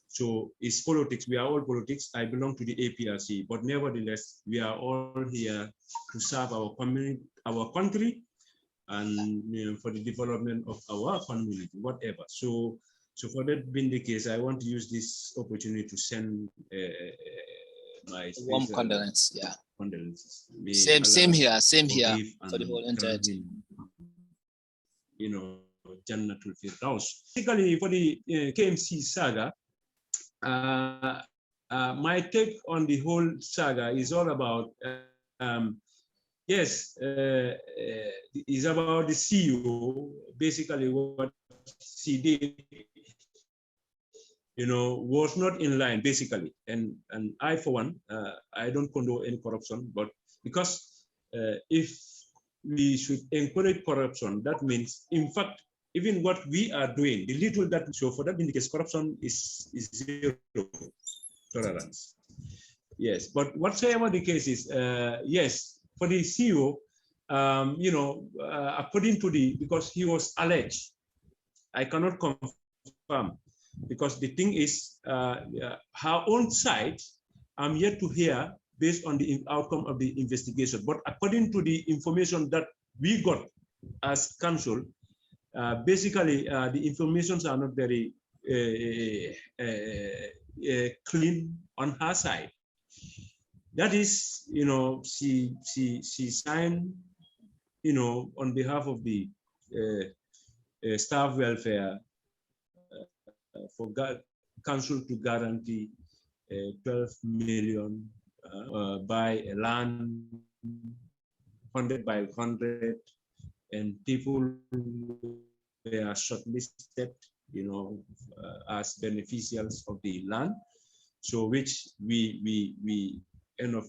So it's politics. We are all politics. I belong to the APRC, but nevertheless, we are all here to serve our community, our country, and for the development of our community, whatever. So for that being the case, I want to use this opportunity to send my warm condolence. Yeah. Condolences. Same here for the whole entity. Jannatul Firdaus. Basically, for the KMC saga, my take on the whole saga is all about, is about the CEO. Basically, what he did, was not in line, basically. And I, for one, I don't condone any corruption, but because if we should encourage corruption, that means, in fact, even what we are doing, the little that, so for that indicates corruption is zero tolerance. Yes, but whatsoever the case is, yes, for the CEO, according to because he was alleged, I cannot confirm, because the thing is, her own side, I'm yet to hear based on the outcome of the investigation. But according to the information that we got as council, basically, the informations are not very clean on her side. That is, she signed, on behalf of the staff welfare for council to guarantee 12 million by a land 100 by 100, and people were shortlisted, as beneficiaries of the land. So which we end up,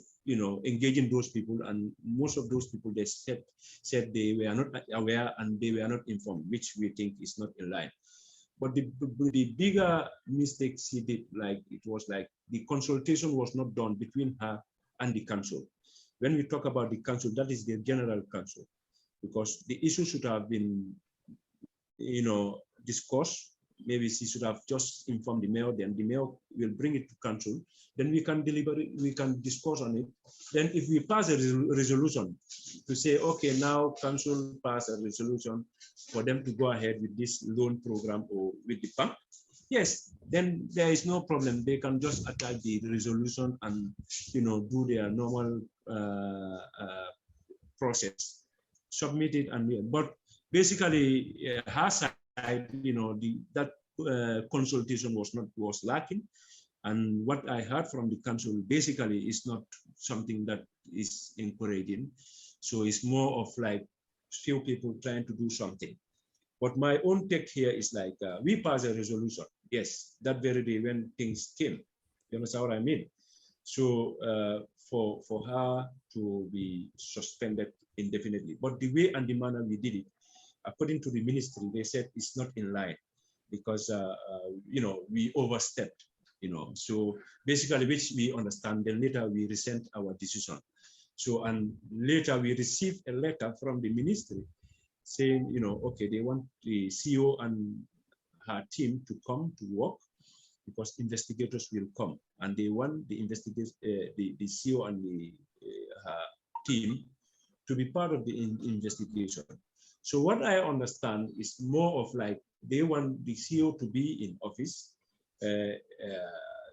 engaging those people, and most of those people, they said they were not aware and they were not informed, which we think is not in line. But the bigger mistake she did, it was like the consultation was not done between her and the council. When we talk about the council, that is the general council, because the issue should have been, discussed. Maybe she should have just informed the mayor, then the mayor will bring it to council. Then we can deliberate, we can discuss on it. Then if we pass a resolution to say, okay, now council pass a resolution for them to go ahead with this loan program or with the bank, yes, then there is no problem. They can just attach the resolution and, do their normal process, submit it, and but basically her side, that consultation was lacking, and what I heard from the council basically is not something that is encouraging. So it's more of like few people trying to do something. But my own take here is like, we pass a resolution. Yes, that very day when things came. You understand what I mean? So for her to be suspended indefinitely. But the way and the manner we did it, according to the ministry, they said it's not in line because, we overstepped, So basically, which we understand, then later we resent our decision. So, and later we received a letter from the ministry saying, okay, they want the CEO and her team to come to work because investigators will come, and they want the investigators, the CEO and her team to be part of the investigation. So what I understand is more of like they want the CEO to be in office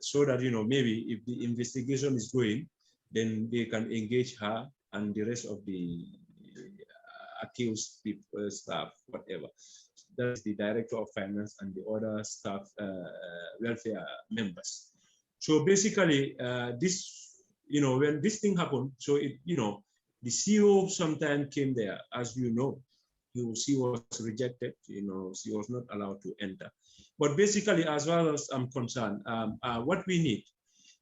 so that, maybe if the investigation is going, then they can engage her and the rest of the accused people, staff, whatever. That's the director of finance and the other staff welfare members. So basically, this, when this thing happened, so it, the CEO sometime came there, as you know, she was rejected, she was not allowed to enter. But basically, as far as I'm concerned, what we need,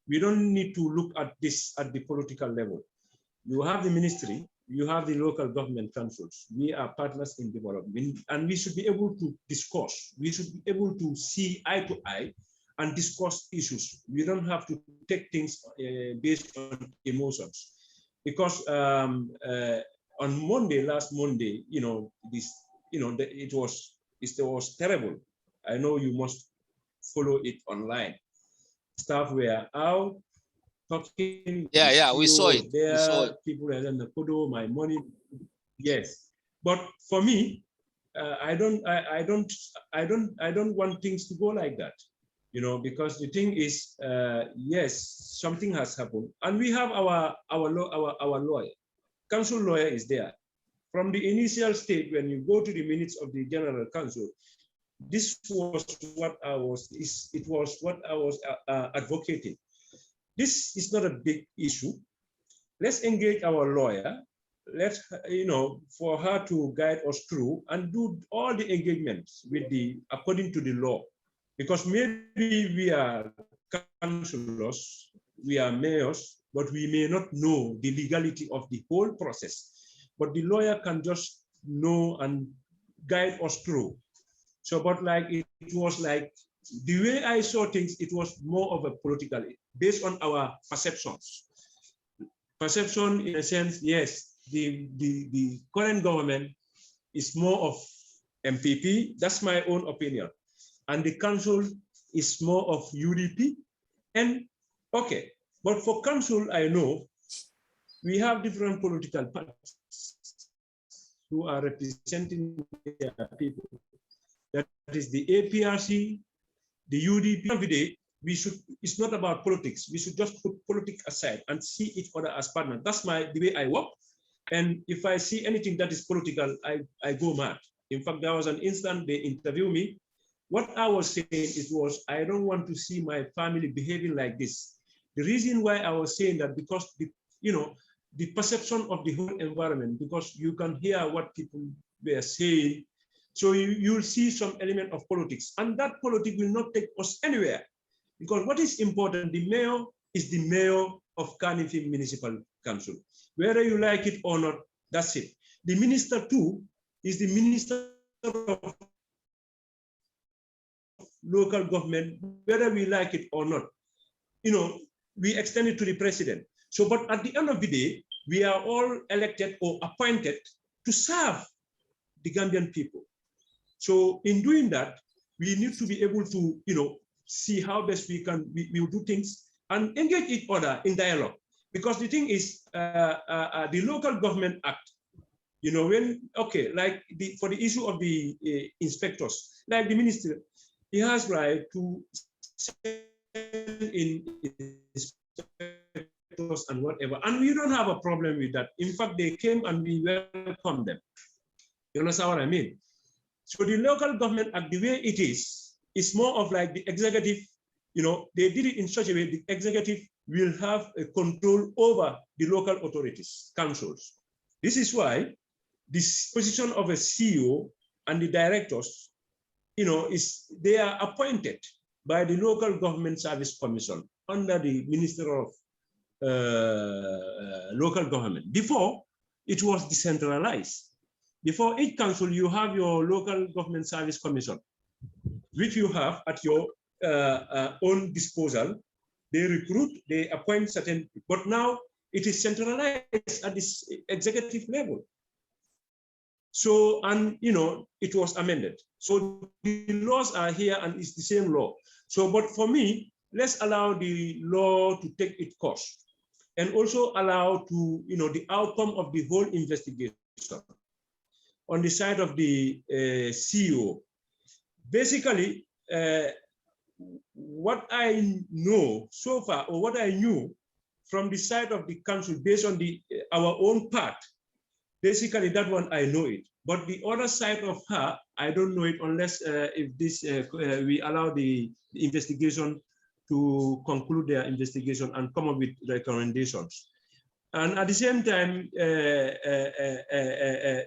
we don't need to look at this at the political level. You have the ministry, you have the local government councils. We are partners in development, and we should be able to discuss. We should be able to see eye to eye and discuss issues. We don't have to take things based on emotions. Because on Monday, last Monday, it was terrible. I know you must follow it online. Staff were out talking. Yeah, we saw it. There, we saw it. People were in the photo, my money. Yes, but for me, I don't want things to go like that. Because the thing is, yes, something has happened, and we have our lawyer, council lawyer is there. From the initial state, when you go to the minutes of the General Council, this was what I was. It was what I was advocating. This is not a big issue. Let's engage our lawyer. Let's, for her to guide us through and do all the engagements with according to the law. Because maybe we are councillors, we are mayors, but we may not know the legality of the whole process. But the lawyer can just know and guide us through. So, but like it was like, the way I saw things, it was more of a political, based on our perceptions. Perception in a sense, yes, the current government is more of MPP, that's my own opinion. And the council is more of UDP. And okay, but for council, I know we have different political parties who are representing their people. That is the APRC, the UDP. Every day, it's not about politics. We should just put politics aside and see each other as partners. That's the way I work. And if I see anything that is political, I go mad. In fact, there was an instant they interviewed me. What I was saying, I don't want to see my family behaving like this. The reason why I was saying that, because the perception of the whole environment, because you can hear what people were saying. So you'll see some element of politics, and that politics will not take us anywhere. Because what is important, the mayor is the mayor of Carnifing Municipal Council. Whether you like it or not, that's it. The minister too is the minister of local government, whether we like it or not. We extend it to the president. So, but at the end of the day, we are all elected or appointed to serve the Gambian people. So in doing that, we need to be able to, see how best we will do things and engage each other in dialogue. Because the thing is, the Local Government Act, for the issue of the inspectors, like the minister, he has right to send in inspectors and whatever, and we don't have a problem with that. In fact, they came and we welcomed them. You understand what I mean? So the Local Government Act, the way it is more of like the executive, they did it in such a way the executive will have a control over the local authorities, councils. This is why this position of a CEO and the directors, they are appointed by the Local Government Service Commission under the Minister of Local Government. Before, it was decentralized. Before each council, you have your Local Government Service Commission, which you have at your own disposal. They recruit, they appoint certain, but now it is centralized at this executive level. So, and it was amended. So the laws are here and it's the same law. So, but for me, let's allow the law to take its course and also allow to, the outcome of the whole investigation on the side of the CEO. Basically, what I know so far, or what I knew from the side of the council based on our own part, basically that one I know it. But the other side of her, I don't know it unless if this we allow the investigation to conclude their investigation and come up with recommendations. And at the same time,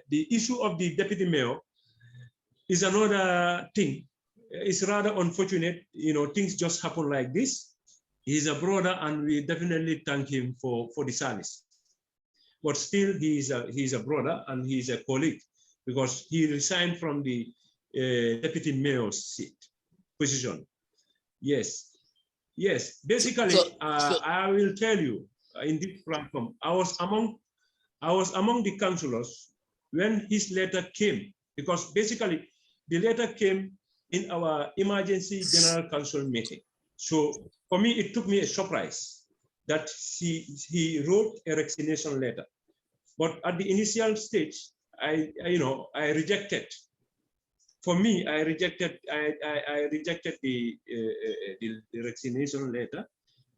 the issue of the deputy mayor is another thing. It's rather unfortunate, things just happen like this. He's a brother, and we definitely thank him for the service. But still, he's a brother and he's a colleague, because he resigned from the deputy mayor's seat position. Yes. Basically, I will tell you in this platform, I was among the councillors when his letter came, because basically the letter came in our emergency general council meeting. So for me, it took me a surprise that he wrote a resignation letter. But at the initial stage, I rejected. For me, I rejected the resignation letter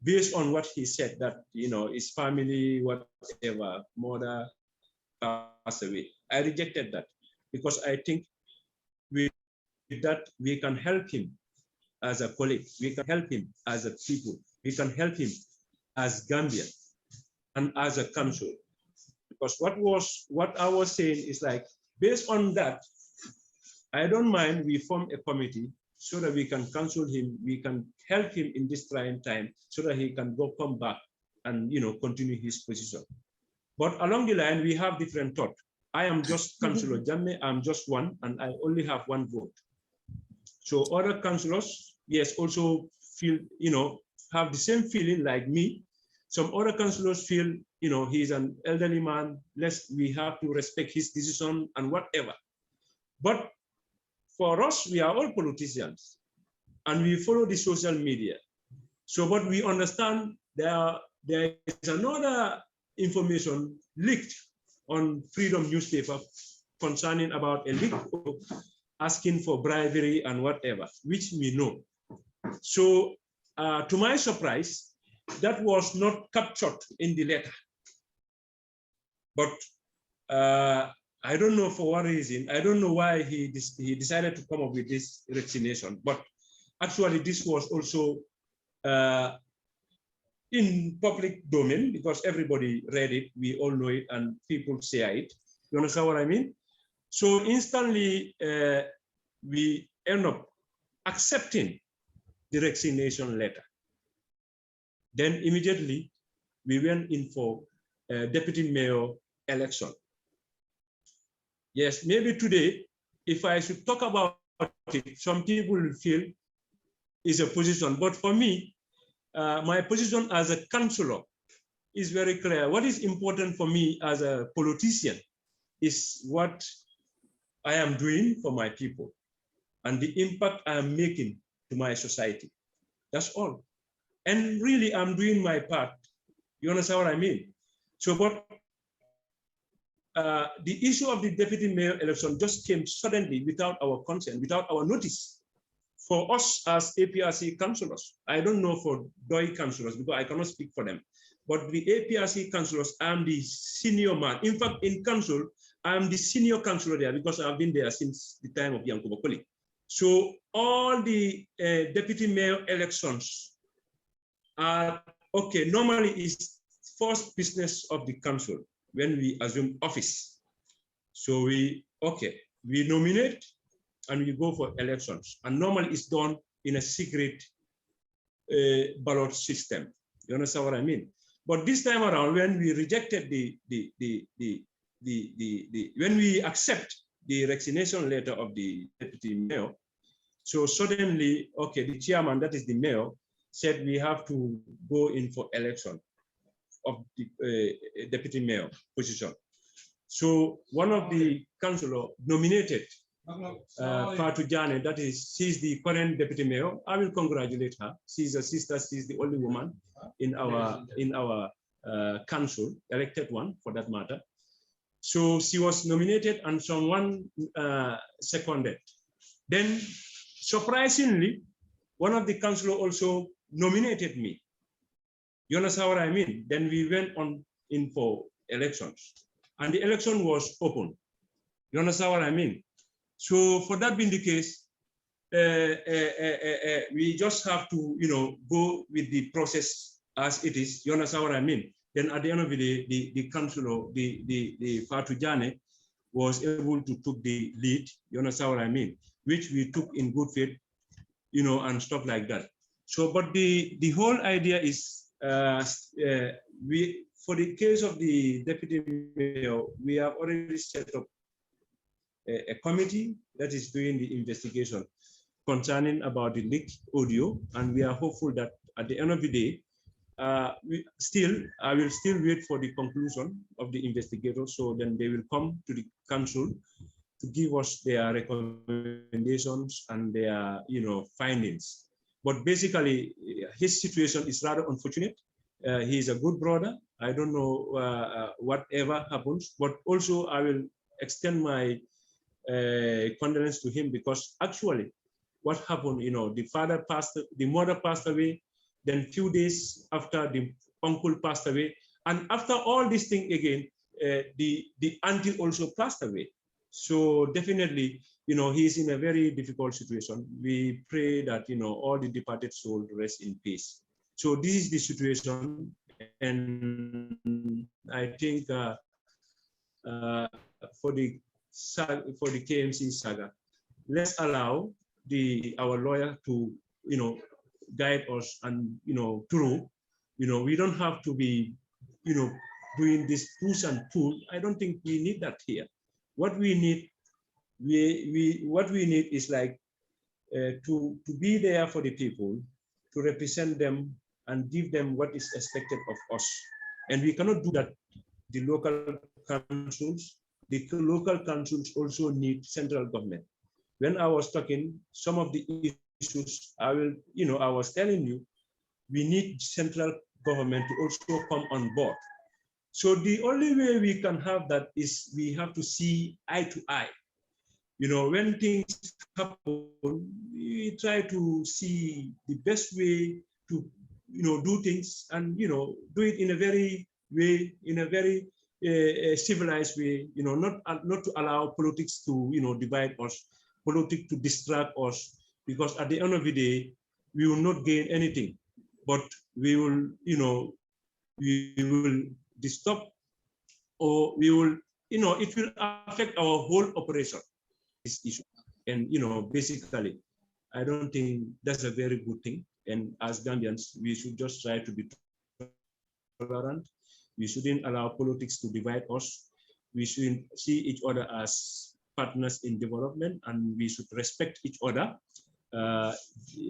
based on what he said, that his family, whatever, mother passed away. I rejected that because I think with that we can help him as a colleague, we can help him as a people, we can help him as Gambia and as a council. Because what I was saying is like, based on that, I don't mind we form a committee so that we can counsel him, we can help him in this trying time so that he can come back and continue his position. But along the line, we have different thought. I am just Councilor Jammeh, I'm just one, and I only have one vote. So other councillors, yes, also feel, have the same feeling like me. Some other councillors feel, he's an elderly man, we have to respect his decision and whatever. But for us, we are all politicians and we follow the social media. So, but we understand there is another information leaked on Freedom newspaper concerning about a leak asking for bribery and whatever, which we know. So to my surprise, that was not captured in the letter. But I don't know for what reason. I don't know why he decided to come up with this resignation. But actually, this was also in public domain because everybody read it. We all know it, and people say it. You understand what I mean? So instantly, we end up accepting the resignation letter. Then immediately, we went in for deputy mayor election. Yes, maybe today, if I should talk about it, some people will feel it's a position. But for me, my position as a councillor is very clear. What is important for me as a politician is what I am doing for my people and the impact I am making to my society. That's all. And really, I'm doing my part. You understand what I mean? So, but the issue of the deputy mayor election just came suddenly without our consent, without our notice. For us as APRC councillors, I don't know for DOI councillors because I cannot speak for them, but the APRC councillors, I'm the senior man. In fact, in council, I'm the senior councillor there because I've been there since the time of Yankuba Koli. So all the deputy mayor elections are, okay, normally is first business of the council when we assume office. So we, okay, we nominate and we go for elections. And normally it's done in a secret ballot system. You understand what I mean? But this time around, when we rejected when we accept the resignation letter of the deputy mayor, so suddenly, okay, the chairman, that is the mayor, said we have to go in for election of the deputy mayor position. So one of the councillor nominated Fatou Jammeh, that is, she's the current deputy mayor. I will congratulate her. She's a sister. She's the only woman in our council, elected one for that matter. So she was nominated and someone seconded. Then, surprisingly, one of the councillor also nominated me. You understand what I mean? Then we went on in for elections, and the election was open. You understand what I mean? So for that being the case, we just have to, you know, go with the process as it is. You understand what I mean? Then at the end of the day, the councillor, the Fatou Jammeh, was able to take the lead. You understand what I mean? Which we took in good faith, you know, and stuff like that. So, but the whole idea is, for the case of the deputy mayor, we have already set up a committee that is doing the investigation concerning about the leaked audio, and we are hopeful that at the end of the day, I will still wait for the conclusion of the investigators. So then they will come to the council to give us their recommendations and their, you know, findings. But basically, his situation is rather unfortunate. He is a good brother. I don't know whatever happens, but also I will extend my condolence to him, because actually what happened, you know, the mother passed away, then few days after the uncle passed away, and after all this thing again, the auntie also passed away. So definitely, you know, he's in a very difficult situation. We pray that, you know, all the departed souls rest in peace. So this is the situation, and I think for the KMC saga, let's allow our lawyer to, you know, guide us and, you know, through. You know, we don't have to be, you know, doing this push and pull. I don't think we need that here. What we need, what we need is like to be there for the people, to represent them and give them what is expected of us. And we cannot do that. The local councils also need central government. When I was talking, some of the issues, I was telling you, we need central government to also come on board. So the only way we can have that is we have to see eye to eye. You know, when things happen, we try to see the best way to, you know, do things, and, you know, do it in a very civilized way, you know, not to allow politics to, you know, divide us, politics to distract us, because at the end of the day, we will not gain anything, but we will, you know, we will disturb, or we will, you know, it will affect our whole operation, this issue. And, you know, basically, I don't think that's a very good thing. And as Gambians, we should just try to be tolerant. We shouldn't allow politics to divide us. We shouldn't see each other as partners in development, and we should respect each other,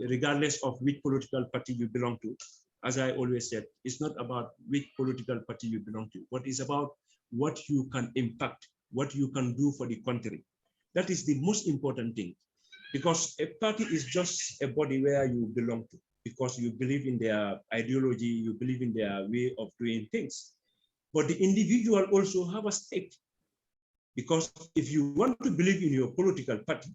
regardless of which political party you belong to. As I always said, it's not about which political party you belong to, but it's about what you can impact, what you can do for the country. That is the most important thing, because a party is just a body where you belong to, because you believe in their ideology, you believe in their way of doing things. But the individual also have a stake, because if you want to believe in your political party,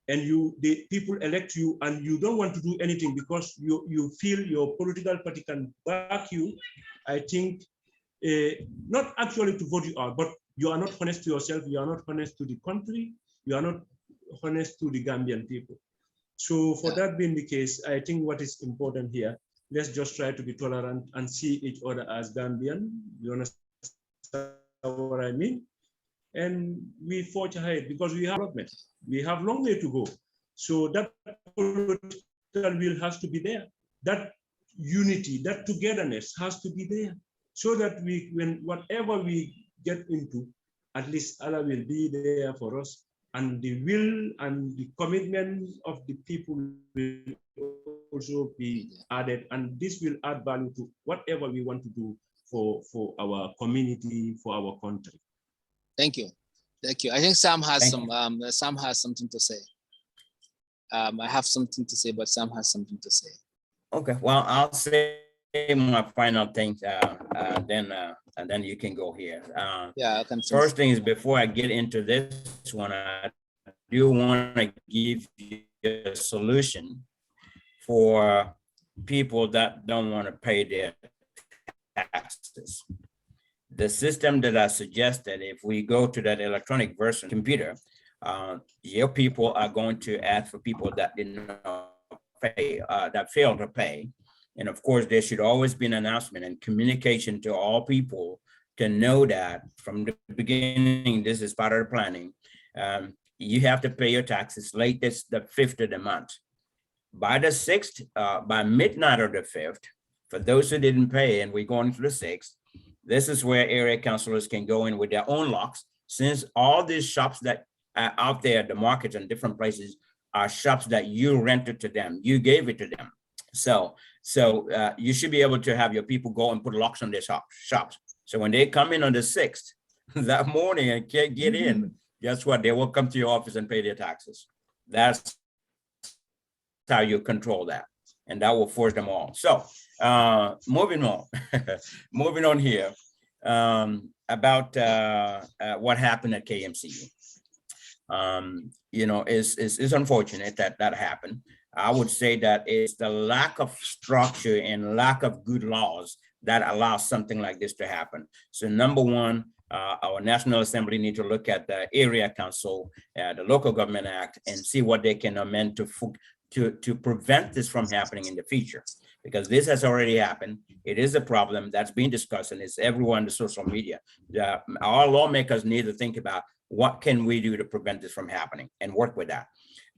and the people elect you, and you don't want to do anything because you feel your political party can back you, I think, not actually to vote you out, but you are not honest to yourself, you are not honest to the country, you are not honest to the Gambian people. So for that being the case, I think what is important here, let's just try to be tolerant and see each other as Gambian. You understand what I mean? and we forge ahead because we have development. We have long way to go. So that political will has to be there. That unity, that togetherness has to be there, so that when whatever we get into, at least Allah will be there for us, and the will and the commitment of the people will also be added, and this will add value to whatever we want to do for our community, for our country. Thank you. Thank you. I think Sam has Thank Sam has something to say. I have something to say, but Sam has something to say. Okay, well, I'll say my final things, and then you can go here. Yeah, I can. First thing is, before I get into this one, I do want to give you a solution for people that don't want to pay their taxes. The system that I suggested, if we go to that electronic version computer, your people are going to ask for people that did not pay, that failed to pay. And of course, there should always be an announcement and communication to all people to know that from the beginning, this is part of the planning. You have to pay your taxes latest the 5th of the month. By the 6th, by midnight of the 5th, for those who didn't pay, and we're going to the 6th, this is where area councilors can go in with their own locks, since all these shops that are out there, the markets and different places, are shops that you rented to them, you gave it to them. So you should be able to have your people go and put locks on their shops. So when they come in on the 6th, that morning and can't get in, guess what? They will come to your office and pay their taxes. That's how you control that. And that will force them all. So moving on, moving on here about what happened at KMCU. You know, it's unfortunate that that happened. I would say that it's the lack of structure and lack of good laws that allows something like this to happen. So number one, our National Assembly need to look at the area council, the Local Government Act, and see what they can amend to prevent this from happening in the future. Because this has already happened. It is a problem that's being discussed, and it's everywhere on the social media. Our lawmakers need to think about what can we do to prevent this from happening and work with that.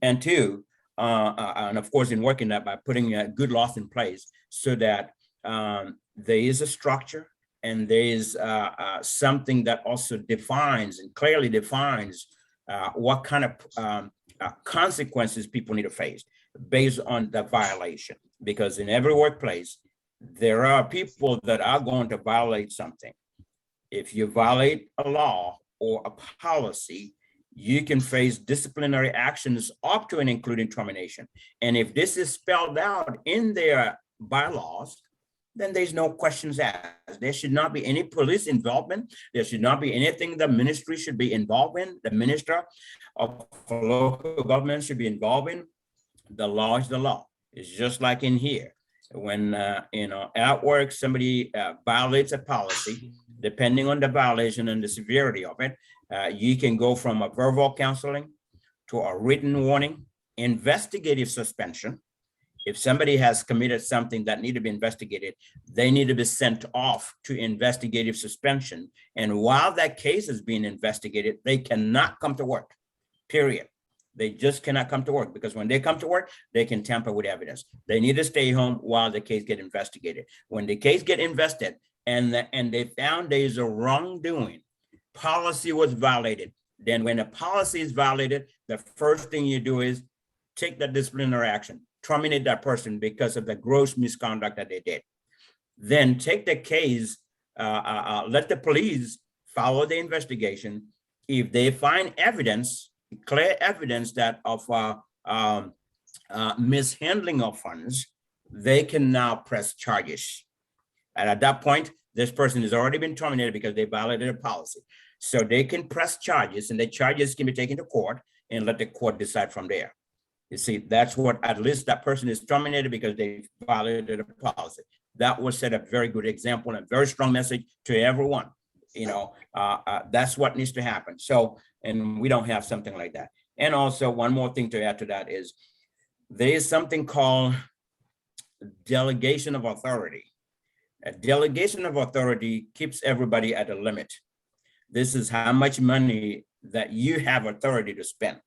And two, and of course, in working that by putting good laws in place so that there is a structure and there is something that also defines and clearly defines what kind of consequences people need to face based on the violation. Because in every workplace, there are people that are going to violate something. If you violate a law or a policy, you can face disciplinary actions up to and including termination. And if this is spelled out in their bylaws, then there's no questions asked. There should not be any police involvement. There should not be anything the ministry should be involved in. The minister of local government should be involved in. The law is the law. It's just like in here. When, at work, somebody violates a policy, depending on the violation and the severity of it, you can go from a verbal counseling to a written warning, investigative suspension. If somebody has committed something that need to be investigated, they need to be sent off to investigative suspension. And while that case is being investigated, they cannot come to work, period. They just cannot come to work, because when they come to work, they can tamper with evidence. They need to stay home while the case get investigated. When the case get invested and they found there is a wrongdoing, policy was violated, then when a policy is violated, the first thing you do is take the disciplinary action, terminate that person because of the gross misconduct that they did. Then take the case, let the police follow the investigation. If they find evidence, clear evidence that of mishandling of funds, they can now press charges. And at that point, this person has already been terminated because they violated a policy. So they can press charges, and the charges can be taken to court and let the court decide from there. You see, that's what, at least that person is terminated because they violated a policy. That was set a very good example and a very strong message to everyone. You know, that's what needs to happen. So, and we don't have something like that. And also one more thing to add to that is there is something called delegation of authority. A delegation of authority keeps everybody at a limit. This is how much money that you have authority to spend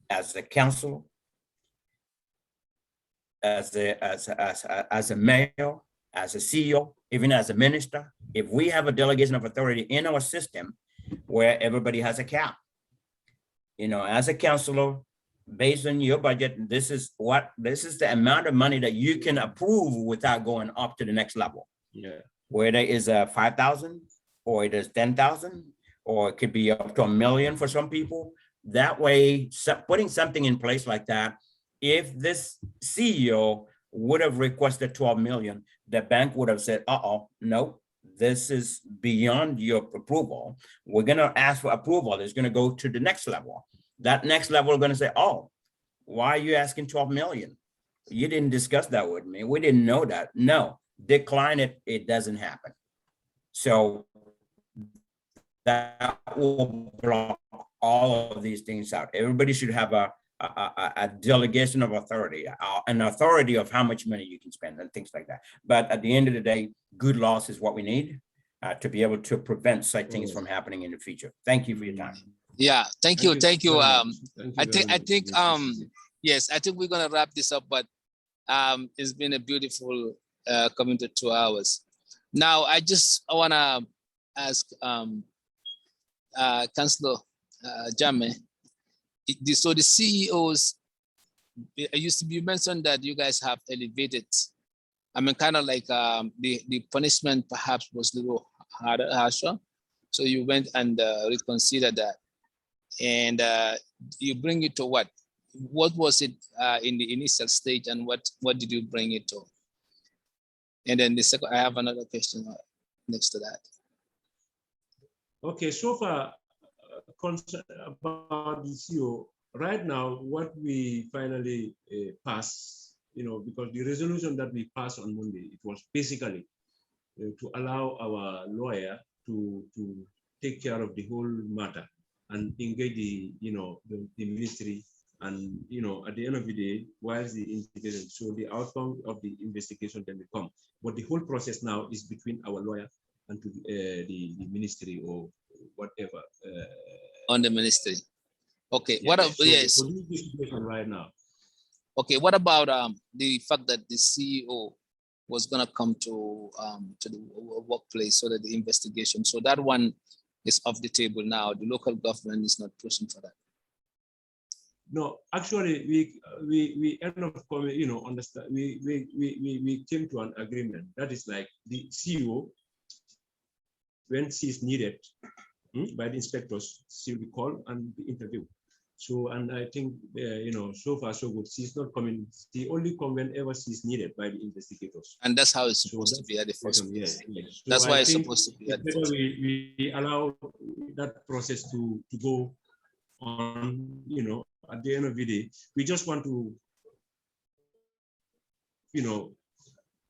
as a council, as a mayor, as a CEO, even as a minister. If we have a delegation of authority in our system where everybody has a cap, as a councilor, based on your budget, this is the amount of money that you can approve without going up to the next level. Yeah. Whether it's 5,000 or it is 10,000, or it could be up to $1 million for some people. That way, putting something in place like that, if this CEO would have requested 12 million, the bank would have said, no, this is beyond your approval. We're going to ask for approval. It's going to go to the next level. That next level, we're going to say, why are you asking 12 million? You didn't discuss that with me. We didn't know that. No, decline it. It doesn't happen. So that will block all of these things out. Everybody should have a delegation of authority, an authority of how much money you can spend and things like that. But at the end of the day, good laws is what we need to be able to prevent such things from happening in the future. Thank you for your time. Yeah, thank you. I think yes, I think we're gonna wrap this up, but it's been a beautiful coming to 2 hours. Now I wanna ask Councilor Jammeh. So the CEOs, you mentioned that you guys have elevated. I mean, kind of like the punishment perhaps was a little harsher. So you went and reconsidered that. And you bring it to what? What was it in the initial stage, and what did you bring it to? And then the second, I have another question next to that. Okay, so far, about the CEO, right now, what we finally passed, because the resolution that we passed on Monday, it was basically to allow our lawyer to take care of the whole matter and engage the ministry, and at the end of the day, whilst the investigation, so the outcome of the investigation then will come. But the whole process now is between our lawyer and to the ministry or whatever. On the ministry. Okay. Yes. So this situation right now. Okay. What about the fact that the CEO was gonna come to the workplace so that the investigation? So that one is off the table now. The local government is not pushing for that. No, actually, we end up coming, understand. We came to an agreement. That is like the CEO, when she is needed by the inspectors, she will be called and be interviewed. So, and I think, so far so good. She's not coming. She only comes whenever she's needed by the investigators. And that's how it's supposed to be at the first place. Yes. So that's why it's supposed to be at the first place. We allow that process to go on, at the end of the day. We just want to,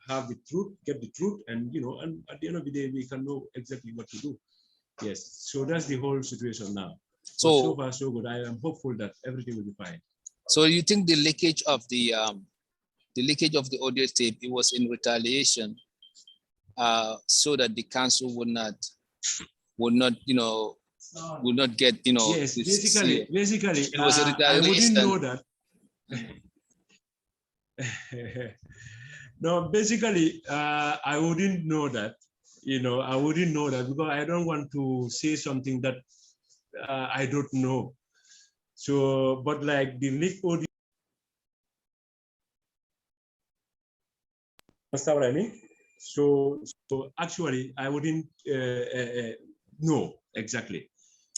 have the truth, get the truth, and, and at the end of the day, we can know exactly what to do. Yes, so that's the whole situation now. So far, so good. I am hopeful that everything will be fine. So you think the leakage of the audio tape, it was in retaliation, so that the council would not get, Yes, basically, it was a retaliation. I wouldn't know that. No, basically, I wouldn't know that. I wouldn't know that because I don't want to say something that I don't know. So, but like the leak audio, understand what I mean? So actually, I wouldn't know exactly.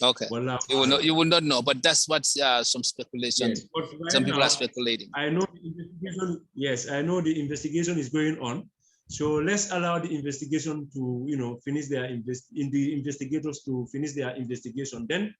Okay. Well, you will not know, but that's what some speculation. Yes, right some people are speculating. I know the investigation. Yes, I know the investigation is going on. So let's allow the investigation to, finish their investigators to finish their investigation. Then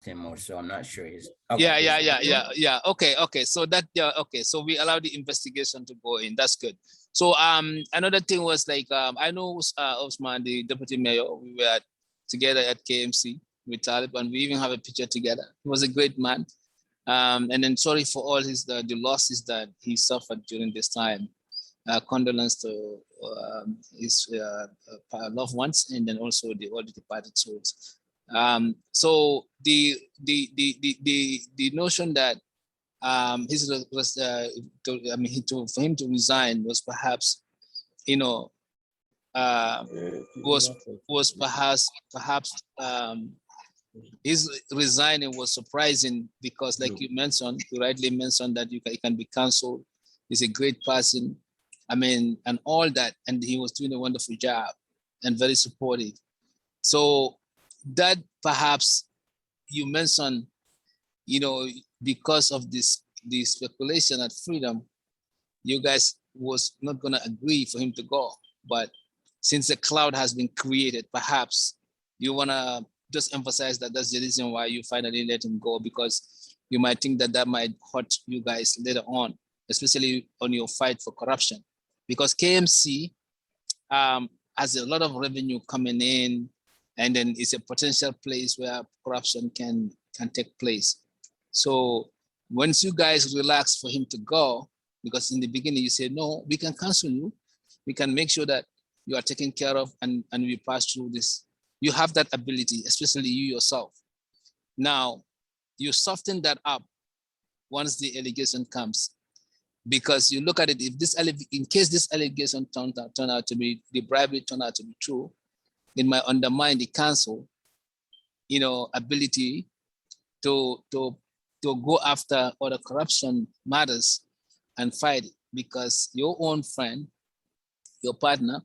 him or so. I'm not sure he's. Yeah. Okay. So that, okay. So we allow the investigation to go in. That's good. So another thing was like, I know Osman, the deputy mayor, we were together at KMC with Talib, and we even have a picture together. He was a great man. And then sorry for all the losses that he suffered during this time. Condolence to his loved ones, and then also all the departed souls. So the notion that for him to resign was perhaps, was perhaps his resigning was surprising, because like you rightly mentioned that he can be cancelled. He's a great person. And all that, and he was doing a wonderful job and very supportive. So that perhaps you mentioned, because of the speculation at Freedom, you guys was not going to agree for him to go. But since the cloud has been created, perhaps you want to just emphasize that that's the reason why you finally let him go, because you might think that might hurt you guys later on, especially on your fight for corruption. Because KMC has a lot of revenue coming in, and then it's a potential place where corruption can take place. So once you guys relax for him to go, because in the beginning you said, no, we can cancel you. We can make sure that you are taken care of, and we pass through this. You have that ability, especially you yourself. Now, you soften that up once the allegation comes. Because you look at it, in case this allegation turn out to be, the bribery turned out to be true, it might undermine the council, ability to go after other corruption matters and fight it, because your own friend, your partner,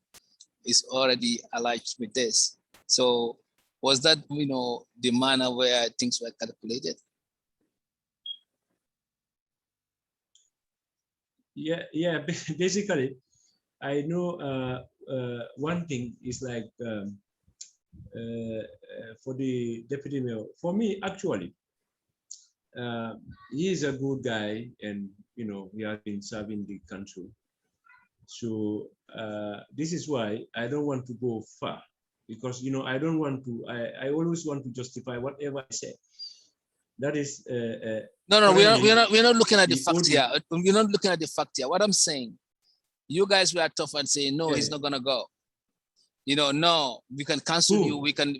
is already alleged with this. So was that, the manner where things were calculated? Yeah. Basically, I know one thing is like for the deputy mayor. For me, actually, he is a good guy, and he has been serving the country. So this is why I don't want to go far, because I don't want to. I always want to justify whatever I say. That is. No, we're not looking at the fact here. We're not looking at the fact here. What I'm saying, you guys were tough and saying, no, he's not gonna go. No, we can cancel you. We can.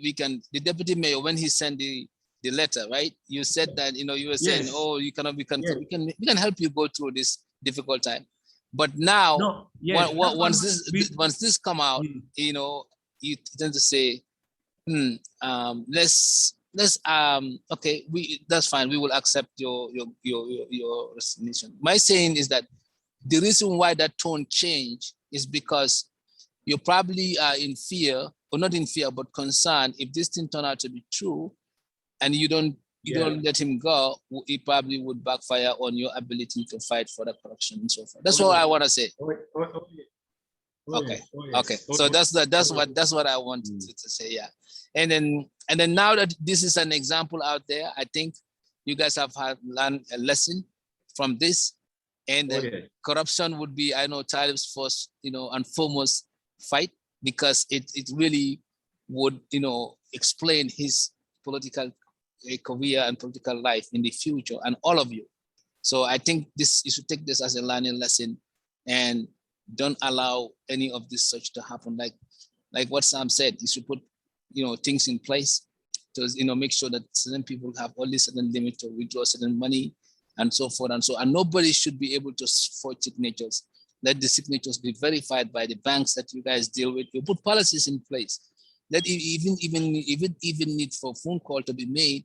The deputy mayor, when he sent the letter, right? You said that, you were saying, oh, we can help you go through this difficult time. But now, once this come out, you tend to say, okay, that's fine. We will accept your resignation. My saying is that the reason why that tone changed is because you probably are in fear, or not in fear, but concerned. If this thing turned out to be true, and you don't let him go, it probably would backfire on your ability to fight for the corruption and so forth. That's all I want to say. Okay. So that's what I wanted to say. Yeah. And then now that this is an example out there, I think you guys have learned a lesson from this, and corruption would be, I know, Talib's first, and foremost fight, because it really would, explain his political career and political life in the future, and all of you. So I think you should take this as a learning lesson, and don't allow any of this such to happen. Like what Sam said, you should put things in place to make sure that certain people have only certain limit to withdraw certain money, and so forth and so. And nobody should be able to forge signatures. Let the signatures be verified by the banks that you guys deal with. You put policies in place. Let even need for a phone call to be made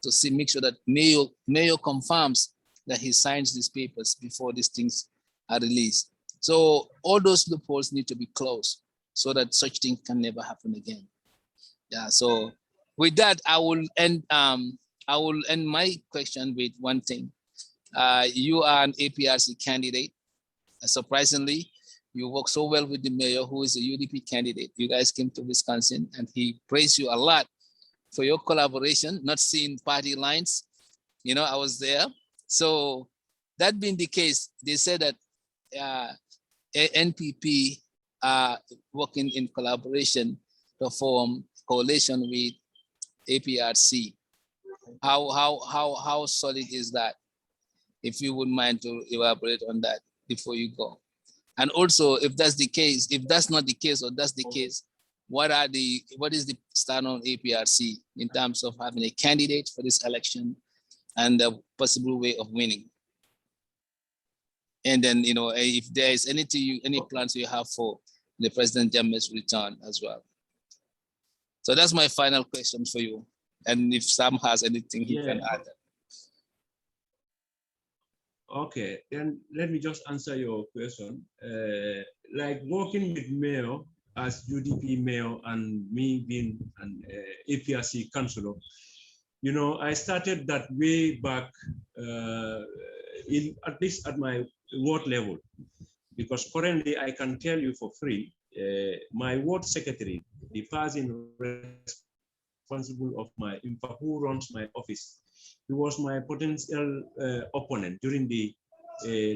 to make sure that mayor confirms that he signs these papers before these things are released. So all those loopholes need to be closed so that such things can never happen again. Yeah. So with that, I will end my question with one thing. You are an APRC candidate. Surprisingly, you work so well with the mayor, who is a UDP candidate. You guys came to Wisconsin, and he praised you a lot for your collaboration, not seeing party lines. You know, I was there. So that being the case, they said that NPP are working in collaboration to form coalition with APRC. How solid is that? If you would mind to elaborate on that before you go. And also, if that's the case, if that's not the case or that's the case, what is the stand on APRC in terms of having a candidate for this election and the possible way of winning? And then, you know, if there is any plans you have for the President Jammeh's return as well. So that's my final question for you. And if Sam has anything he can add. Okay, then let me just answer your question. Like working with mayor as UDP mayor and me being an APRC councilor, you know, I started that way back at least at my ward level, because currently I can tell you for free, my ward secretary, the person responsible of who runs my office, he was my potential opponent during the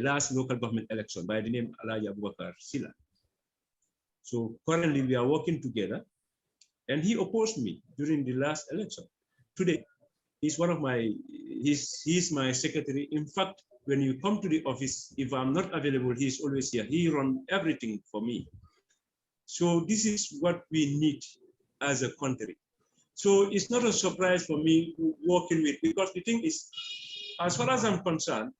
last local government election by the name Alaji Abubakar Sila. So currently we are working together, and he opposed me during the last election. Today, he's my secretary. In fact, when you come to the office, if I'm not available, he's always here. He runs everything for me. So this is what we need as a country. So it's not a surprise for me working with, because the thing is, as far as I'm concerned,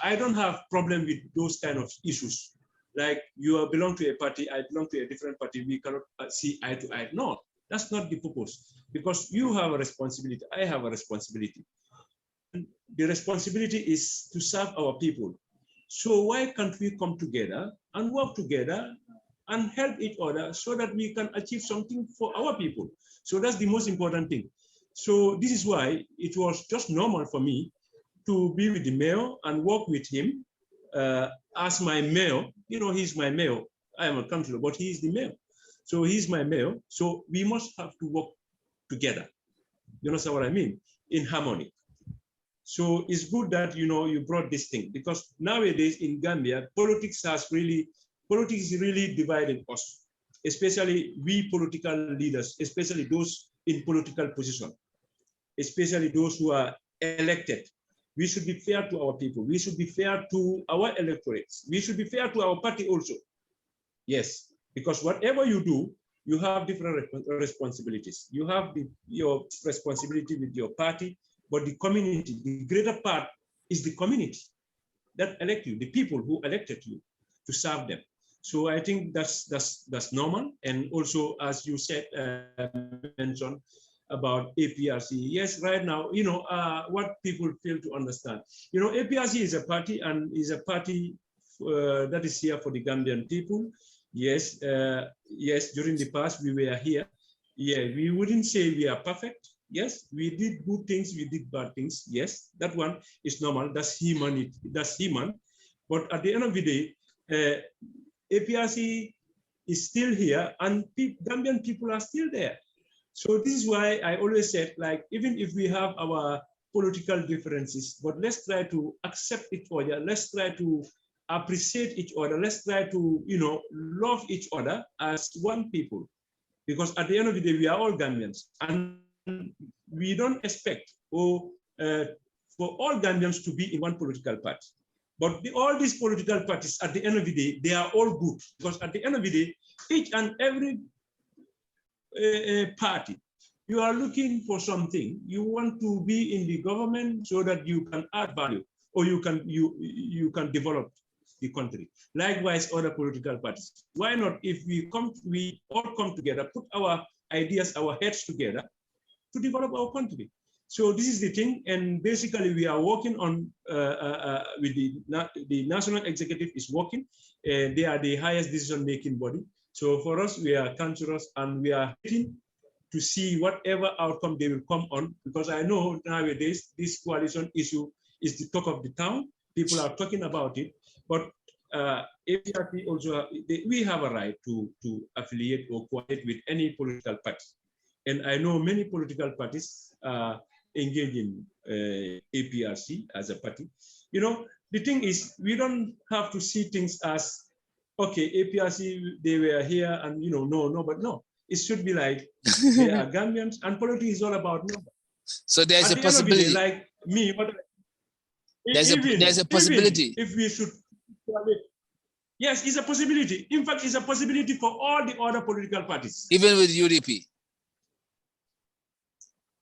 I don't have problem with those kind of issues. Like you belong to a party, I belong to a different party, we cannot see eye to eye. No, that's not the purpose. Because you have a responsibility, I have a responsibility. And the responsibility is to serve our people. So why can't we come together and work together and help each other so that we can achieve something for our people? So that's the most important thing. So this is why it was just normal for me to be with the mayor and work with him as my mayor. You know, he's my mayor. I am a councillor, but he is the mayor. So he's my mayor. So we must have to work together. You understand what I mean? In harmony. So it's good that, you know, you brought this thing, because nowadays in Gambia, politics is really dividing us, especially we political leaders, especially those in political position, especially those who are elected. We should be fair to our people. We should be fair to our electorates. We should be fair to our party also. Yes, because whatever you do, you have different responsibilities. You have your responsibility with your party, but the community, the greater part is the community that elect you, the people who elected you to serve them. So I think that's normal. And also, as you said, mentioned about APRC. Yes, right now, you know, what people fail to understand. You know, APRC is a party, and is a party that is here for the Gambian people. Yes, yes, during the past we were here. Yeah, we wouldn't say we are perfect. Yes, we did good things, we did bad things. Yes, that one is normal. That's human. That's human. But at the end of the day, APRC is still here, and Gambian people are still there. So this is why I always said, like, even if we have our political differences, but let's try to accept each other. Let's try to appreciate each other. Let's try to, you know, love each other as one people. Because at the end of the day, we are all Gambians, and we don't expect for all Gambians to be in one political party. But all these political parties, at the end of the day, they are all good. Because at the end of the day, each and every party, you are looking for something. You want to be in the government so that you can add value, or you can develop the country. Likewise, other political parties. Why not? If we all come together, put our ideas, our heads together to develop our country. So this is the thing, and basically we are working on with the national executive is working. They are the highest decision-making body. So for us, we are councillors, and we are waiting to see whatever outcome they will come on, because I know nowadays this coalition issue is the talk of the town. People are talking about it, but APRC also, we have a right to affiliate or coordinate with any political party. And I know many political parties engage in APRC as a party. You know, the thing is, we don't have to see things as, okay, APRC, they were here and, you know, no, but no. It should be like, they are Gambians, and politics is all about numbers. So there's At a the end of the day, possibility. like me, but There's a possibility. Even if we should, yes, it's a possibility. In fact, it's a possibility for all the other political parties. Even with UDP.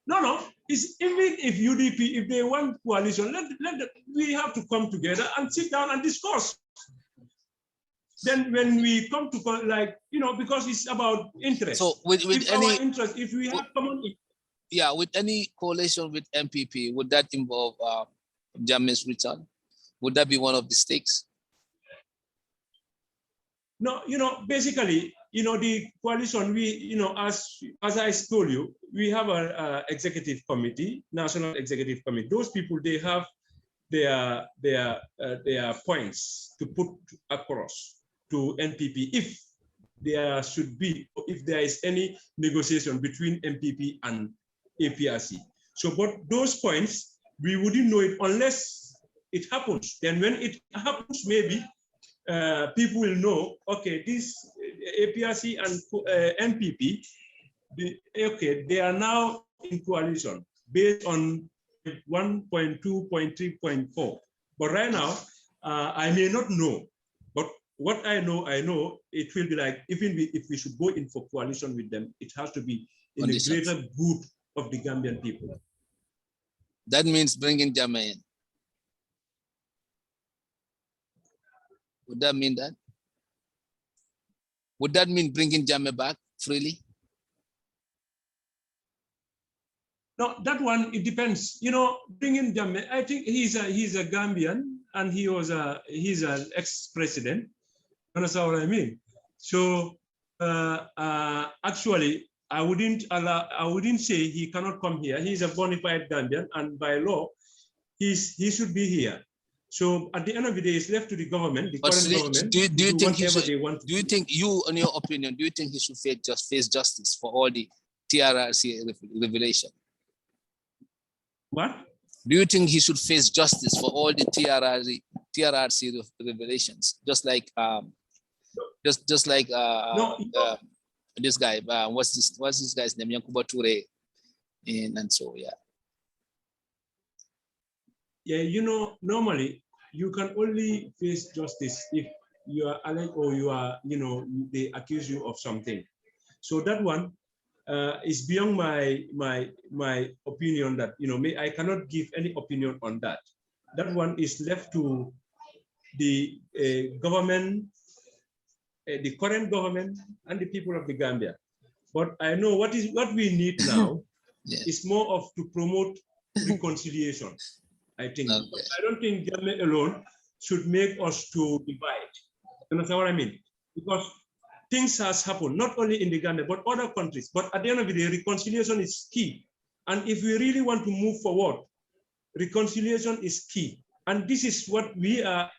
No. It's even if UDP, if they want coalition, we have to come together and sit down and discuss. Then when we come to, like, you know, because it's about interest. So with if any our interest, if we have common, yeah, with any coalition with NPP, would that involve Jammeh's return? Would that be one of the stakes? No, you know, basically, you know, the coalition, we, you know, as I told you, we have a executive committee, national executive committee. Those people, they have their points to put across to NPP if there should be, if there is any negotiation between NPP and APRC. So, but those points, we wouldn't know it unless it happens. Then when it happens, maybe people will know, okay, this APRC and NPP, okay, they are now in coalition based on 1.2.3.4. But right now, I may not know. But what I know it will be like, even if we should go in for coalition with them, it has to be in the greater good of the Gambian people. That means bringing Jammeh in. Would that mean that? Would that mean bringing Jammeh back freely? No, that one, it depends. You know, bringing Jammeh, I think he's a Gambian, and he's an ex-president. Understand what I mean? So actually, I wouldn't say he cannot come here. He's a bona fide Gambian, and by law, he should be here. So at the end of the day, it's left to the government, the current government, do you think he should, they want to do you think, you, in your opinion, do you think he should face justice for all the TRRC revelation? What? Do you think he should face justice for all the TRRC revelations? Just like this guy, what's this guy's name? Yankuba Toure, and so yeah. Yeah, you know, normally you can only face justice if you are alleged or you are, you know, they accuse you of something. So that one is beyond my opinion. That, you know, I cannot give any opinion on that. That one is left to the government, the current government, and the people of the Gambia. But I know what we need now is more of to promote reconciliation. I think. Okay. I don't think Jammeh alone should make us to divide. You understand what I mean? Because things has happened, not only in the Gambia, but other countries. But at the end of the day, reconciliation is key. And if we really want to move forward, reconciliation is key. And this is what we are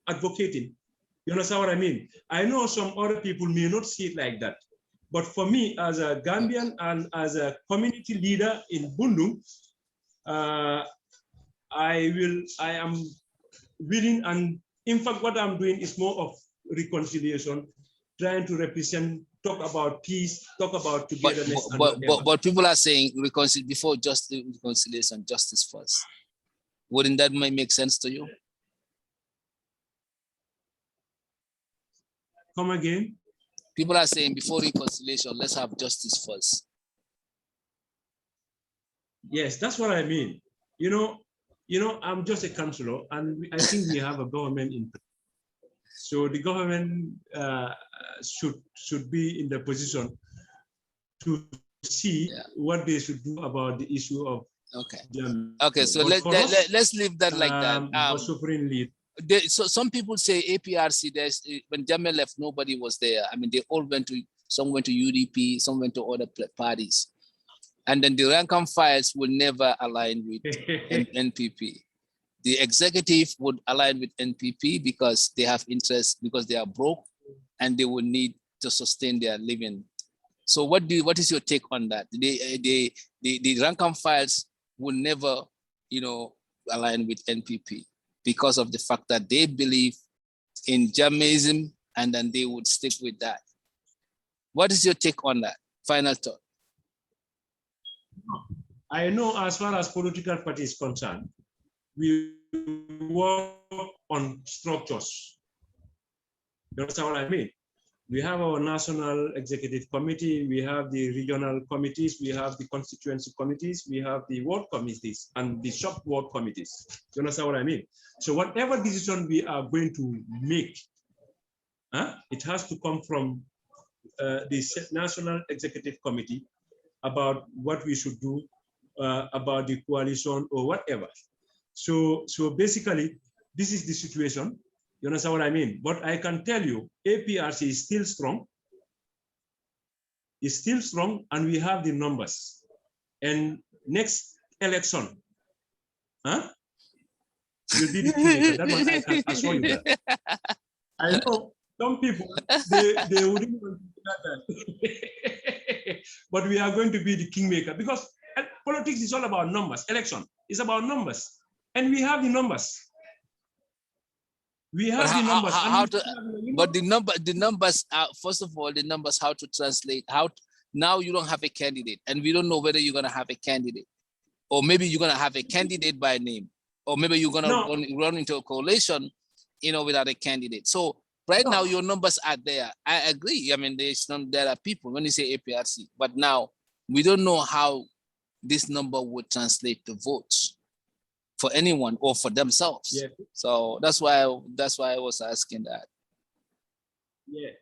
advocating. You understand what I mean? I know some other people may not see it like that. But for me, as a Gambian and as a community leader in Bundu, I am willing, and in fact, what I'm doing is more of reconciliation, trying to represent, talk about peace, talk about togetherness. But people are saying before reconciliation, justice first. Wouldn't that make sense to you? Come again? People are saying before reconciliation, let's have justice first. Yes, that's what I mean. You know, I'm just a councillor, and I think we have a government in place. So the government should be in the position to see what they should do about the issue of. Okay. So let's leave that like that. Sovereign lead. So some people say APRC. When Jammeh left, nobody was there. I mean, they all some went to UDP, some went to other parties. And then the rank and files will never align with NPP. The executive would align with NPP because they have interest, because they are broke, and they would need to sustain their living. So what is your take on that? The rank and files will never, align with NPP because of the fact that they believe in Jammehism, and then they would stick with that. What is your take on that? Final thought. I know as far as political party is concerned, we work on structures. You understand what I mean? We have our national executive committee, we have the regional committees, we have the constituency committees, we have the ward committees and the sub-ward committees. You understand what I mean? So whatever decision we are going to make, it has to come from the national executive committee about what we should do, about the coalition or whatever. So basically, this is the situation. You understand what I mean? But I can tell you, APRC is still strong. It's still strong, and we have the numbers. And next election, will be the kingmaker. That one I can assure you that. I know some people, they wouldn't want to do that. But we are going to be the kingmaker, because politics is all about numbers. Election is about numbers. And we have the numbers. We have the numbers. But the numbers are, first of all, the numbers, how to translate, now you don't have a candidate, and we don't know whether you're gonna have a candidate, or maybe you're gonna have a candidate by name, or maybe you're gonna run into a coalition, without a candidate. So right now your numbers are there. I agree. I mean, there are people when you say APRC, but now we don't know how this number would translate to votes for anyone or for themselves. Yeah. So that's why I was asking that. Yeah,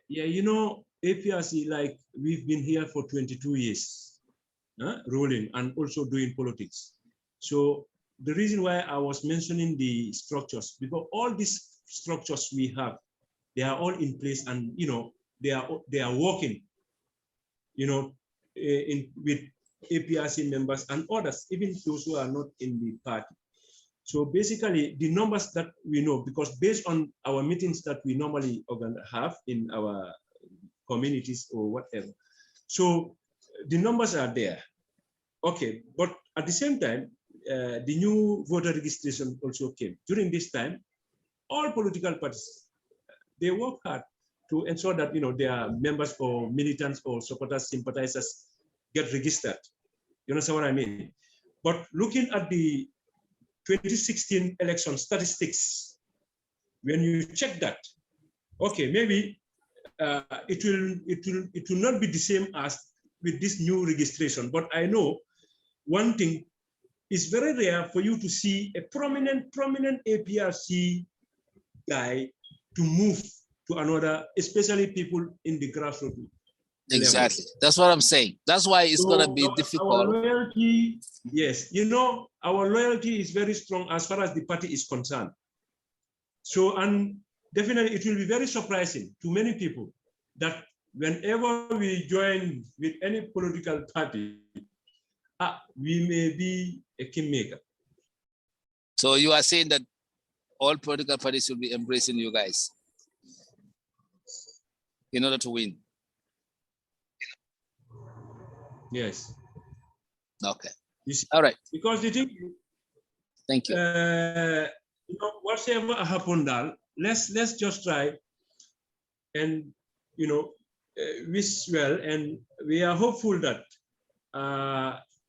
APRC, like, we've been here for 22 years, ruling and also doing politics. So the reason why I was mentioning the structures, because all these structures we have, they are all in place, and they are working, with APRC members and others, even those who are not in the party. So basically, the numbers that we know, because based on our meetings that we normally have in our communities or whatever, so the numbers are there. Okay, but at the same time, the new voter registration also came. During this time, all political parties, they work hard to ensure that their members or militants or supporters, sympathizers get registered. You understand what I mean? But looking at the 2016 election statistics, when you check that, okay, maybe it will not be the same as with this new registration. But I know one thing is very rare for you to see a prominent APRC guy to move to another, especially people in the grassroots. Exactly. That's what I'm saying. That's why it's gonna be difficult. Our loyalty, yes, our loyalty is very strong as far as the party is concerned. So, and definitely it will be very surprising to many people that whenever we join with any political party, we may be a kingmaker. So you are saying that all political parties will be embracing you guys in order to win? Yes. Okay. All right. Because the thing, thank you. Whatever happened, let's just try and wish well, and we are hopeful that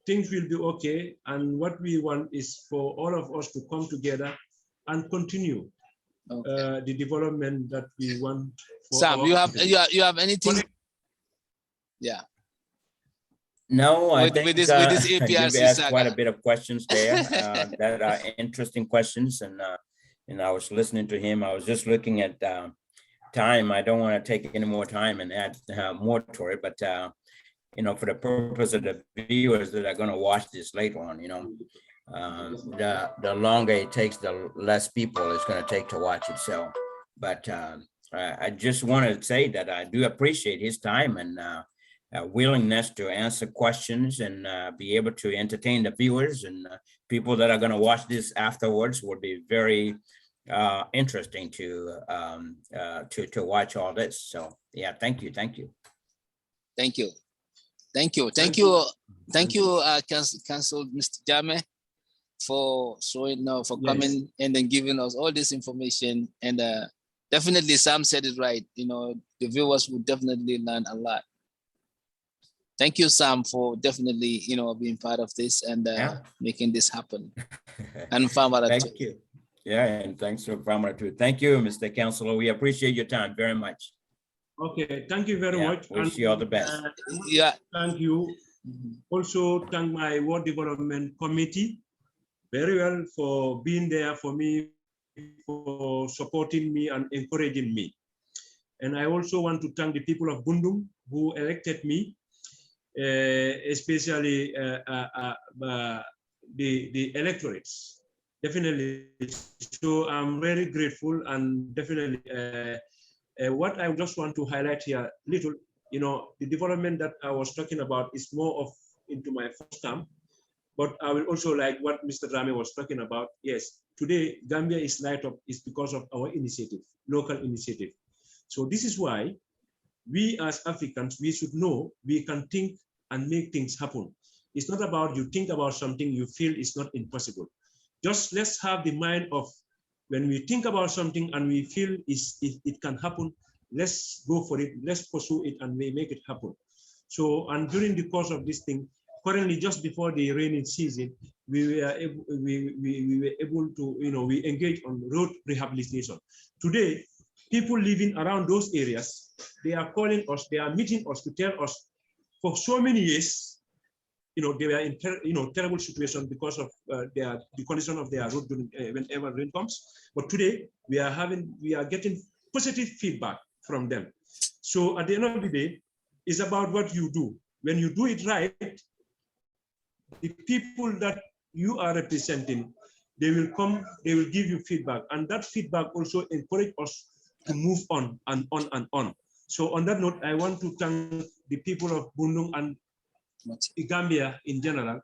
things will be okay. And what we want is for all of us to come together and continue the development that we want. For Sam, you have anything? Yeah. No, I think with this APRC you've asked saga. quite a bit of questions there that are interesting questions, and I was listening to him. I was just looking at time. I don't want to take any more time and add more to it, but for the purpose of the viewers that are going to watch this later on, the longer it takes, the less people it's going to take to watch it. So, but I just want to say that I do appreciate his time and willingness to answer questions and be able to entertain the viewers, and people that are going to watch this afterwards would be very interesting to watch all this. So yeah, thank you. Thank you. Thank you. Thank you. Council Mr. Jammeh, for showing for Yes. coming and then giving us all this information. And definitely Sam said it right. The viewers will definitely learn a lot. Thank you, Sam, for definitely being part of this and making this happen. And Nfarama too. Thank you. Yeah, and thanks to Nfarama too. Thank you, Mr. Councilor. We appreciate your time very much. Okay, thank you very much. Wish you all the best. Yeah. Thank you. Also, thank my Ward Development Committee very well for being there for me, for supporting me and encouraging me. And I also want to thank the people of Bundung who elected me, especially the electorates. Definitely. So I'm very grateful, and definitely what I just want to highlight here little, the development that I was talking about is more of into my first term, but I will also like what Mr. Drammeh was talking about. Yes, today Gambia is light up is because of our initiative, local initiative. So this is why we as Africans, we should know we can think and make things happen. It's not about you think about something you feel is not impossible. Just let's have the mind of when we think about something and we feel it can happen, let's go for it, let's pursue it and we make it happen. So, and during the course of this thing, currently just before the rainy season, we were able to, we engage on road rehabilitation. Today, people living around those areas, they are calling us, they are meeting us to tell us for so many years, they were in terrible situation because of the condition of their road whenever rain comes. But today we are getting positive feedback from them. So at the end of the day, it's about what you do. When you do it right, the people that you are representing, they will come, they will give you feedback, and that feedback also encourage us to move on and on and on. So on that note, I want to thank the people of Bundung and Gambia in general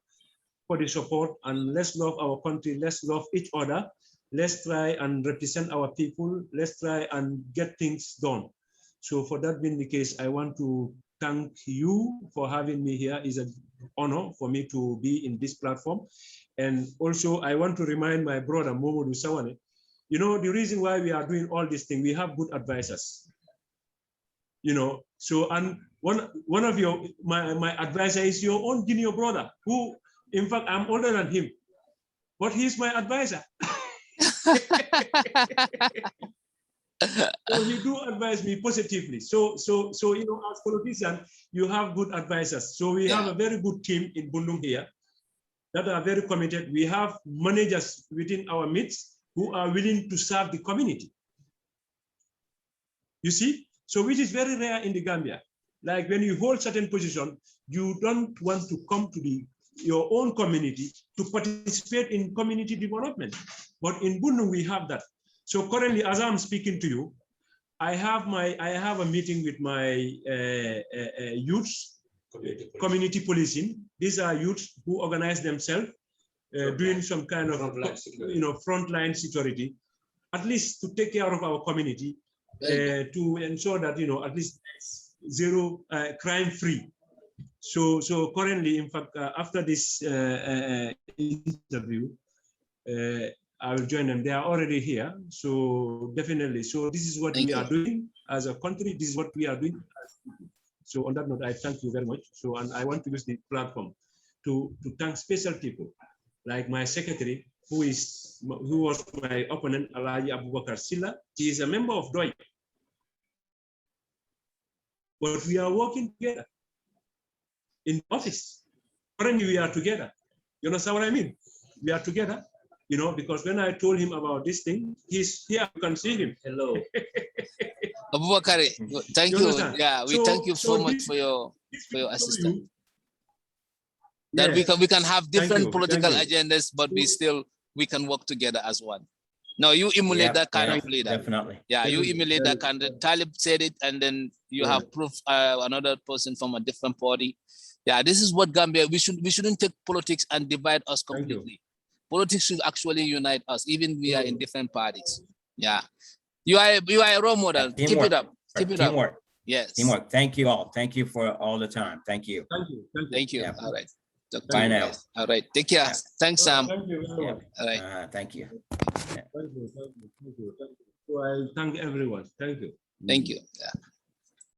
for the support, and let's love our country, let's love each other, let's try and represent our people, let's try and get things done. So for that being the case, I want to thank you for having me here. It's an honor for me to be in this platform. And also I want to remind my brother Momodou Sawaneh, the reason why we are doing all these things, we have good advisors. So, and one of my advisor is your own junior brother, who, in fact, I'm older than him, but he's my advisor. So he do advise me positively. So as politicians, you have good advisors. So we have a very good team in Bundung here that are very committed. We have managers within our midst who are willing to serve the community. You see? So which is very rare in the Gambia. Like when you hold certain position, you don't want to come to your own community to participate in community development. But in Bundung, we have that. So currently, as I'm speaking to you, I have a meeting with my youths, community policing. These are youths who organize themselves, doing some kind of frontline security, at least to take care of our community, to ensure that at least zero crime free. So currently, in fact, after this interview, I will join them. They are already here. So definitely. So this is what we are doing as a country. This is what we are doing. So on that note, I thank you very much. So, and I want to use the platform to thank special people like my secretary, who was my opponent, Alaji Abubakar Silla. He is a member of DOI. But we are working together in office. Currently, we are together. You understand what I mean? We are together, because when I told him about this thing, he's here. You can see him. Hello. Abubakar, thank you. Yeah, we thank you so much for your assistance. That we can have different political agendas, but we can work together as one. No, you emulate that kind of leader. Definitely. Yeah, you emulate that kind of. Talib said it, and then you have proof. Another person from a different party. Yeah, this is what Gambia. We shouldn't take politics and divide us completely. Politics should actually unite us, even we are in different parties. Yeah, you are a role model. Keep it up. Keep it up. Yes. Teamwork. Thank you all. Thank you for all the time. Thank you. Thank you. Thank you. Thank you. Yeah. All right. Talk to Bye you now. guys. All right. Take care. Yeah. Thanks, Sam. Thank you very Yeah. much. All right. Thank you. Thank you. Thank you. Thank you. Thank you. So I thank everyone. Thank you. Thank you. Yeah.